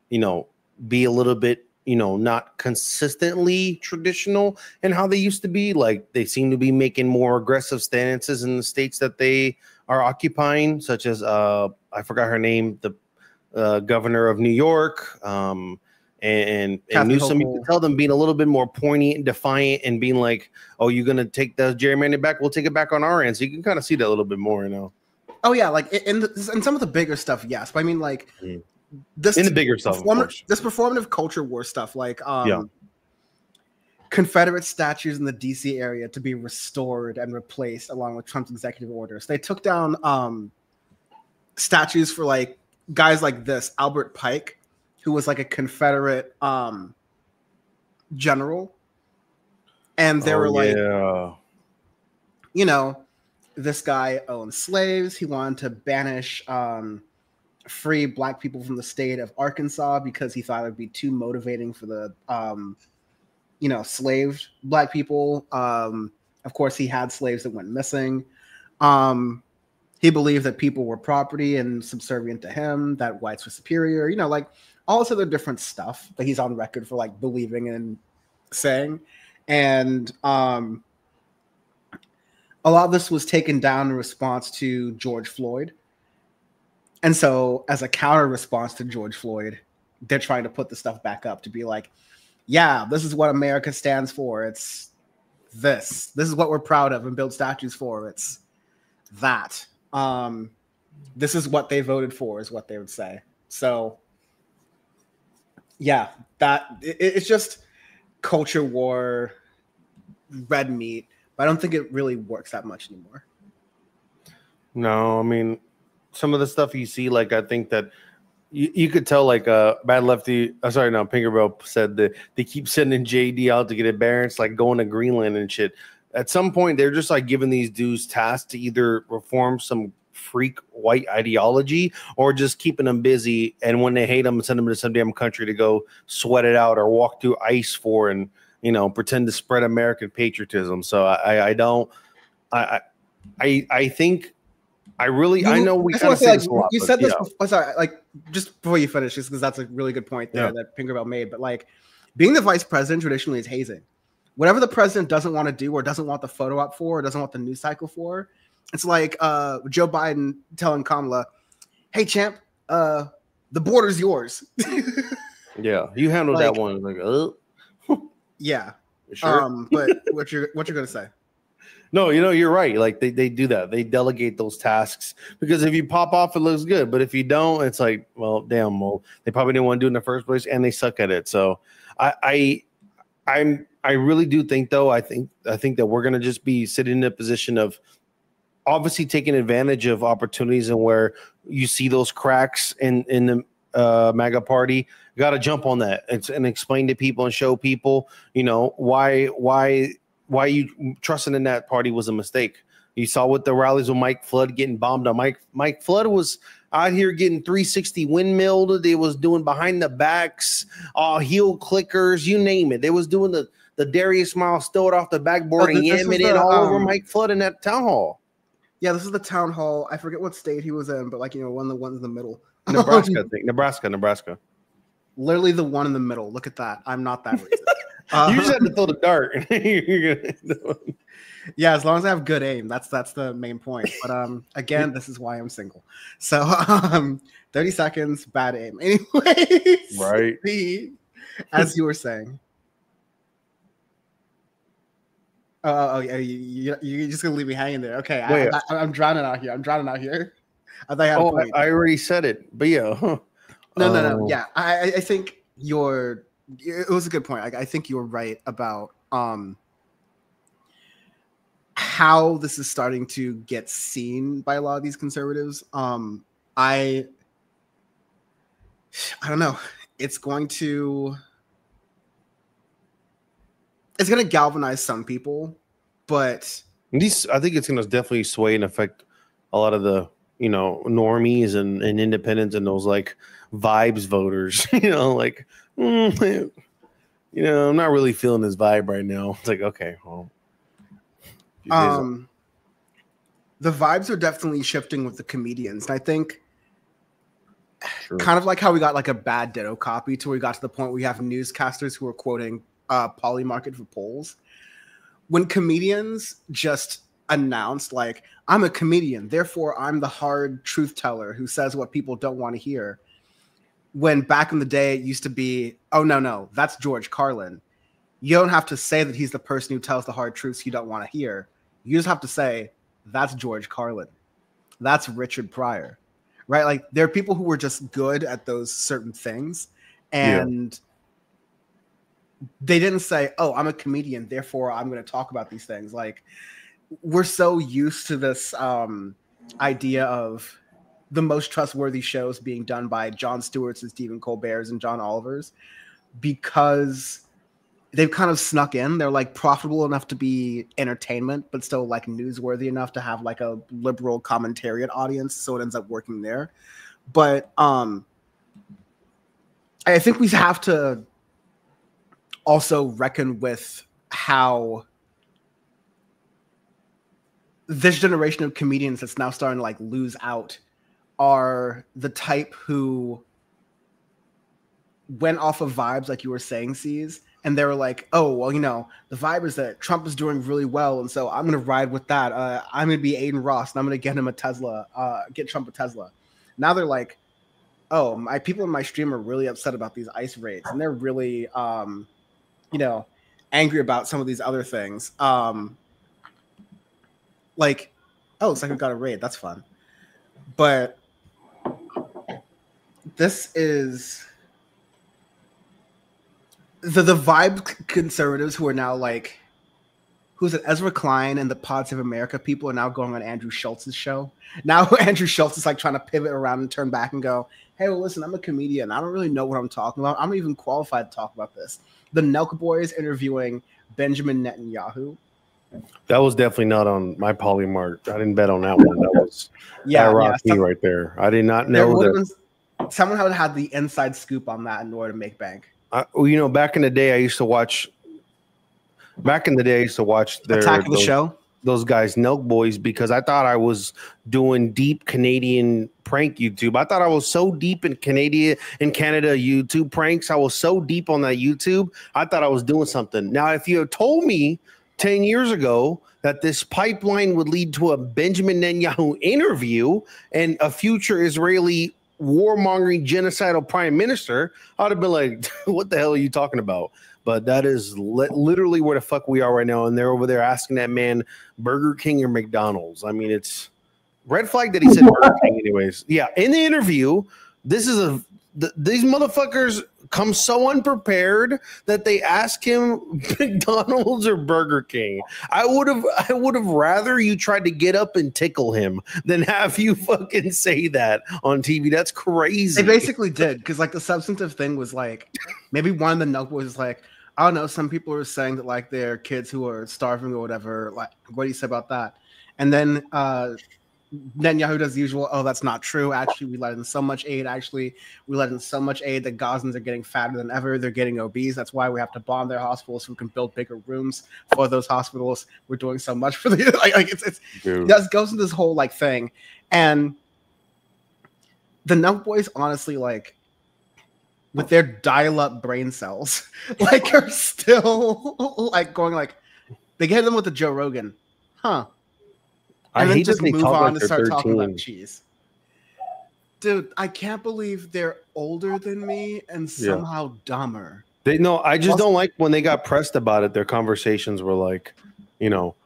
S7: you know, be a little bit, you know, not consistently traditional in how they used to be. Like they seem to be making more aggressive stances in the states that they are occupying, such as I forgot her name, the governor of New York, and
S5: Kathy
S7: Newsom. You
S5: Hochul.
S7: can tell them being a little bit more pointy and defiant, and being like, "Oh, you're gonna take the gerrymandering back? We'll take it back on our end." So you can kind of see that a little bit more, you know.
S5: Oh yeah, like in some of the bigger stuff, yes. But I mean, like this
S7: In the bigger stuff, of course.
S5: this performative culture war stuff, like
S7: Yeah.
S5: Confederate statues in the DC area to be restored and replaced along with Trump's executive orders. They took down statues for like guys like this, Albert Pike, who was like a Confederate general. And they were like, you know, this guy owned slaves. He wanted to banish free black people from the state of Arkansas because he thought it would be too motivating for the slaved black people. Of course, he had slaves that went missing. He believed that people were property and subservient to him, that whites were superior, like all this other different stuff that he's on record for like believing and saying. And a lot of this was taken down in response to George Floyd. And so as a counter response to George Floyd, they're trying to put the stuff back up to be like, yeah, this is what America stands for. It's this. This is what we're proud of and build statues for. It's that. This is what they voted for, is what they would say. So, yeah, it's just culture war, red meat. But I don't think it really works that much anymore.
S7: No, I mean, some of the stuff you see, like I think that you could tell, like Bad Lefty. Pinkerbell said that they keep sending JD out to get it Barron's, like going to Greenland and shit. At some point, they're just like giving these dudes tasks to either reform some freak white ideology or just keeping them busy. And when they hate them, send them to some damn country to go sweat it out or walk through ice for and pretend to spread American patriotism. So I think. I know we kind of say this a lot.
S5: You said this before, sorry, like just before you finish, just because that's a really good point there that Pinkerbell made. But like being the vice president traditionally is hazing. Whatever the president doesn't want to do or doesn't want the photo op for or doesn't want the news cycle for, it's like Joe Biden telling Kamala, "Hey champ, the border's yours."
S7: Yeah, you handled that one. Like,
S5: yeah.
S7: Sure.
S5: But what you're gonna say?
S7: No, you're right. Like they do that. They delegate those tasks because if you pop off, it looks good. But if you don't, it's like, well, damn. Well, they probably didn't want to do it in the first place, and they suck at it. So, I really do think, though. I think that we're gonna just be sitting in a position of obviously taking advantage of opportunities and where you see those cracks in the MAGA party. You got to jump on that and explain to people and show people, why you trusting in that party was a mistake. You saw with the rallies with Mike Flood getting bombed on. Mike Flood was out here getting 360 windmilled. They was doing behind the backs, heel clickers, you name it. They was doing the Darius Miles stole it off the backboard and yamming it all over Mike Flood in that town hall.
S5: Yeah, this is the town hall. I forget what state he was in, but one of the ones in the middle.
S7: Nebraska, I think. Nebraska.
S5: Literally the one in the middle. Look at that. I'm not that racist.
S7: You just had to throw the dart.
S5: Yeah, as long as I have good aim, that's the main point. But again, this is why I'm single. So 30 seconds, bad aim. Anyways,
S7: right.
S5: As you were saying. Oh, yeah, you're just gonna leave me hanging there. Okay, I'm drowning out here. I thought you had
S7: I already said it, but yeah.
S5: No. Yeah, I think it was a good point. I think you're right about how this is starting to get seen by a lot of these conservatives. I don't know. It's going to galvanize some people, but
S7: I think it's going to definitely sway and affect a lot of the normies and independents and those like vibes voters. I'm not really feeling this vibe right now. It's like, okay, well.
S5: The vibes are definitely shifting with the comedians. And I think kind of like how we got like a bad Ditto copy to where we got to the point where we have newscasters who are quoting Polymarket for polls. When comedians just announced like, I'm a comedian, therefore I'm the hard truth teller who says what people don't want to hear. When back in the day it used to be, oh no, that's George Carlin. You don't have to say that he's the person who tells the hard truths you don't want to hear. You just have to say, that's George Carlin. That's Richard Pryor. Right? Like, there are people who were just good at those certain things. And they didn't say, oh, I'm a comedian, therefore I'm going to talk about these things. Like, we're so used to this idea of the most trustworthy shows being done by Jon Stewart's and Stephen Colbert's and John Oliver's, because they've kind of snuck in. They're like profitable enough to be entertainment, but still like newsworthy enough to have like a liberal commentariat audience. So it ends up working there. But I think we have to also reckon with how this generation of comedians that's now starting to like lose out are the type who went off of vibes, like you were saying, ceez, and they were like, oh, well, you know, the vibe is that Trump is doing really well, and so I'm going to ride with that. I'm going to be Aiden Ross, and I'm going to get him a Tesla, get Trump a Tesla. Now they're like, oh, my people in my stream are really upset about these ICE raids, and they're really, you know, angry about some of these other things. Like, oh, it's like we got a raid. That's fun. But this is the vibe conservatives who are now like, who's it? Ezra Klein and the Pod Save America people are now going on Andrew Schultz's show. Now Andrew Schultz is like trying to pivot around and turn back and go, hey, well, listen, I'm a comedian. I don't really know what I'm talking about. I'm not even qualified to talk about this. The Nelk Boys interviewing Benjamin Netanyahu.
S7: That was definitely not on my Polymart. I didn't bet on that one. That was that rocked me right there. I did not know that.
S5: Someone would have had the inside scoop on that in order to make bank.
S7: You know, back in the day, I used to watch. Back in the day, I used to watch their
S5: Attack of the Show.
S7: Those guys, Nelk Boys, because I thought I was doing deep Canadian prank YouTube. I thought I was so deep in Canada YouTube pranks. I was so deep on that YouTube. I thought I was doing something. Now, if you had told me 10 years ago that this pipeline would lead to a Benjamin Netanyahu interview and a future Israeli warmongering genocidal prime minister, I'd have been like, what the hell are you talking about? But that is literally where the fuck we are right now. And they're over there asking that man Burger King or McDonald's. I mean, it's red flag that he said Burger King anyways. Yeah, in the interview, this is these motherfuckers come so unprepared that they ask him McDonald's or Burger King. I would have rather you tried to get up and tickle him than have you fucking say that on TV. That's crazy.
S5: They basically did, because like the substantive thing was like, maybe one of the Nelk Boys was like, I don't know, some people are saying that like they're kids who are starving or whatever. Like, what do you say about that? And then Netanyahu does the usual, oh, that's not true. Actually, we let in so much aid. Actually, we let in so much aid that Gazans are getting fatter than ever. They're getting obese. That's why we have to bomb their hospitals so we can build bigger rooms for those hospitals. We're doing so much for the it goes into this whole like thing. And the Nelk Boys, honestly, like with their dial-up brain cells, like are still like going like they get them with the Joe Rogan, huh? And then just move on and start talking about cheese. Dude, I can't believe they're older than me and somehow dumber.
S7: I just don't like when they got pressed about it. Their conversations were like, you know,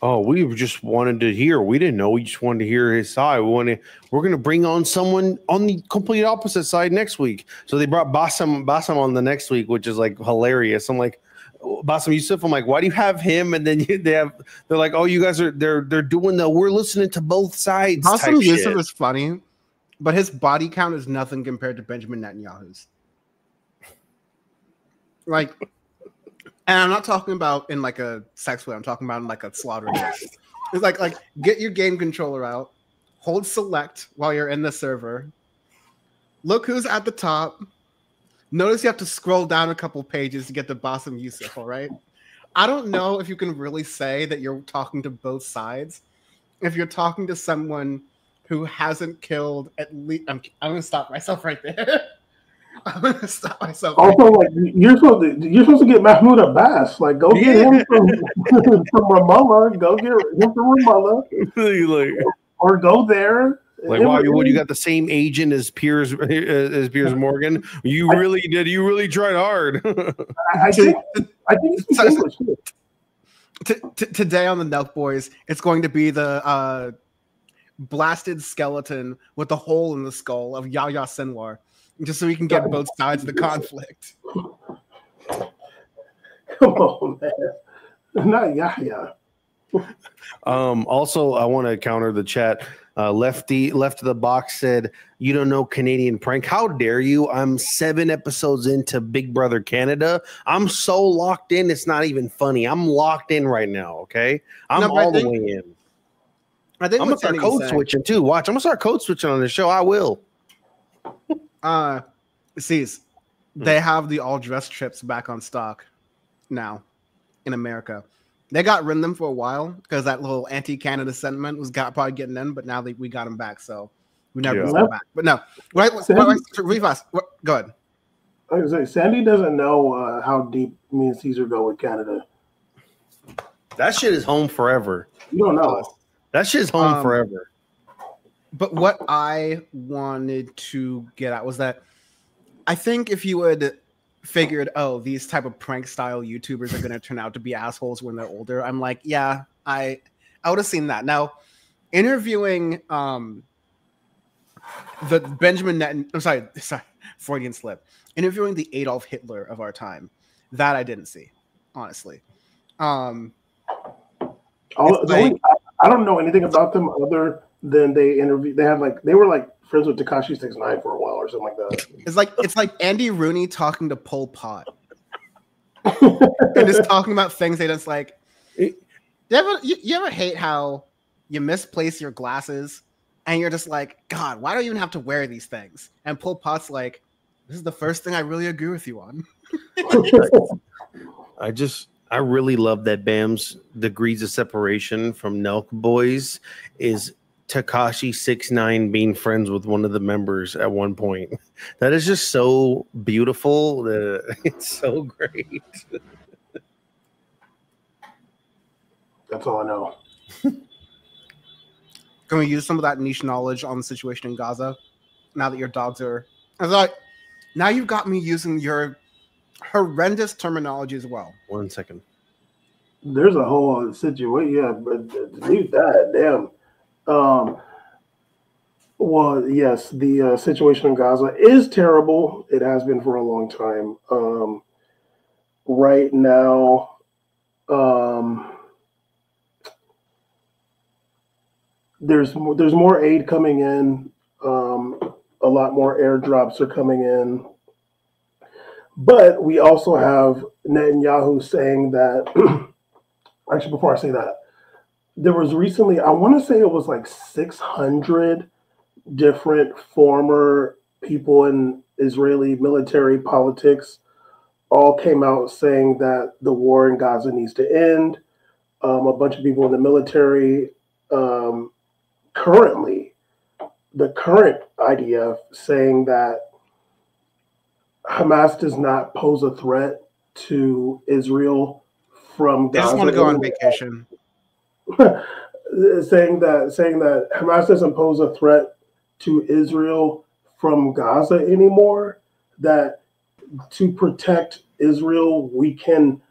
S7: oh, we just wanted to hear. We didn't know. We just wanted to hear his side. We're going to bring on someone on the complete opposite side next week. So they brought Bassam on the next week, which is like hilarious. I'm like, Bassam Youssef, I'm like, why do you have him? And then they're like, oh, you guys are they're doing we're listening to both sides.
S5: Bassam Youssef is funny, but his body count is nothing compared to Benjamin Netanyahu's. Like, and I'm not talking about in like a sex way. I'm talking about in like a slaughter. It's like get your game controller out, hold select while you're in the server. Look who's at the top. Notice you have to scroll down a couple pages to get to Bassam Youssef, all right? I don't know if you can really say that you're talking to both sides. If you're talking to someone who hasn't killed at least... I'm going to stop myself right there. I'm gonna stop myself.
S4: Also, like you're supposed to get Mahmoud Abbas. Like, go get him from from Ramallah. Go get him from Ramallah,
S7: like,
S4: or go there.
S7: wow, you got the same agent as Piers Morgan. You really tried hard.
S4: I think he speaks English too.
S5: Today on the Nelk Boys, it's going to be the blasted skeleton with the hole in the skull of Yahya Sinwar, just so we can get both sides of the conflict.
S4: Come on, man. Not Yahya.
S7: Also, I want to counter the chat. Left of the box said, "You don't know Canadian prank? How dare you? I'm 7 episodes into Big Brother Canada. I'm so locked in. It's not even funny. I'm locked in right now. Okay, I'm all the way in.
S5: I think
S7: I'm gonna start code switching too. Watch, I'm gonna start code switching on the show. I will.
S5: Ceez, they have the all dress trips back on stock now in America. They got rid of them for a while because that little anti-Canada sentiment was probably getting in, but now we got them back, so we never brought them back. But no, really fast. Go ahead.
S4: I was say Sandy doesn't know how deep me and Caesar go with Canada.
S7: That shit is home forever.
S4: You don't know.
S7: That shit's home forever.
S5: But what I wanted to get at was that I think if you would figured, oh, these type of prank style YouTubers are going to turn out to be assholes when they're older, I'm like, yeah, I would have seen that. Now, interviewing the Benjamin Netanyahu, I'm sorry, Freudian slip. Interviewing the Adolf Hitler of our time, that I didn't see, honestly.
S4: I don't know anything about them other than they interviewed. They were like friends with Tekashi 6ix9ine for a while or something like that.
S5: It's like Andy Rooney talking to Pol Pot and just talking about things they just like. You ever hate how you misplace your glasses and you're just like, God, why do you even have to wear these things? And Pol Pot's like, this is the first thing I really agree with you on.
S7: I really love that Bam's degrees of separation from Nelk Boys is Tekashi 6ix9ine being friends with one of the members at one point. That is just so beautiful. It's so great.
S4: That's all I know.
S5: Can we use some of that niche knowledge on the situation in Gaza now that your dogs are? I thought now you've got me using your horrendous terminology as well.
S7: 1 second.
S4: There's a whole situation. Yeah, but leave that. Damn. Well, yes, the situation in Gaza is terrible. It has been for a long time. Right now, there's more aid coming in. A lot more airdrops are coming in. But we also have Netanyahu saying that, actually, before I say that, there was recently, I want to say it was like 600 different former people in Israeli military politics all came out saying that the war in Gaza needs to end. A bunch of people in the military, currently, the current IDF saying that Hamas does not pose a threat to Israel from Gaza.
S5: They just want to go on vacation.
S4: saying that Hamas doesn't pose a threat to Israel from Gaza anymore. That to protect Israel, we can,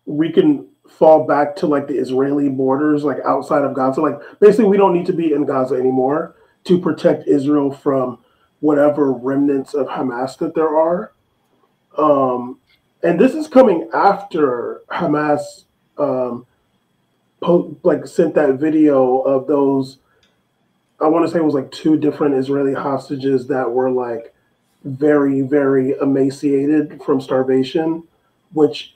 S4: we can fall back to like the Israeli borders, like outside of Gaza. Like basically, we don't need to be in Gaza anymore to protect Israel from whatever remnants of Hamas that there are. And this is coming after Hamas sent that video of those, I want to say it was like 2 different Israeli hostages that were like very, very emaciated from starvation, which,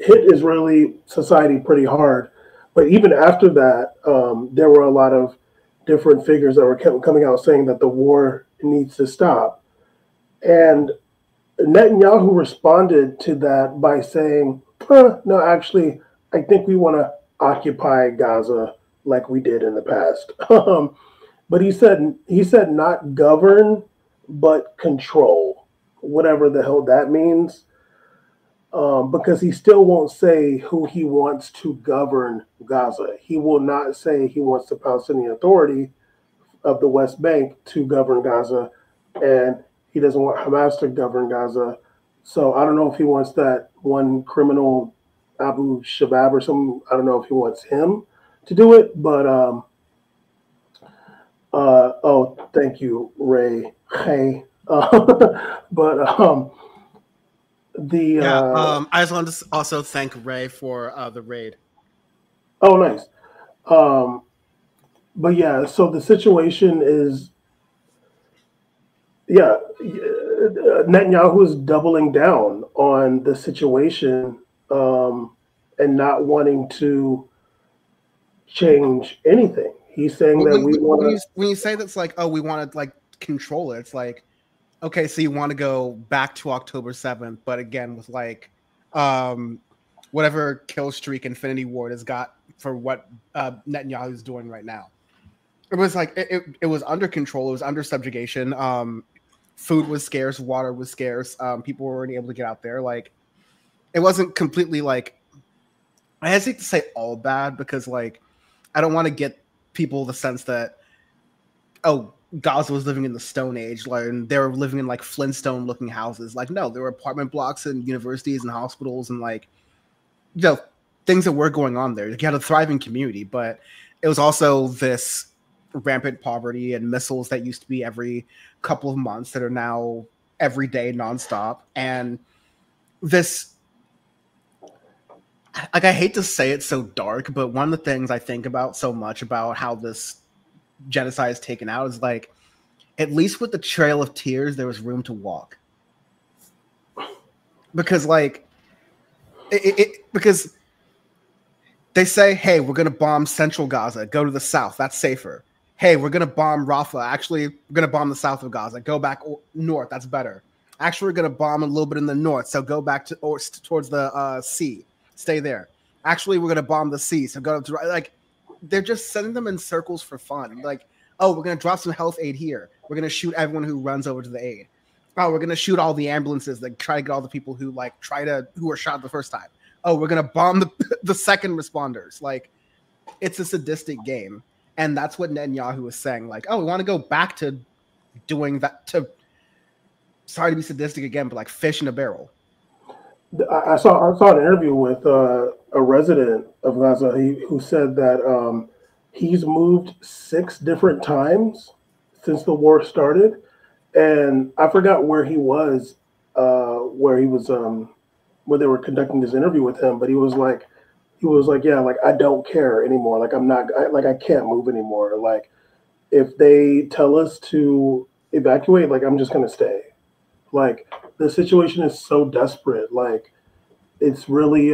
S4: hit Israeli society pretty hard. But even after that, there were a lot of different figures that were coming out saying that the war needs to stop. And Netanyahu responded to that by saying, no, actually, I think we want to occupy Gaza like we did in the past. but he said not govern, but control, whatever the hell that means. Because he still won't say who he wants to govern Gaza. He will not say he wants the Palestinian Authority of the West Bank to govern Gaza, and he doesn't want Hamas to govern Gaza. So I don't know if he wants that one criminal Abu Shabab or something. I don't know if he wants him to do it, but oh, thank you, Ray. Hey, but the
S5: I just wanted to also thank Ray for the raid.
S4: oh, nice. But yeah, so the situation is, yeah, Netanyahu is doubling down on the situation, and not wanting to change anything. He's saying that we want to.
S5: When you say that's like, oh, we want to like control it, it's like, okay, so you want to go back to October 7th, but again with like whatever kill streak Infinity Ward has got for what Netanyahu is doing right now. It was like it was under control, it was under subjugation. Food was scarce, water was scarce, people weren't able to get out there. Like it wasn't completely like, I hesitate to say all bad because like I don't want to get people the sense that, oh, Gaza was living in the Stone Age, like, and they were living in like Flintstone-looking houses. Like, no, there were apartment blocks and universities and hospitals and like, you know, things that were going on there. Like, you had a thriving community, but it was also this rampant poverty and missiles that used to be every couple of months that are now every day, nonstop. And this, like, I hate to say it so dark, but one of the things I think about so much about how this genocide is taken out is like, at least with the Trail of Tears, there was room to walk. Because like, because they say, hey, we're going to bomb central Gaza, go to the south, that's safer. Hey, we're going to bomb Rafah. Actually, we're going to bomb the south of Gaza. Go back north. That's better. Actually, we're going to bomb a little bit in the north. So go back to towards the sea. Stay there. Actually, we're going to bomb the sea. So go to, like, they're just sending them in circles for fun. Like, oh, we're going to drop some health aid here. We're going to shoot everyone who runs over to the aid. Oh, we're going to shoot all the ambulances that try to get all the people who who were shot the first time. Oh, we're going to bomb the second responders. Like, it's a sadistic game. And that's what Netanyahu is saying. Like, oh, we want to go back to doing that, to, sorry to be sadistic again, but like fish in a barrel.
S4: I saw an interview with a resident of Gaza who said that he's moved 6 different times since the war started. And I forgot where he was, where they were conducting this interview with him, but he was like, yeah, like, I don't care anymore. Like, I can't move anymore. Like, if they tell us to evacuate, like, I'm just going to stay. Like, the situation is so desperate. Like, it's really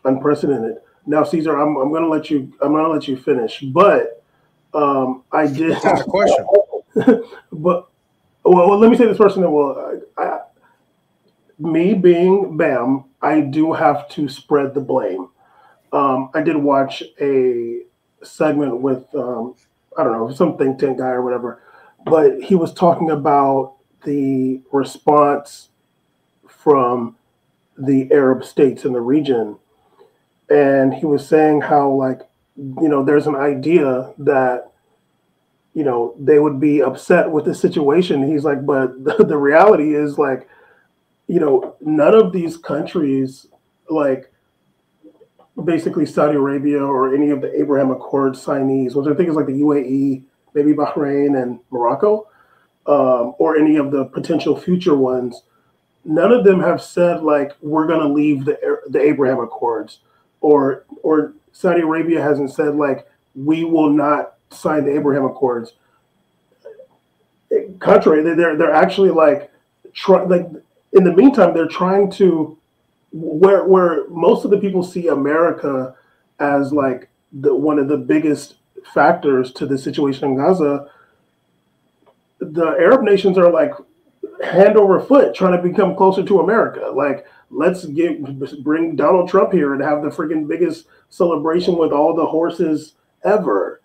S4: unprecedented. Now, Caesar, I'm going to let you finish, but I did
S7: have a question.
S4: But, well, let me say this first, and then me being Bam, I do have to spread the blame. I did watch a segment with, I don't know, some think tank guy or whatever, but he was talking about the response from the Arab states in the region. And he was saying how, like, there's an idea that, they would be upset with the situation. He's like, but the reality is, like, none of these countries, like, basically Saudi Arabia or any of the Abraham Accords signees, which I think is like the UAE, maybe Bahrain and Morocco, or any of the potential future ones, none of them have said, like, we're going to leave the Abraham Accords, or Saudi Arabia hasn't said, like, we will not sign the Abraham Accords. Contrary, they're actually like in the meantime, they're trying to, where most of the people see America as like one of the biggest factors to the situation in Gaza, the Arab nations are like hand over foot trying to become closer to America. Like, let's bring Donald Trump here and have the freaking biggest celebration with all the horses ever.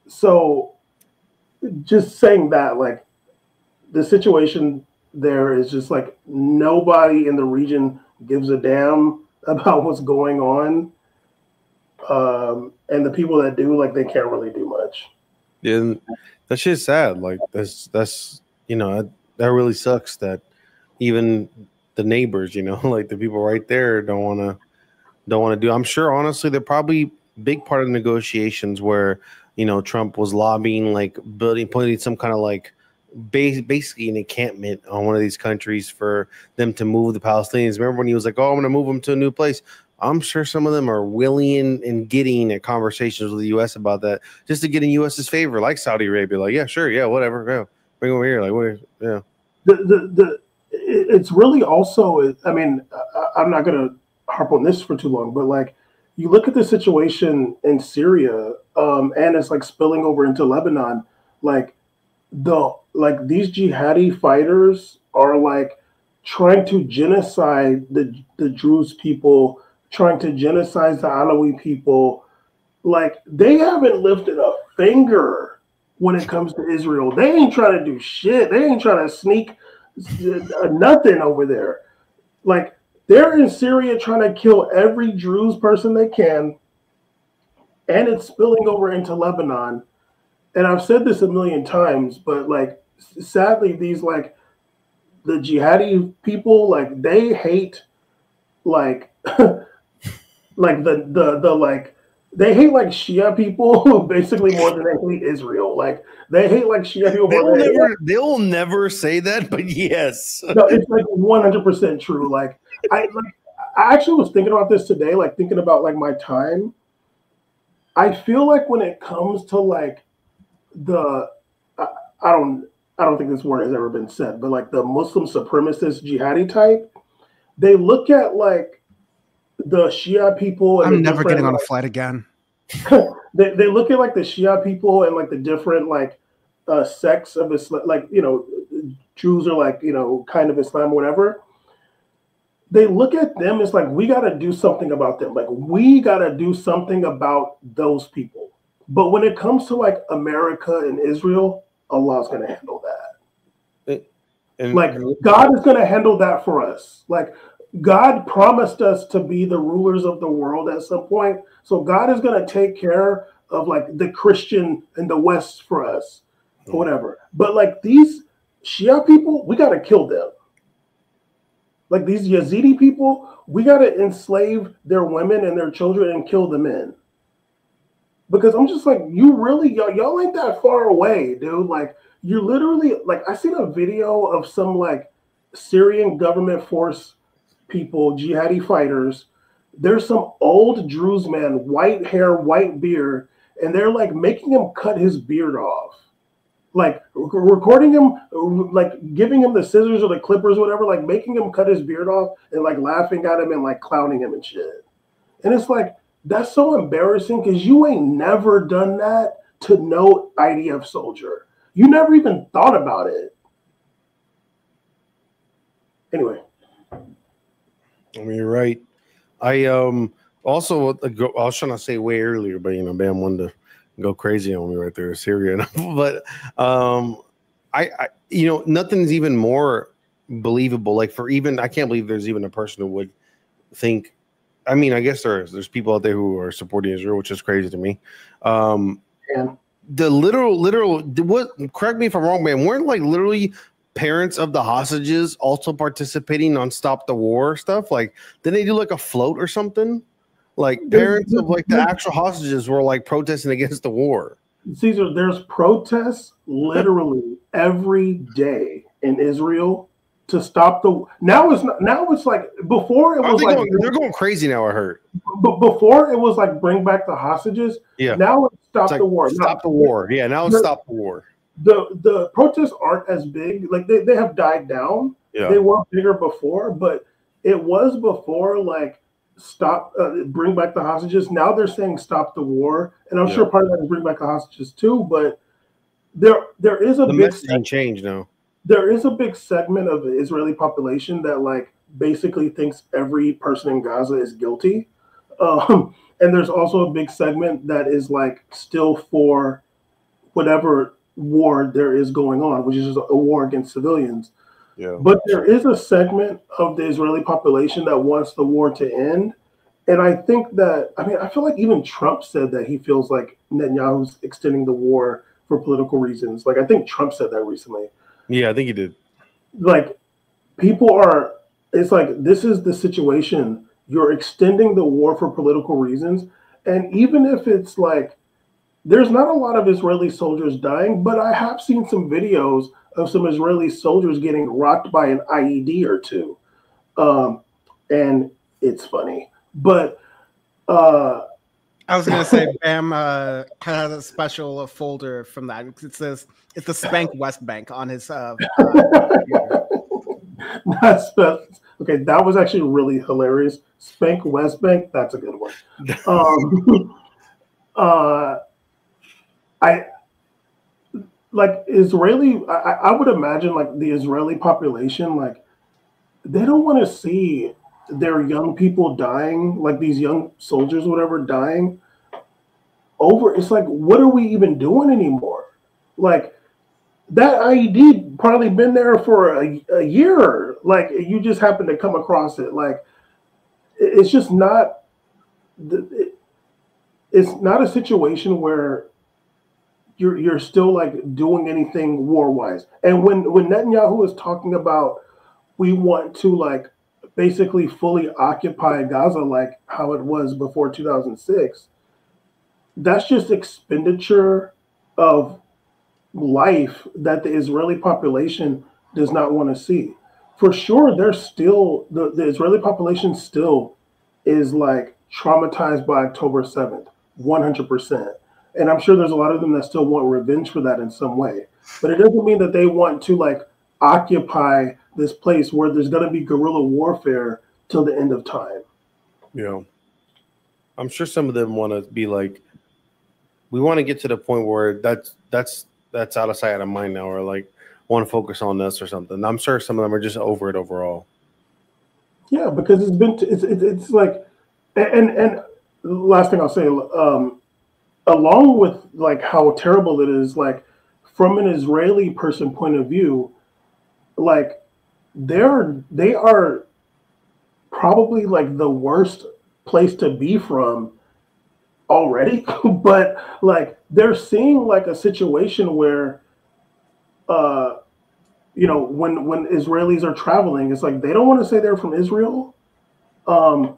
S4: So just saying that, like, the situation there is just like nobody in the region gives a damn about what's going on. And the people that do, like, they can't really do much.
S7: Yeah, and that shit's sad. Like that's that really sucks that even the neighbors, like the people right there don't want to do. I'm sure honestly they're probably big part of the negotiations where Trump was lobbying, like putting some kind of like basically an encampment on one of these countries for them to move the Palestinians. Remember when he was like, "Oh, I'm going to move them to a new place." I'm sure some of them are willing and getting at conversations with the U.S. about that, just to get in U.S.'s favor, like Saudi Arabia. Like, yeah, sure, yeah, whatever, yeah, bring over here. Like, what? Yeah.
S4: It's really also. I mean, I'm not going to harp on this for too long, but like, you look at the situation in Syria, and it's like spilling over into Lebanon. Like these jihadi fighters are like trying to genocide the Druze people, trying to genocide the Alawi people. Like, they haven't lifted a finger when it comes to Israel. They ain't trying to do shit. They ain't trying to sneak nothing over there. Like, they're in Syria trying to kill every Druze person they can, and it's spilling over into Lebanon. And I've said this a million times, but like, sadly, these like the jihadi people, like, they hate like like the like they hate like Shia people basically more than they hate Israel. Like, they hate like Shia people more than
S7: they'll never say that, but yes.
S4: No, it's like 100% true. Like, I actually was thinking about this today, like thinking about like my time. I feel like when it comes to like I don't think this word has ever been said, but like the Muslim supremacist jihadi type, they look at like the Shia people. And
S5: I'm never getting on a flight again.
S4: they look at like the Shia people and like the different like sects of Islam, like, Jews are like, kind of Islam or whatever. They look at them as like, we got to do something about them. Like, we got to do something about those people. But when it comes to like America and Israel, Allah's going to handle that. Like, God is going to handle that for us. Like, God promised us to be the rulers of the world at some point. So God is going to take care of like the Christian in the West for us or whatever. But like these Shia people, we got to kill them. Like these Yazidi people, we got to enslave their women and their children and kill the men. Because I'm just like, y'all ain't that far away, dude. Like, you literally, like, I seen a video of some like Syrian government force people, jihadi fighters. There's some old Druze man, white hair, white beard, and they're like making him cut his beard off. Like, recording him, like giving him the scissors or the clippers or whatever, like making him cut his beard off and like laughing at him and like clowning him and shit. And it's like, that's so embarrassing because you ain't never done that to no IDF soldier. You never even thought about it. Anyway.
S7: I mean, you're right. I also, I was trying to say way earlier, but Bam wanted to go crazy on me right there, Syria. But I nothing's even more believable. Like, I can't believe there's even a person who would think. I mean, I guess there's people out there who are supporting Israel, which is crazy to me. The literal, what? Correct me if I'm wrong, man. Weren't like literally parents of the hostages also participating on Stop the War stuff? Like, didn't they do like a float or something? Like, parents of like the actual hostages were like protesting against the war.
S4: Caesar, there's protests literally every day in Israel to stop the. Now it's like, before it was like
S7: they're going crazy now. I heard.
S4: But before it was like bring back the hostages.
S7: Yeah.
S4: Now it's stop the war.
S7: Stop the war. Yeah. Now it's stop the war.
S4: The protests aren't as big. Like, they have died down.
S7: Yeah.
S4: They were bigger before, but it was before like bring back the hostages. Now they're saying stop the war, and I'm sure part of that is bring back the hostages too. But there is a big
S7: change now.
S4: There is a big segment of the Israeli population that like basically thinks every person in Gaza is guilty. And there's also a big segment that is like still for whatever war there is going on, which is a war against civilians.
S7: Yeah.
S4: But there is a segment of the Israeli population that wants the war to end. And I think that, I mean, I feel like even Trump said that he feels like Netanyahu's extending the war for political reasons. Like, I think Trump said that recently.
S7: Yeah, I think he did.
S4: Like, people are, it's like, this is the situation. You're extending the war for political reasons. And even if it's like, there's not a lot of Israeli soldiers dying, but I have seen some videos of some Israeli soldiers getting rocked by an IED or two. And it's funny. But
S5: I was gonna say Bam has a special folder from that. It says it's the Spank West Bank on his
S4: that's okay, that was actually really hilarious. Spank West Bank, that's a good one. I like Israeli, I would imagine like the Israeli population, like they don't want to see their young people dying, like these young soldiers, whatever, dying over. It's like, what are we even doing anymore? Like that IED probably been there for a year. Like you just happen to come across it. Like it's just not. It's not a situation where you're still like doing anything war wise. And when Netanyahu is talking about we want to like basically fully occupy Gaza like how it was before 2006, that's just expenditure of life that the Israeli population does not want to see. For sure, there's still the Israeli population still is like traumatized by October 7th, 100%. And I'm sure there's a lot of them that still want revenge for that in some way. But it doesn't mean that they want to like occupy this place where there's going to be guerrilla warfare till the end of time.
S7: Yeah. I'm sure some of them want to be like, we want to get to the point where that's out of sight, out of mind now, or like want to focus on this or something. I'm sure some of them are just over it overall.
S4: Yeah, because it's like, and last thing I'll say, along with like how terrible it is, like from an Israeli person point of view, like they are probably like the worst place to be from already. But like they're seeing like a situation where you know, when Israelis are traveling, it's like they don't want to say they're from Israel. I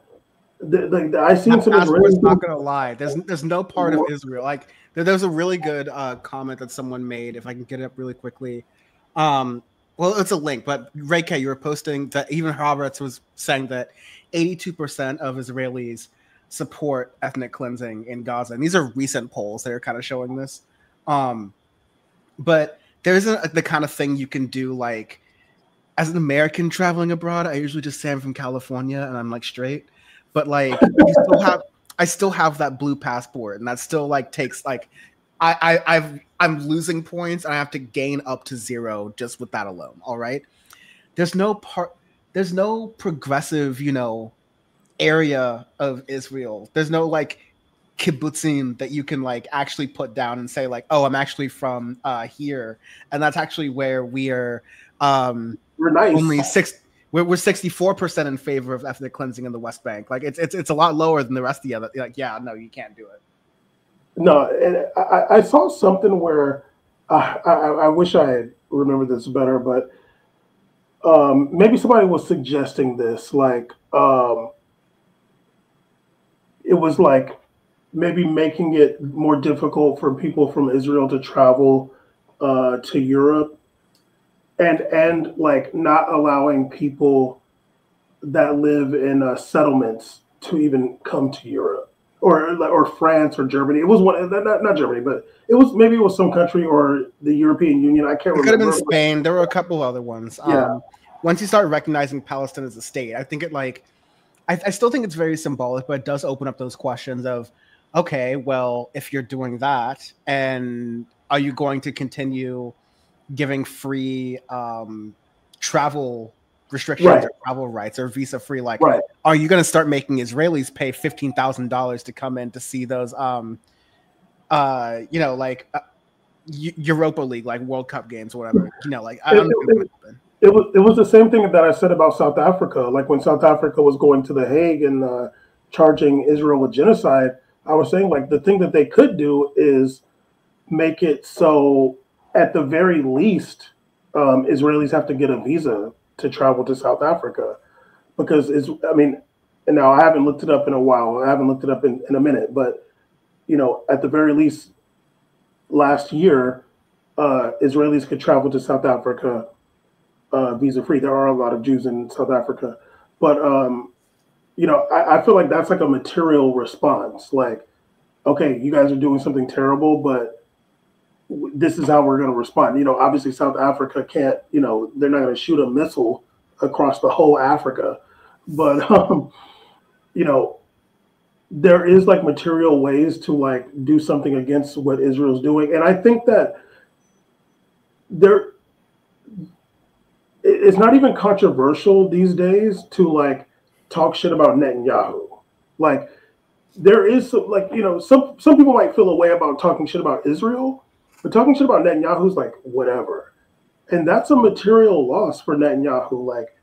S4: seen some Israelis.
S5: Not gonna lie, there's no part of Israel. Like there's a really good comment that someone made. If I can get it up really quickly, well, it's a link. But Ray K, you were posting that even Roberts was saying that 82% of Israelis support ethnic cleansing in Gaza, and these are recent polls that are kind of showing this. But there isn't the kind of thing you can do like as an American traveling abroad. I usually just say I'm from California and I'm like straight. But like I still have that blue passport, and that still like takes like I'm losing points, and I have to gain up to 0 just with that alone. All right, there's no progressive, you know, area of Israel. There's no like kibbutzim that you can like actually put down and say like, oh, I'm actually from here, and that's actually where we are.
S4: We're nice.
S5: Only We're 64% in favor of ethnic cleansing in the West Bank. Like it's a lot lower than the rest of the other. Like, yeah, no, you can't do it.
S4: No, and I saw something where I wish I had remembered this better, but maybe somebody was suggesting this. Like it was like maybe making it more difficult for people from Israel to travel to Europe. And like not allowing people that live in settlements to even come to Europe or France or Germany. It was one, not Germany, but it was some country or the European Union. I can't remember.
S5: It could have been Spain. There were a couple other ones.
S4: Yeah.
S5: Once you start recognizing Palestine as a state, I think it like I still think it's very symbolic, but it does open up those questions of, okay, well, if you're doing that, and are you going to continue giving free travel restrictions or travel rights or visa free? Like, are you going to start making Israelis pay $15,000 to come in to see those, you know, like Europa League, like World Cup games or whatever. You know, like
S4: it was the same thing that I said about South Africa. Like when South Africa was going to The Hague and charging Israel with genocide, I was saying like the thing that they could do is make it so at the very least Israelis have to get a visa to travel to South Africa because and now I haven't looked it up in a while. I haven't looked it up in a minute, but you know, at the very least last year, Israelis could travel to South Africa visa free. There are a lot of Jews in South Africa, but you know, I feel like that's like a material response. Like, okay, you guys are doing something terrible, but this is how we're going to respond. You know, obviously South Africa can't. You know, they're not going to shoot a missile across the whole Africa, but you know, there is like material ways to like do something against what Israel's doing, and I think that it's not even controversial these days to like talk shit about Netanyahu. Like there is some, like, you know, some people might feel a way about talking shit about Israel, but talking shit about Netanyahu is like whatever. And that's a material loss for Netanyahu. Like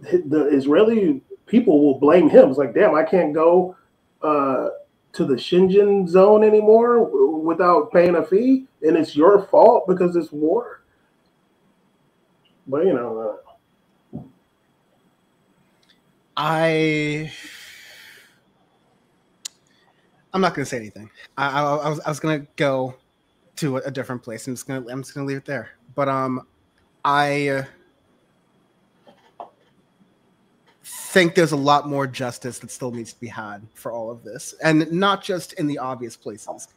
S4: the Israeli people will blame him. It's like, damn, I can't go to the Shingen zone anymore without paying a fee, and it's your fault because it's war. But you know,
S5: I'm not gonna say anything. I was gonna go to a different place. I'm just gonna leave it there. But I think there's a lot more justice that still needs to be had for all of this, and not just in the obvious places,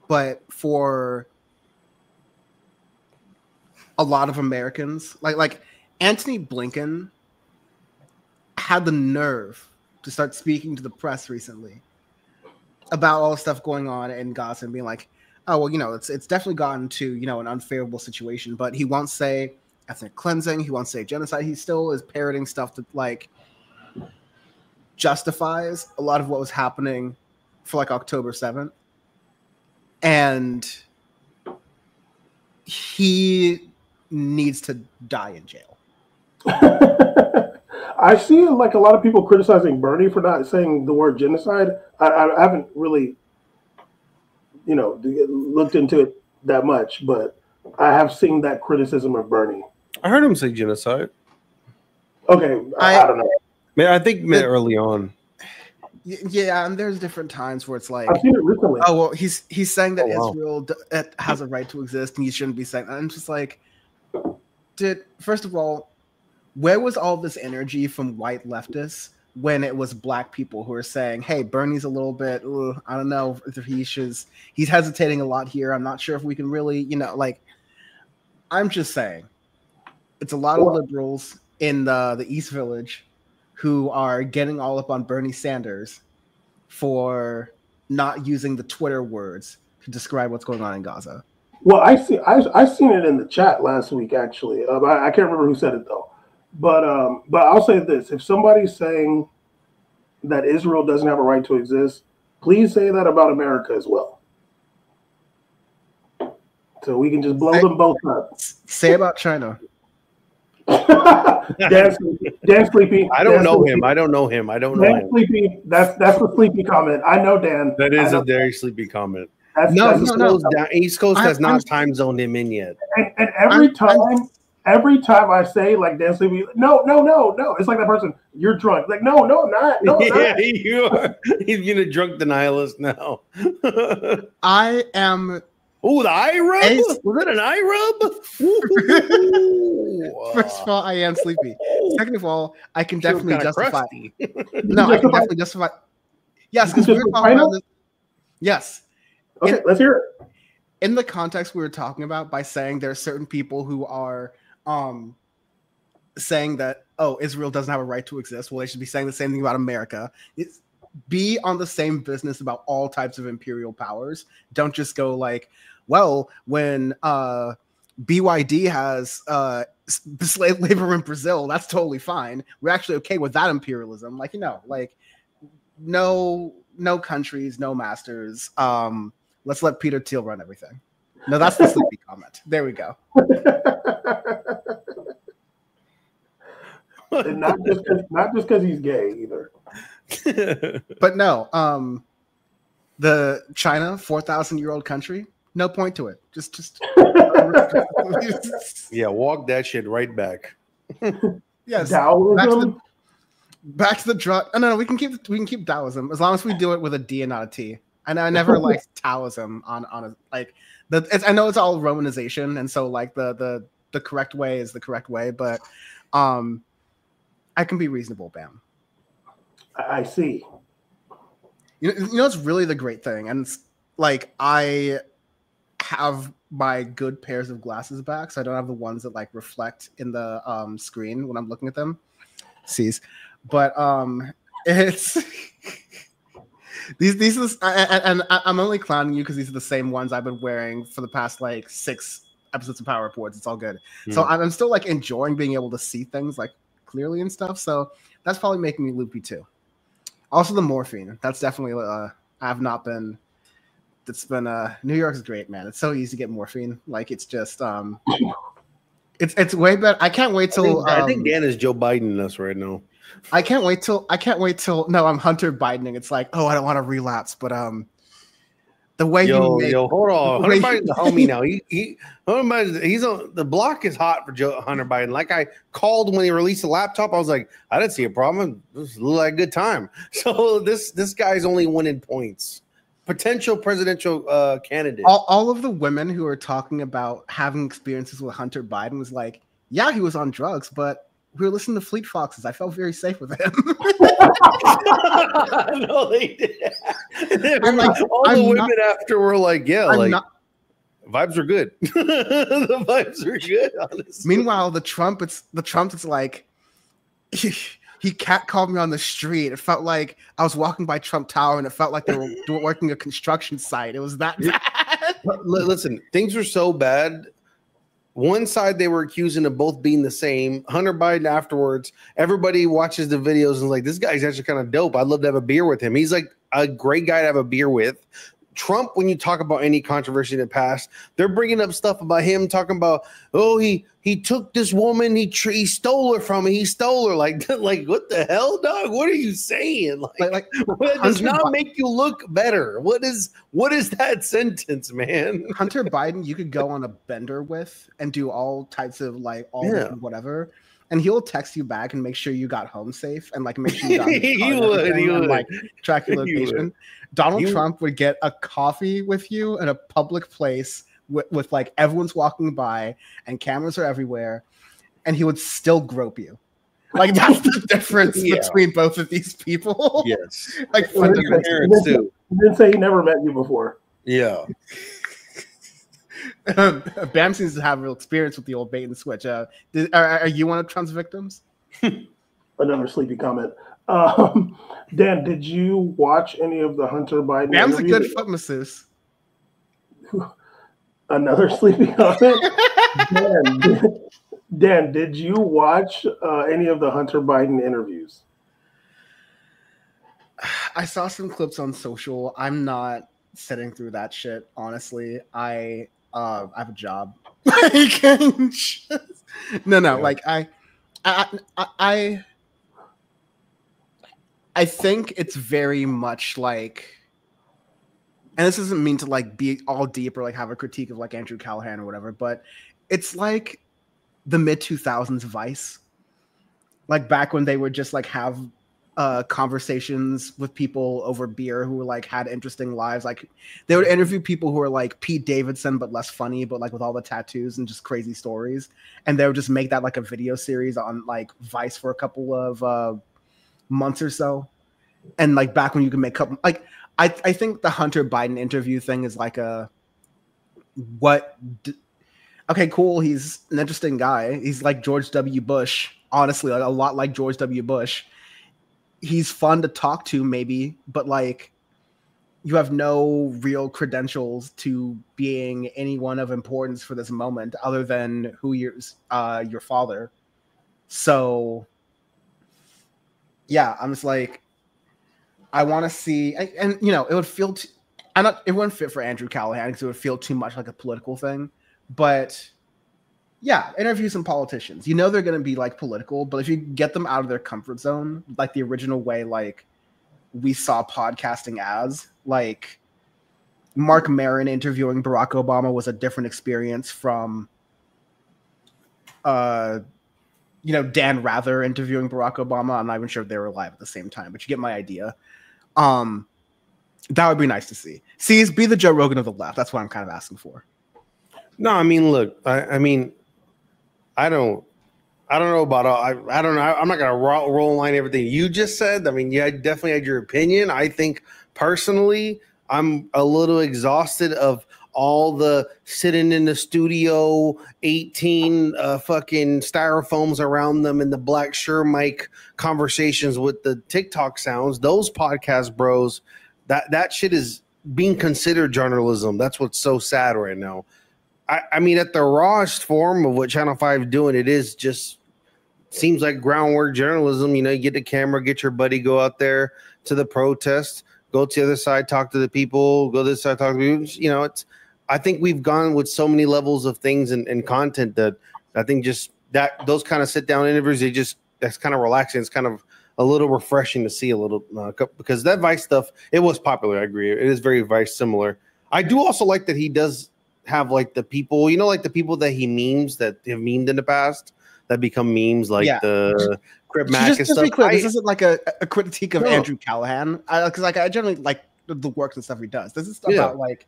S5: but for a lot of Americans. Like Antony Blinken had the nerve to start speaking to the press recently about all the stuff going on in Gaza and being like, oh, well, you know, it's definitely gotten to, you know, an unfavorable situation, but he won't say ethnic cleansing. He won't say genocide. He still is parroting stuff that like justifies a lot of what was happening for like October 7th. And he needs to die in jail.
S4: I see like a lot of people criticizing Bernie for not saying the word genocide. I haven't really, you know, looked into it that much, but I have seen that criticism of Bernie.
S7: I heard him say genocide.
S4: Okay, I don't know.
S7: Man, I think early on.
S5: Yeah, and there's different times where it's like,
S4: I've seen it recently.
S5: oh well, he's saying that Israel has a right to exist, and he shouldn't be saying that. I'm just like, first of all, where was all this energy from white leftists when it was black people who were saying, hey, Bernie's a little bit, I don't know if he's hesitating a lot here. I'm not sure if we can really, you know, like, I'm just saying, it's a lot of liberals in the East Village who are getting all up on Bernie Sanders for not using the Twitter words to describe what's going on in Gaza.
S4: Well, I seen it in the chat last week, actually. I can't remember who said it though. But I'll say this: if somebody's saying that Israel doesn't have a right to exist, please say that about America as well. So we can just blow them both up.
S5: Say about China.
S4: Dan Sleepy.
S7: I don't know him. I don't know him.
S4: Dan Sleepy. That's the sleepy comment. I know Dan.
S7: That is a very sleepy comment.
S5: No.
S7: East Coast has not time zoned him in yet.
S4: And every time I say like Dan Sleepy, no, it's like that person. You're drunk. Like no, I'm not. No, I'm
S7: yeah,
S4: not.
S7: you are. He's being a drunk denialist now.
S5: I am.
S7: Oh, the eye rub? Was that an eye rub?
S5: First of all, I am sleepy. Second of all, I can definitely justify. No, I can definitely justify. Yes, because we were talking about this. Yes.
S4: Okay, let's hear it.
S5: In the context we were talking about, by saying there are certain people who are saying that, oh, Israel doesn't have a right to exist. Well, they should be saying the same thing about America. Be on the same business about all types of imperial powers. Don't just go like, well, when BYD has slave labor in Brazil, that's totally fine. We're actually okay with that imperialism. Like, you know, like no countries, no masters. Let's let Peter Thiel run everything. No, that's the sleepy comment. There we go.
S4: And not just because he's gay either.
S5: But no, the China 4,000-year-old country, no point to it. Just
S7: Yeah, walk that shit right back.
S5: yes.
S4: Taoism.
S5: Back to the drug. Oh, no, we can keep Taoism as long as we do it with a D and not a T. And I never liked Taoism on a like I know it's all Romanization, and so like the correct way is the correct way, but I can be reasonable, Bam.
S4: I see.
S5: You know it's really the great thing, and it's like I have my good pairs of glasses back, so I don't have the ones that like reflect in the screen when I'm looking at them. Ceez. But it's these and I'm only clowning you because these are the same ones I've been wearing for the past like 6 episodes of Power Reports. It's all good. So I'm still like enjoying being able to see things like clearly and stuff. So that's probably making me loopy too. Also the morphine. That's definitely I've not been. It's been New York's great, man. It's so easy to get morphine. Like it's just it's way better. I can't wait till
S7: I think Dan is Joe Biden us right now.
S5: I can't wait till no, I'm Hunter Bidening. It's like, oh, I don't want to relapse, but the way
S7: Yo,
S5: you make,
S7: hold on.
S5: the
S7: Hunter
S5: way
S7: Biden's the homie now. Hunter Biden, he's on the block is hot for Hunter Biden. Like I called when he released the laptop, I was like, I didn't see a problem. This looked like a good time. So this guy's only winning points. Potential presidential candidate.
S5: all of the women who are talking about having experiences with Hunter Biden was like, yeah, he was on drugs, but we were listening to Fleet Foxes. I felt very safe with him.
S7: No, they did.
S5: I'm like,
S7: all the women after were like, yeah, vibes are good. The vibes are good, honestly.
S5: Meanwhile, the Trump, it's like he catcalled me on the street. It felt like I was walking by Trump Tower, and it felt like they were working a construction site. It was that bad.
S7: Listen, things are so bad. One side they were accusing of both being the same. Hunter Biden afterwards, everybody watches the videos and is like, this guy's actually kind of dope. I'd love to have a beer with him. He's like a great guy to have a beer with. Trump, when you talk about any controversy in the past, they're bringing up stuff about him talking about, oh, he took this woman, he stole her from me, he stole her. Like what the hell, dog? What are you saying? Like what does not make you look better? What is that sentence, man?
S5: Hunter Biden, you could go on a bender with and do all types of like whatever. And he'll text you back and make sure you got home safe and like make sure you got
S7: he would
S5: like track your location. Donald Trump would get a coffee with you in a public place with like everyone's walking by and cameras are everywhere, and he would still grope you. Like that's the difference between both of these people.
S7: Yes,
S5: like
S7: parents too.
S4: He didn't say he never met you before.
S7: Yeah.
S5: Bam seems to have real experience with the old bait and switch. Are you one of Trump's victims?
S4: Another sleepy comment. Dan, did you watch any of the Hunter Biden?
S5: Bam's a good foot masseuse.
S4: Another sleepy comment. Dan, did you watch any of the Hunter Biden interviews?
S5: I saw some clips on social. I'm not sitting through that shit, honestly. I have a job. No. Like I think it's very much like, and this doesn't mean to like be all deep or like have a critique of like Andrew Callahan or whatever, but it's like the mid 2000s Vice, like back when they would just like have conversations with people over beer who were like had interesting lives. Like they would interview people who were like Pete Davidson but less funny, but like with all the tattoos and just crazy stories, and they would just make that like a video series on like Vice for a couple of months or so. And like back when you could make couple, like I think the Hunter Biden interview thing is like okay, cool, he's an interesting guy, he's like George W. Bush, honestly, like a lot like George W. Bush. He's fun to talk to, maybe, but like you have no real credentials to being anyone of importance for this moment other than who your father. So yeah, I'm just like, I want to see, and you know, it would feel I'm not. It wouldn't fit for Andrew Callahan because it would feel too much like a political thing. But yeah, interview some politicians. You know they're going to be like political, but if you get them out of their comfort zone, like the original way, like we saw podcasting as, like Mark Maron interviewing Barack Obama was a different experience from, Dan Rather interviewing Barack Obama. I'm not even sure if they were live at the same time, but you get my idea. That would be nice to see. Ceez, be the Joe Rogan of the left. That's what I'm kind of asking for.
S7: No, I mean, look, I mean, I don't know about I don't know. I'm not gonna roll line everything you just said. I mean, yeah, definitely had your opinion. I think personally, I'm a little exhausted of all the sitting in the studio, 18 fucking styrofoams around them, and the Black Sure mic conversations with the TikTok sounds. Those podcast bros, that shit is being considered journalism. That's what's so sad right now. I mean, at the rawest form of what Channel 5 is doing, it is just seems like groundwork journalism. You know, you get the camera, get your buddy, go out there to the protest, go to the other side, talk to the people, go to this side, talk to people. You know, I think we've gone with so many levels of things and content that I think just that those kind of sit down interviews, that's kind of relaxing. It's kind of a little refreshing to see a little because that Vice stuff, it was popular. I agree. It is very Vice similar. I do also like that he does have like the people, like the people that he memes that have memed in the past that become memes, like the Crip Mac and stuff.
S5: Just be clear, this isn't like a critique of Andrew Callahan, because I generally like the works and stuff he does. This is about like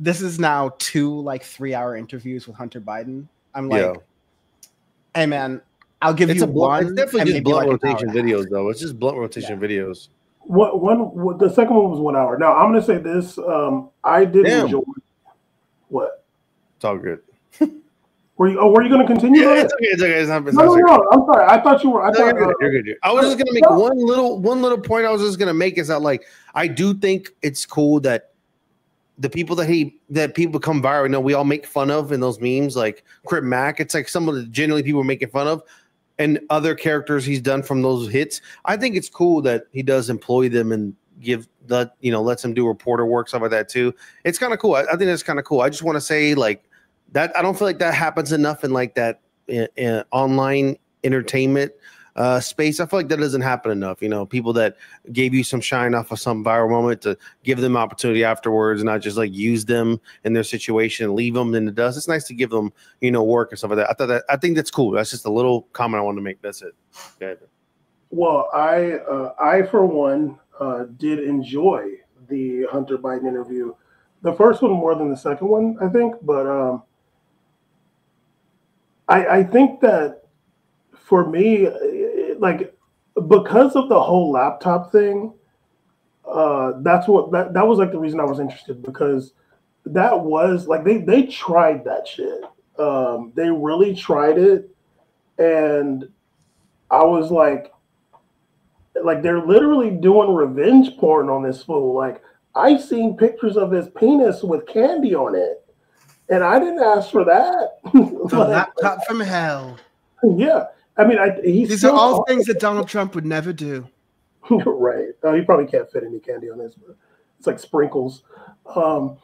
S5: this is now 2 like 3-hour interviews with Hunter Biden. I'm like, hey man, I'll give you one.
S7: It's definitely just blunt rotation videos, though. It's just blunt rotation videos.
S4: What the second one was 1 hour. Now I'm gonna say this. I did enjoy. What?
S7: It's all good.
S4: Were you going to continue?
S7: Yeah, it's okay. It's okay. It's not,
S4: no. I'm sorry. I thought you were.
S7: You're good. I was just going to make one little point. I was just going to make is that like I do think it's cool that the people that people become viral. We all make fun of in those memes, like Crip Mac. It's like some of the generally people are making fun of, and other characters he's done from those hits. I think it's cool that he does employ them and give the lets them do reporter work, stuff like that too. It's kind of cool. I think that's kind of cool. I just want to say like that I don't feel like that happens enough in like that online entertainment space. I feel like that doesn't happen enough. People that gave you some shine off of some viral moment to give them opportunity afterwards, and not just like use them in their situation and leave them in the dust. It's nice to give them work and stuff like that. I think that's cool. That's just a little comment I wanted to make. That's it. Okay.
S4: Well, I for one did enjoy the Hunter Biden interview. The first one more than the second one, I think. But I think that for me, like because of the whole laptop thing, that was like the reason I was interested, because that was like they tried that shit. They really tried it, and I was like they're literally doing revenge porn on this fool. Like I seen pictures of his penis with candy on it, and I didn't ask for that.
S5: The laptop from hell.
S4: Yeah, I mean,
S5: these are all things that Donald Trump would never do.
S4: Right. He probably can't fit any candy on this, but it's like sprinkles. And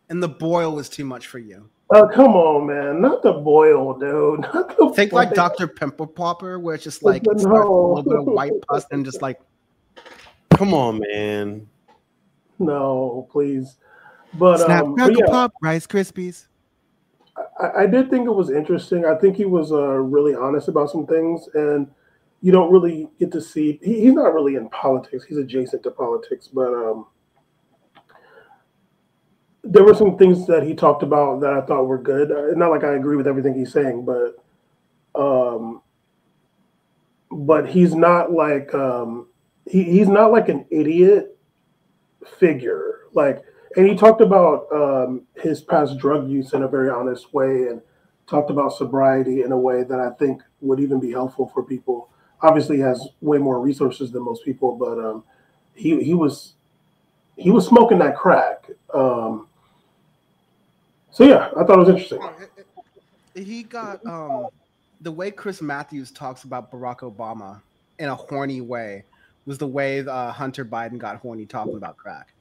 S5: the boil was too much for you.
S4: Oh, come on, man. Not the boil, dude.
S5: Think like Dr. Pimple Popper, where it's just like it's a little bit of white pus and just like.
S7: Come on, man.
S4: No, please. But
S5: Snap, crackle, pop, Rice Krispies.
S4: I did think it was interesting. I think he was really honest about some things, and you don't really get to see. He's not really in politics. He's adjacent to politics, but there were some things that he talked about that I thought were good. Not like I agree with everything he's saying, but he's not like he's not like an idiot figure. Like, and he talked about his past drug use in a very honest way, and talked about sobriety in a way that I think would even be helpful for people. Obviously, he has way more resources than most people, but he was smoking that crack. So yeah, I thought it was interesting.
S5: He got the way Chris Matthews talks about Barack Obama in a horny way, was the way Hunter Biden got horny talking about crack.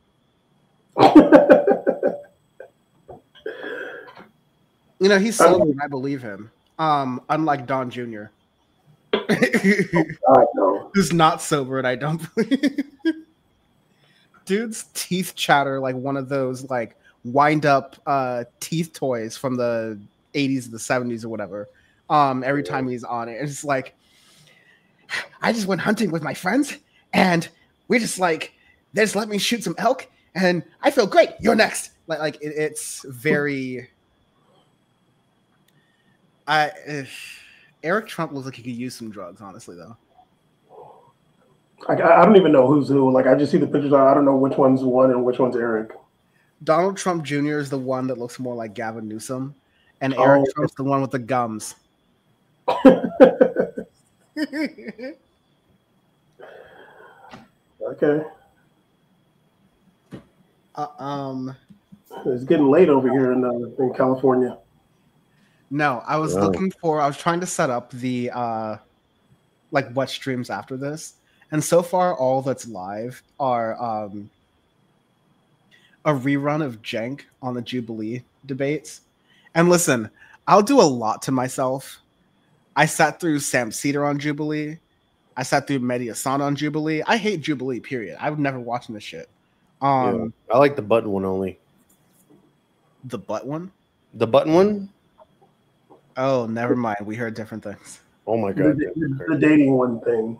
S5: You know, he's sober, and I believe him. Unlike Don Jr.,
S4: I know.
S5: who's not sober, and I don't believe. Dude's teeth chatter like one of those like wind up teeth toys from the 80s or the 70s or whatever. Every time he's on it, it's like, I just went hunting with my friends, and we just like they just let me shoot some elk, and I feel great. You're next. It's very. Eric Trump looks like he could use some drugs, honestly, though.
S4: I don't even know who's who. Like, I just see the pictures. I don't know which one's one and which one's Eric.
S5: Donald Trump Jr. is the one that looks more like Gavin Newsom, and Eric Trump's the one with the gums.
S4: Okay. It's getting late over here in California.
S5: No, I was I was trying to set up the like what streams after this, and so far all that's live are a rerun of Jenk on the Jubilee debates. And listen, I'll do a lot to myself. I sat through Sam Cedar on Jubilee. I sat through Mehdi Hassan on Jubilee. I hate Jubilee, period. I would never watch this shit.
S7: I like the button one only.
S5: The butt one?
S7: The button one?
S5: Oh, never mind. We heard different things.
S7: Oh my god.
S4: The dating one thing.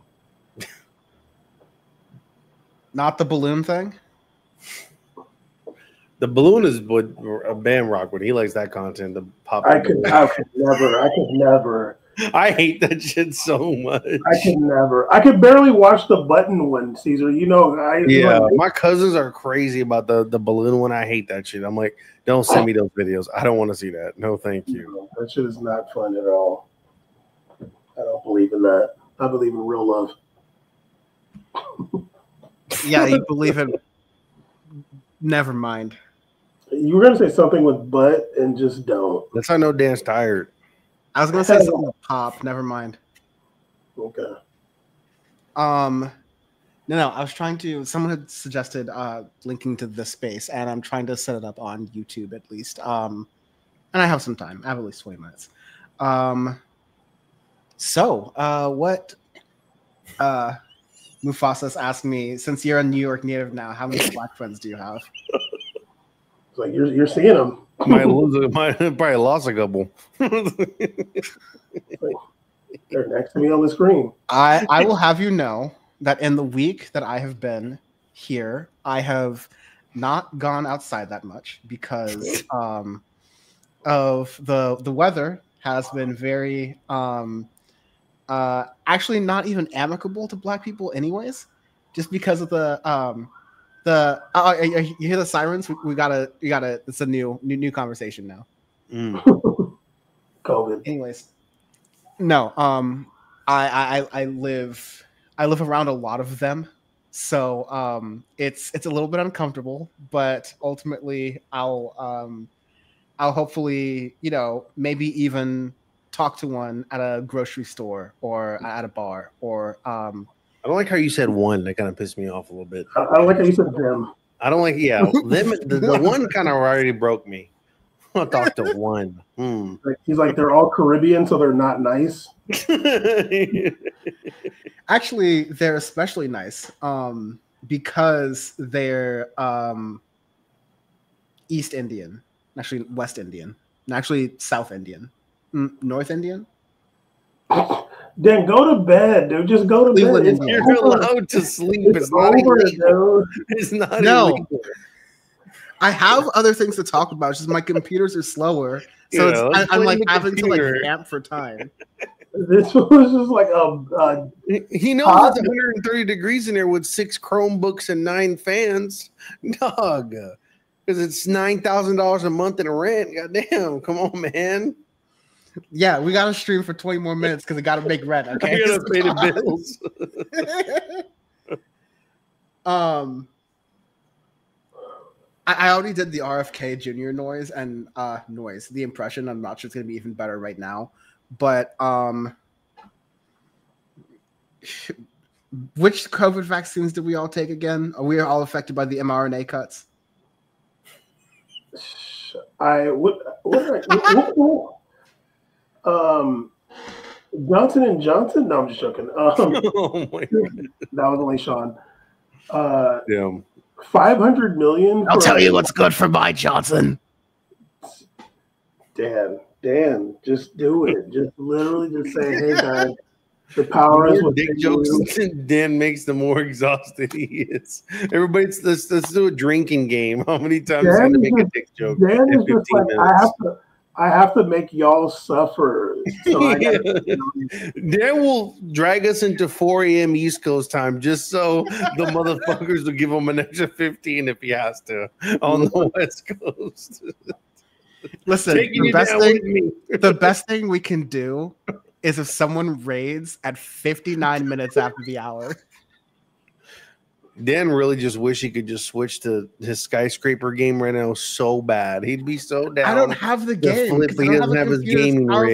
S5: Not the balloon thing?
S7: The balloon is what a band rock when he likes that content. The pop.
S4: I could never.
S7: I hate that shit so much.
S4: I could never. I could barely watch the button one, Caesar. You know,
S7: my cousins are crazy about the balloon one. I hate that shit. I'm like, don't send me those videos. I don't want to see that. No, thank you.
S4: That shit is not fun at all. I don't believe in that. I believe in real love.
S5: Yeah, you believe in. Never mind.
S4: You were gonna say something with butt and just don't.
S7: That's how I know Dan's tired.
S5: I was gonna say something with pop. Never mind.
S4: Okay.
S5: No, I was trying to. Someone had suggested linking to this space, and I'm trying to set it up on YouTube at least. And I have some time. I have at least 20 minutes. What? Mufasa's asked me, since you're a New York native now, how many black friends do you have?
S4: It's like you're seeing them.
S7: Might probably lost a couple.
S4: They're next to me on the screen.
S5: I will have you know that in the week that I have been here, I have not gone outside that much because of the weather has been very actually not even amicable to black people anyways, just because of you hear the sirens. We gotta it's a new conversation now.
S4: COVID.
S5: Anyways, no, I live around a lot of them, so it's a little bit uncomfortable, but ultimately I'll hopefully, maybe even talk to one at a grocery store or at a bar or
S7: I don't like how you said one. That kind of pissed me off a little bit.
S4: I don't like how you said them.
S7: I don't like them. The one kind of already broke me. I'll talk to one.
S4: He's like, they're all Caribbean, so they're not nice.
S5: Actually, they're especially nice because they're East Indian, actually West Indian, and actually South Indian. North Indian?
S4: Then go to bed, dude. Just go to bed.
S7: You're allowed to sleep. It's not illegal. It's not illegal.
S5: I have other things to talk about. It's just my computers are slower, so I'm like having to like ramp for time.
S4: This was just like
S7: he knows it's 130 degrees in there with 6 Chromebooks and 9 fans, dog. Because it's $9,000 a month in rent. Goddamn, come on, man.
S5: Yeah, we got to stream for 20 more minutes because I got to make rent. Okay,
S7: I gotta pay the bills.
S5: I already did the RFK Jr. noise and the impression. I'm not sure it's gonna be even better right now, but Which COVID vaccines did we all take again? Are we all affected by the mRNA cuts?
S4: Johnson and Johnson. No, I'm just joking.
S7: Oh my god.
S4: That was only Sean.
S7: Damn.
S4: 500 million.
S8: I'll tell you what's good for my Johnson.
S4: Dan, just do it. Just literally just say, hey guys, the power is
S7: More
S4: with
S7: dick jokes Dan makes, the more exhausted he is. Everybody, let's do a drinking game. How many times is he gonna make a dick joke?
S4: Dan
S7: in
S4: is just
S7: 15
S4: like,
S7: minutes?
S4: I have to make y'all suffer. So I gotta,
S7: Dan will drag us into 4 a.m. East Coast time just so the motherfuckers will give him an extra 15 if he has to on the West Coast.
S5: Listen,
S7: Taking
S5: the
S7: you
S5: best
S7: down
S5: thing,
S7: with me.
S5: the best thing we can do is if someone raids at 59 minutes after the hour.
S7: Dan really just wish he could just switch to his skyscraper game right now so bad. He'd be so down.
S5: I don't have the
S7: to
S5: game.
S7: flip,
S5: 'cause
S7: but
S5: I
S7: he
S5: don't
S7: doesn't have his
S5: computer that's
S7: gaming
S5: powerful.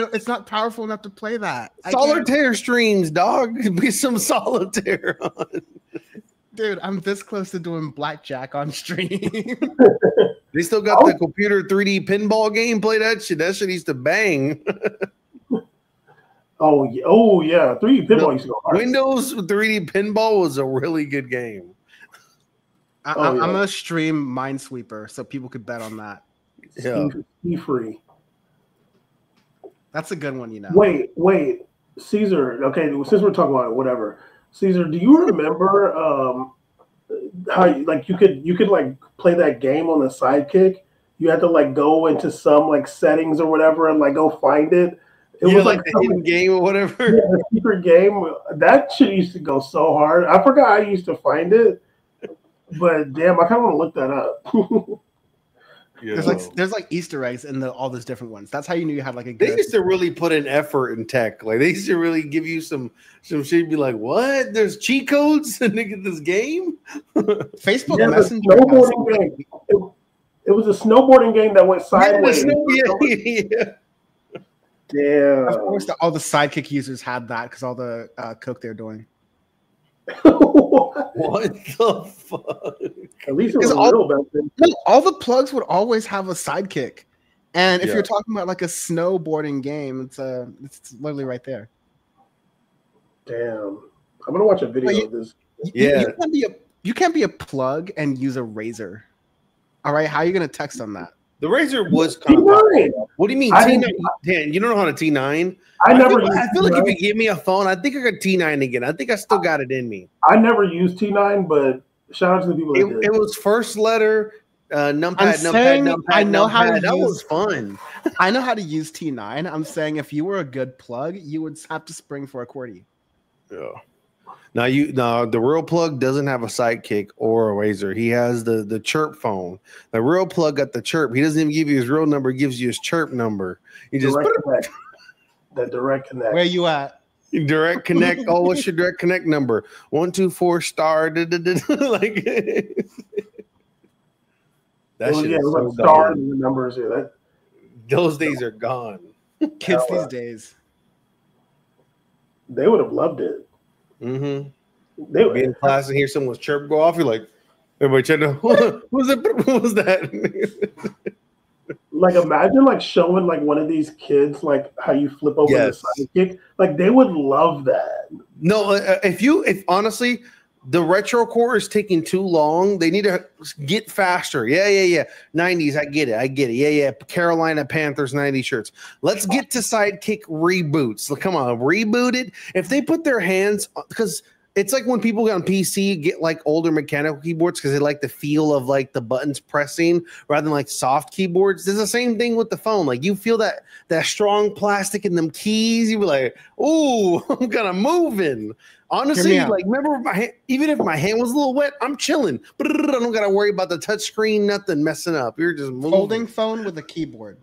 S7: rig.
S5: It's not powerful enough to play that. I can't-
S7: Solitaire streams, dog. Could be some solitaire on.
S5: Dude, I'm this close to doing blackjack on stream.
S7: They still got the computer 3D pinball game. Play that shit. That shit used to bang.
S4: oh yeah, 3D pinball used to go hard.
S7: Windows 3D pinball was a really good game.
S5: I'm gonna stream Minesweeper so people could bet on that.
S7: Yeah,
S4: Be free.
S5: That's a good one, you know.
S4: Wait, Caesar. Okay, since we're talking about it, whatever. Caesar, do you remember how you could like play that game on the Sidekick? You had to like go into some like settings or whatever and like go find it. It was
S7: like the hidden game or whatever.
S4: Yeah, the secret game. That shit used to go so hard. I forgot I used to find it, but damn, I kind of want to look that up.
S7: Yeah.
S5: There's like Easter eggs in all those different ones. That's how you knew you had like a
S7: They
S5: good.
S7: used to really put in effort in tech. Like they used to really give you some shit. Be like, what? There's cheat codes to get this game.
S5: Facebook Messenger.
S4: Snowboarding game. It was a snowboarding game that went sideways.
S7: Yeah.
S4: Damn.
S5: Of course, all the Sidekick users had that because all the coke they're doing.
S7: What the fuck?
S4: At least it was real back then.
S5: All the plugs would always have a Sidekick, and if
S7: Yeah.
S5: you're talking about like a snowboarding game, it's literally right there.
S4: Damn. I'm gonna watch a video of this.
S7: Yeah.
S5: You can't be a plug and use a razor. All right, how are you gonna text on that?
S7: The Razor was kind of.
S4: T9.
S7: What do you mean
S4: I
S7: T9?
S4: didn't-
S7: Dan, you don't know how to T9?
S4: I never.
S7: I feel like
S4: T9.
S7: if you give me a phone, I think I got T9 again. I think I still got it in me.
S4: I never used T9, but shout out to the people that did.
S7: It was first letter, numpad,
S5: saying
S7: numpad,
S5: I know how to
S7: numpad. That
S5: use-
S7: was fun.
S5: I know how to use T9. I'm saying if you were a good plug, you would have to spring for a QWERTY.
S7: Yeah. Now the real plug doesn't have a Sidekick or a Razor. He has the chirp phone. The real plug got the chirp. He doesn't even give you his real number. He gives you his chirp number. He just
S4: Direct connect. That direct connect.
S5: Where you at?
S7: direct connect. Oh, what's your direct connect number? 124 star. Like that shit
S4: it
S7: is
S4: was
S7: so
S4: like stars
S7: dumb.
S4: and the numbers here. That
S7: Those days are gone.
S5: Kids these days.
S4: they would have loved it.
S7: Mm-hmm.
S4: They
S7: Be in class and hear someone's chirp go off. You're like, everybody check out. What was that?
S4: like imagine like showing like one of these kids like how you flip over
S7: Yes.
S4: the Sidekick. Like they would love that.
S7: No, if honestly, the retro core is taking too long. They need to get faster. Yeah. 90s, I get it. Yeah. Carolina Panthers 90 shirts. Let's get to Sidekick reboots. So come on, reboot it. If they put their hands, because it's like when people on PC get like older mechanical keyboards because they like the feel of like the buttons pressing rather than like soft keyboards. There's the same thing with the phone. Like you feel that strong plastic in them keys. You be like, "Ooh, I'm kind of moving." Honestly, like remember even if my hand was a little wet, I'm chilling. I don't gotta worry about the touch screen, nothing messing up. You're just moving.
S5: Folding phone with a keyboard.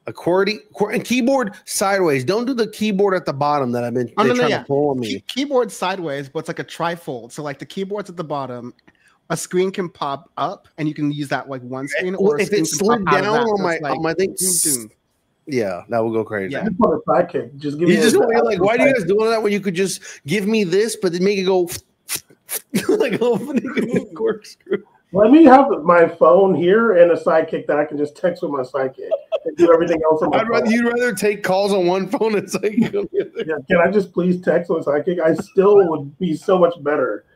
S7: A QWERTY keyboard sideways. Don't do the keyboard at the bottom that I've been trying to pull on me.
S5: Keyboard sideways, but it's like a trifold. So like the keyboard's at the bottom, a screen can pop up, and you can use that like one screen. Or
S7: if it slid down on my thing. Yeah, that would go crazy.
S5: Yeah.
S4: I just want a sidekick. Just give me.
S7: You just want to be like, why do you
S4: sidekick.
S7: guys do that when you could just give me this, but then make it go like a corkscrew?
S4: Let me have my phone here and a sidekick that I can just text with my sidekick and do everything else on my phone.
S7: You'd rather take calls on one phone and say,
S4: Yeah, can I just please text with sidekick? I still would be so much better.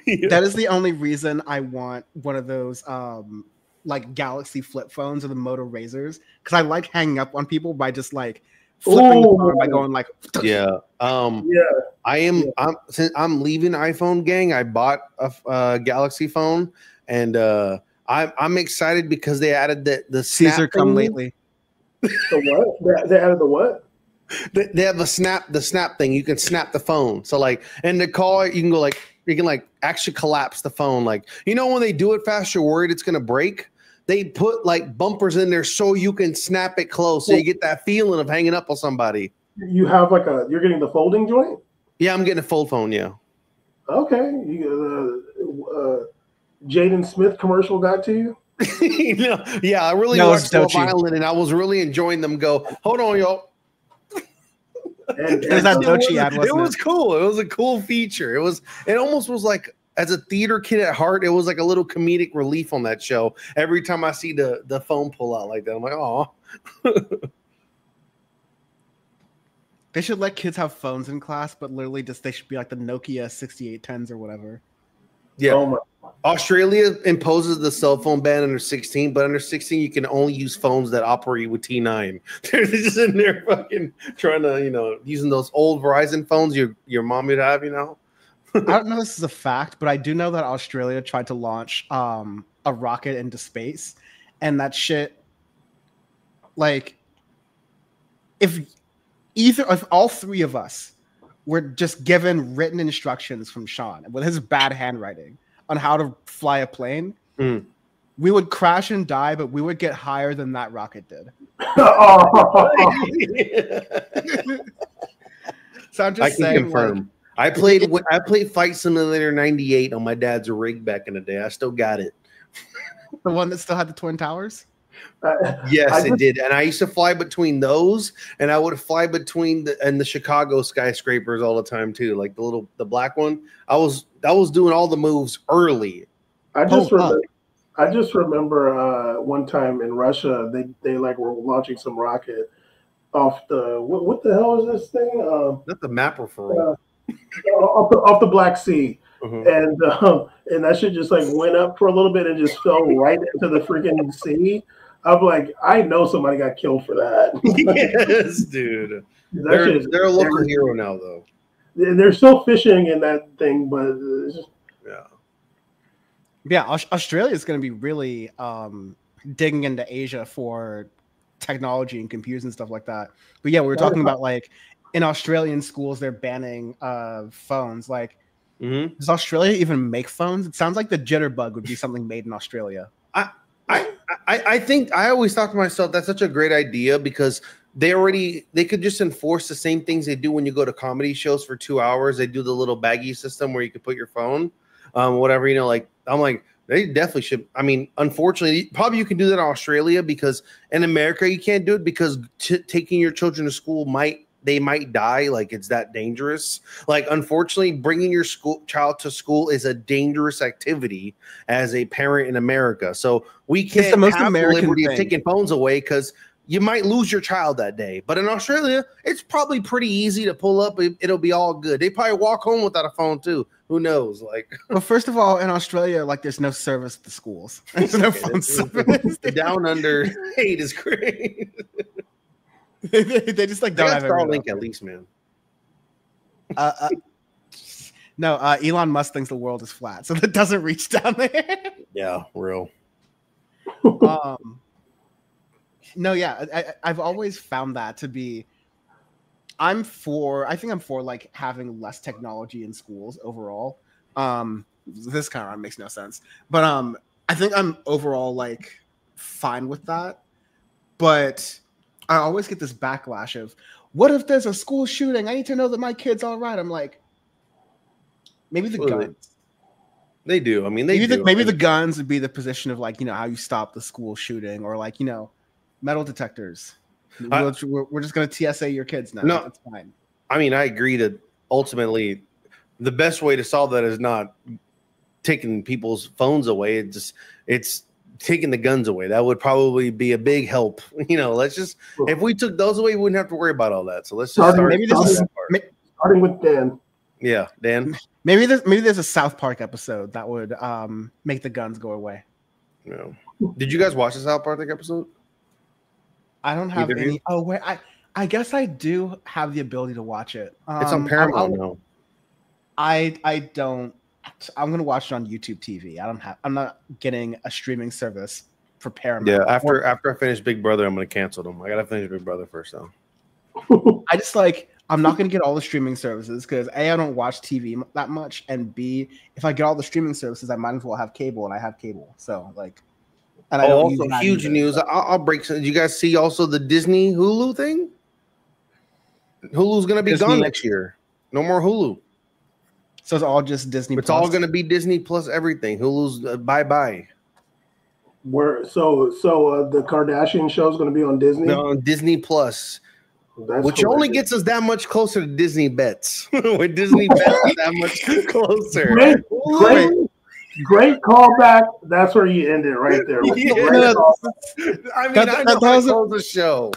S7: yeah.
S5: That is the only reason I want one of those like Galaxy flip phones or the Moto Razors, because I like hanging up on people by just like flipping the phone by going like
S7: Yeah.
S4: Yeah.
S7: Since I'm leaving iPhone gang, I bought a Galaxy phone, and I'm excited because they added the snap
S5: Caesar come
S7: thing.
S5: lately.
S4: The what? They added the what?
S7: They have the snap thing. You can snap the phone. So like in the call, you can go like you can like actually collapse the phone. Like, you know, when they do it fast, you're worried it's gonna break. They put like bumpers in there so you can snap it close, so you get that feeling of hanging up on somebody.
S4: You have like you're getting the folding joint?
S7: Yeah, I'm getting a fold phone. Yeah.
S4: Okay. Jaden Smith commercial got to you?
S7: No, yeah, I really
S5: No,
S7: watched
S5: it's
S7: Love
S5: Dochi.
S7: Island, and I was really enjoying them. Go, hold on, y'all.
S4: And
S5: There's that Dochi ad,
S7: It
S5: wasn't
S7: was
S5: it?
S7: cool. It was a cool feature. It almost was like, as a theater kid at heart, it was like a little comedic relief on that show. Every time I see the phone pull out like that, I'm like, oh.
S5: They should let kids have phones in class, but literally just they should be like the Nokia 6810s or whatever.
S7: Yeah.
S4: Oh my.
S7: Australia imposes the cell phone ban under 16, but under 16 you can only use phones that operate with T9. They're just in there fucking trying to, you know, using those old Verizon phones your mom would have, you know.
S5: I don't know if this is a fact, but I do know that Australia tried to launch a rocket into space, and that shit, like, if all three of us were just given written instructions from Sean with his bad handwriting on how to fly a plane, we would crash and die, but we would get higher than that rocket did. So I'm just
S7: I can
S5: saying,
S7: confirm.
S5: like,
S7: I played Flight Simulator 98 on my dad's rig back in the day. I still got it.
S5: the one that still had the twin towers.
S7: Yes, it did. And I used to fly between those, and I would fly between the Chicago skyscrapers all the time too, like the black one. I was doing all the moves early.
S4: I just remember one time in Russia they like were launching some rocket off the what the hell is this thing?
S7: Not the map referral.
S4: Off the Black Sea. And that shit just like went up for a little bit and just fell right into the freaking sea. I'm like, I know somebody got killed for that.
S7: Yes, dude. They're a local hero now, though.
S4: They're still fishing in that thing, but it's just,
S5: yeah. Australia is going to be really digging into Asia for technology and computers and stuff like that. But yeah, we were talking about like in Australian schools they're banning phones. Like, does Australia even make phones? It sounds like the jitterbug would be something made in Australia.
S7: I think I always thought to myself that's such a great idea because they could just enforce the same things they do when you go to comedy shows for 2 hours. They do the little baggie system where you could put your phone, whatever, you know, like I'm like, they definitely should. I mean, unfortunately, probably you can do that in Australia because in America you can't do it because taking your children to school might die. Like it's that dangerous. Like, unfortunately, bringing your child to school is a dangerous activity as a parent in America. So we can't
S5: It's the most
S7: have
S5: American
S7: the liberty
S5: thing.
S7: of taking phones away because you might lose your child that day. But in Australia, it's probably pretty easy to pull up. It'll be all good. They probably walk home without a phone too. Who knows? Like,
S5: well, first of all, in Australia, like there's no service to schools. There's no phone service.
S7: The down under hate is great.
S5: they just like
S7: They
S5: don't
S7: got
S5: have
S7: Starlink
S5: everything.
S7: at least, man.
S5: No, Elon Musk thinks the world is flat, so that doesn't reach down there.
S7: Yeah, real.
S5: No, yeah, I've always found that to be. I think I'm for like having less technology in schools overall. This kind of makes no sense, but I think I'm overall like fine with that. But I always get this backlash of, what if there's a school shooting? I need to know that my kid's all right. I'm like, maybe the guns.
S7: They do. I mean, maybe
S5: the guns would be the position of like, you know, how you stop the school shooting, or like, you know, metal detectors. We're just gonna TSA your kids now.
S7: No.
S5: That's fine.
S7: I mean, I agree that ultimately the best way to solve that is not taking people's phones away. It's taking the guns away. That would probably be a big help. Let's just, if we took those away, we wouldn't have to worry about all that. So let's just start.
S4: Starting with Dan.
S7: Yeah, Dan.
S5: Maybe there's a South Park episode that would make the guns go away.
S7: No. Did you guys watch the South Park episode?
S5: I don't have any. Oh wait, I guess I do have the ability to watch it.
S7: It's on Paramount now.
S5: I don't. I'm gonna watch it on YouTube TV. I'm not getting a streaming service for Paramount.
S7: Yeah, after I finish Big Brother, I'm gonna cancel them. I gotta finish Big Brother first, though.
S5: I'm not gonna get all the streaming services because A, I don't watch TV that much, and B, if I get all the streaming services, I might as well have cable, and I have cable. So and I don't
S7: also huge news. I'll break some. Did you guys see also the Disney Hulu thing? Hulu's gonna be gone next year. No more Hulu.
S5: So it's all just Disney.
S7: It's all going to be Disney plus everything. Hulu's bye.
S4: So the Kardashian show is going to be on Disney.
S7: No, on Disney plus, which only gets us that much closer to Disney bets. With Disney bets, that much closer.
S4: Great callback. That's where you end it right there.
S5: Yeah.
S7: I know that was the show.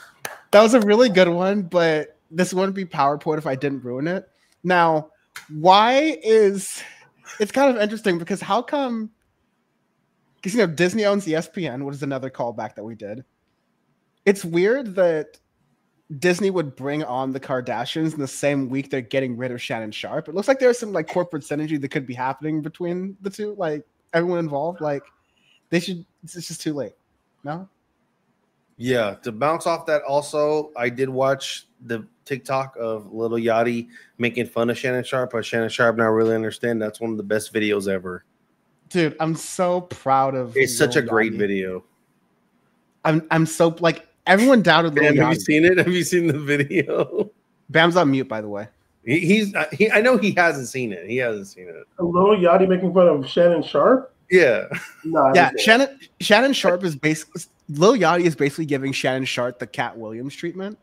S5: That was a really good one, but this wouldn't be PowerPoint if I didn't ruin it. Now. Why is it's kind of interesting because how come? Because Disney owns ESPN, which is another callback that we did. It's weird that Disney would bring on the Kardashians in the same week they're getting rid of Shannon Sharp. It looks like there's some corporate synergy that could be happening between the two, everyone involved. They should. It's just too late. No.
S7: Yeah, to bounce off that, also I did watch the TikTok of Lil Yachty making fun of Shannon Sharp, but Shannon Sharp not really understand. That's one of the best videos ever.
S5: Dude, I'm so proud of.
S7: It's such a great video.
S5: I'm so everyone doubted Lil Yachty.
S7: Have you seen it? Have you seen the video?
S5: Bam's on mute, by the way.
S7: I know he hasn't seen it. He hasn't seen it.
S4: Lil Yachty making fun of Shannon Sharp.
S7: Yeah.
S4: No,
S5: yeah. Shannon Sharp is basically Lil Yachty is basically giving Shannon Sharp the Cat Williams treatment.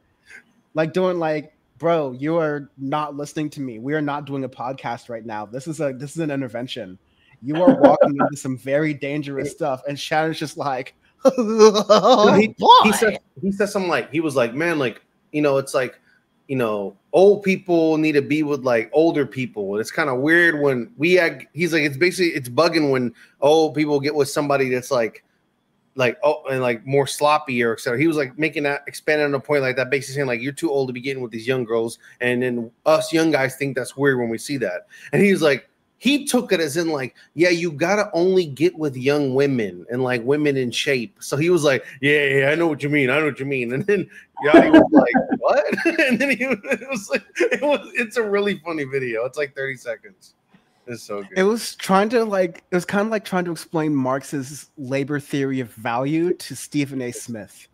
S5: Bro, you are not listening to me. We are not doing a podcast right now. This is an intervention. You are walking into some very dangerous stuff, and Shannon's just like,
S7: he said something he was like, man, it's old people need to be with older people. And it's kind of weird when he's like, it's bugging when old people get with somebody that's more sloppy or etc. He was making that expanding on a point like that, basically saying you're too old to be getting with these young girls, and then us young guys think that's weird when we see that. And he's he took it as in yeah, you gotta only get with young women and women in shape. So he was yeah, I know what you mean. And then Yachty was what? And then it's a really funny video. It's 30 seconds. It's so good.
S5: It was kind of trying to explain Marx's labor theory of value to Stephen A. Smith.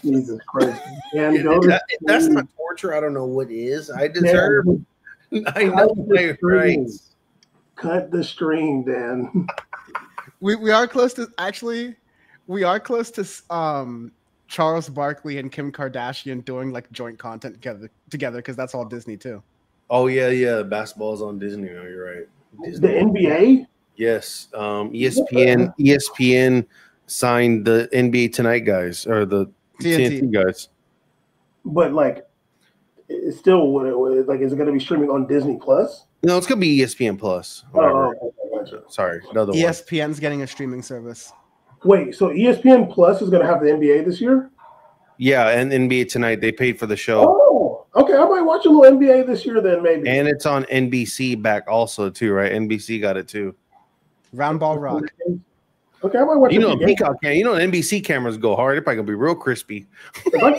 S4: Jesus Christ.
S7: That's not torture. I don't know what is. I deserve. I know my rights.
S4: Cut the stream, Dan.
S5: We are close to Charles Barkley and Kim Kardashian doing joint content together because that's all Disney too.
S7: Oh yeah. Basketball's on Disney now. You're right.
S4: Disney. The NBA?
S7: Yes. ESPN signed the NBA Tonight guys or the TNT guys.
S4: But it's still is it going to be streaming on Disney Plus?
S7: No, it's going to be ESPN Plus.
S4: Oh,
S7: sorry, another one.
S5: ESPN's getting a streaming service.
S4: Wait, so ESPN Plus is going to have the NBA this year?
S7: Yeah, and NBA Tonight. They paid for the show.
S4: Oh, okay. I might watch a little NBA this year then, maybe.
S7: And it's on NBC back also too, right? NBC got it too.
S5: Round Ball Rock.
S4: Okay, I might watch.
S7: Peacock can. NBC cameras go hard. They're probably gonna be real crispy.
S4: If I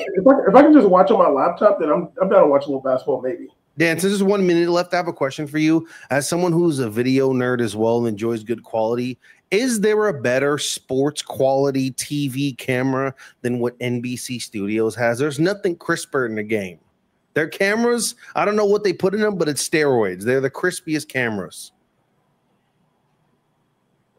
S4: can just watch on my laptop, then I'm down to watch a little basketball, maybe.
S7: Dan, since there's 1 minute left, I have a question for you. As someone who's a video nerd as well and enjoys good quality, is there a better sports quality TV camera than what NBC Studios has? There's nothing crisper in the game. Their cameras, I don't know what they put in them, but it's steroids. They're the crispiest cameras.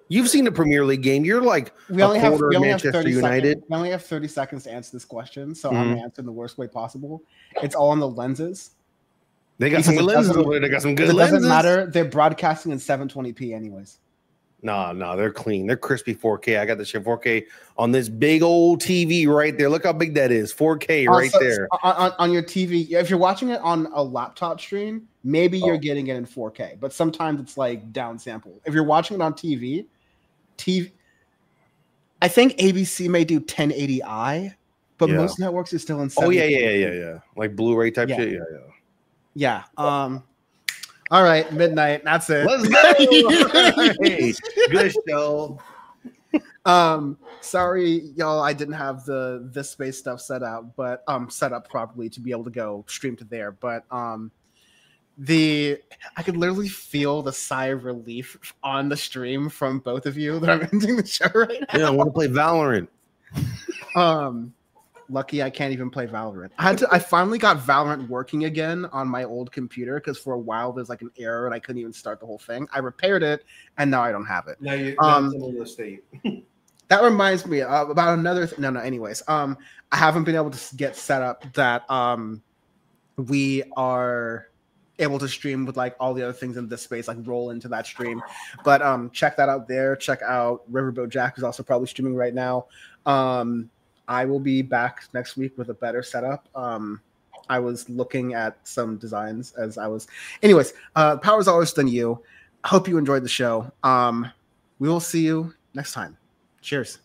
S7: You've seen the Premier League game. You're like
S5: We only have
S7: Manchester
S5: 30
S7: United.
S5: seconds. We only have 30 seconds to answer this question, so I'm gonna answer in the worst way possible. It's all on the lenses.
S7: They got some
S5: Because
S7: good
S5: it
S7: lenses
S5: doesn't-
S7: over there. They got some good
S5: It
S7: lenses.
S5: doesn't matter. They're broadcasting in 720p anyways.
S7: No, they're clean. They're crispy 4K. I got this shit 4K on this big old TV right there. Look how big that is. 4K right there.
S5: On your TV. If you're watching it on a laptop stream, maybe you're getting it in 4K, but sometimes it's like downsample. If you're watching it on TV, I think ABC may do 1080i, but
S7: Yeah.
S5: most networks are still in 720p.
S7: Oh yeah. Like Blu-ray type
S5: Yeah.
S7: shit. Yeah.
S5: Yeah. All right, midnight. That's it.
S7: Let's go. Hey, good show.
S5: Sorry, y'all, I didn't have this space stuff set up properly to be able to go stream to there. But I could literally feel the sigh of relief on the stream from both of you that I'm ending the show right now.
S7: Yeah, I want to play Valorant.
S5: Lucky I can't even play Valorant. I finally got Valorant working again on my old computer because for a while there's like an error and I couldn't even start the whole thing. I repaired it and now I don't have it.
S6: Now you're in a state.
S5: That reminds me about another no. Anyways, I haven't been able to get set up that we are able to stream with like all the other things in this space, like roll into that stream. But check that out there. Check out Riverboat Jack, who's also probably streaming right now. I will be back next week with a better setup. I was looking at some designs as I was. Anyways, power's always done you. Hope you enjoyed the show. We will see you next time. Cheers.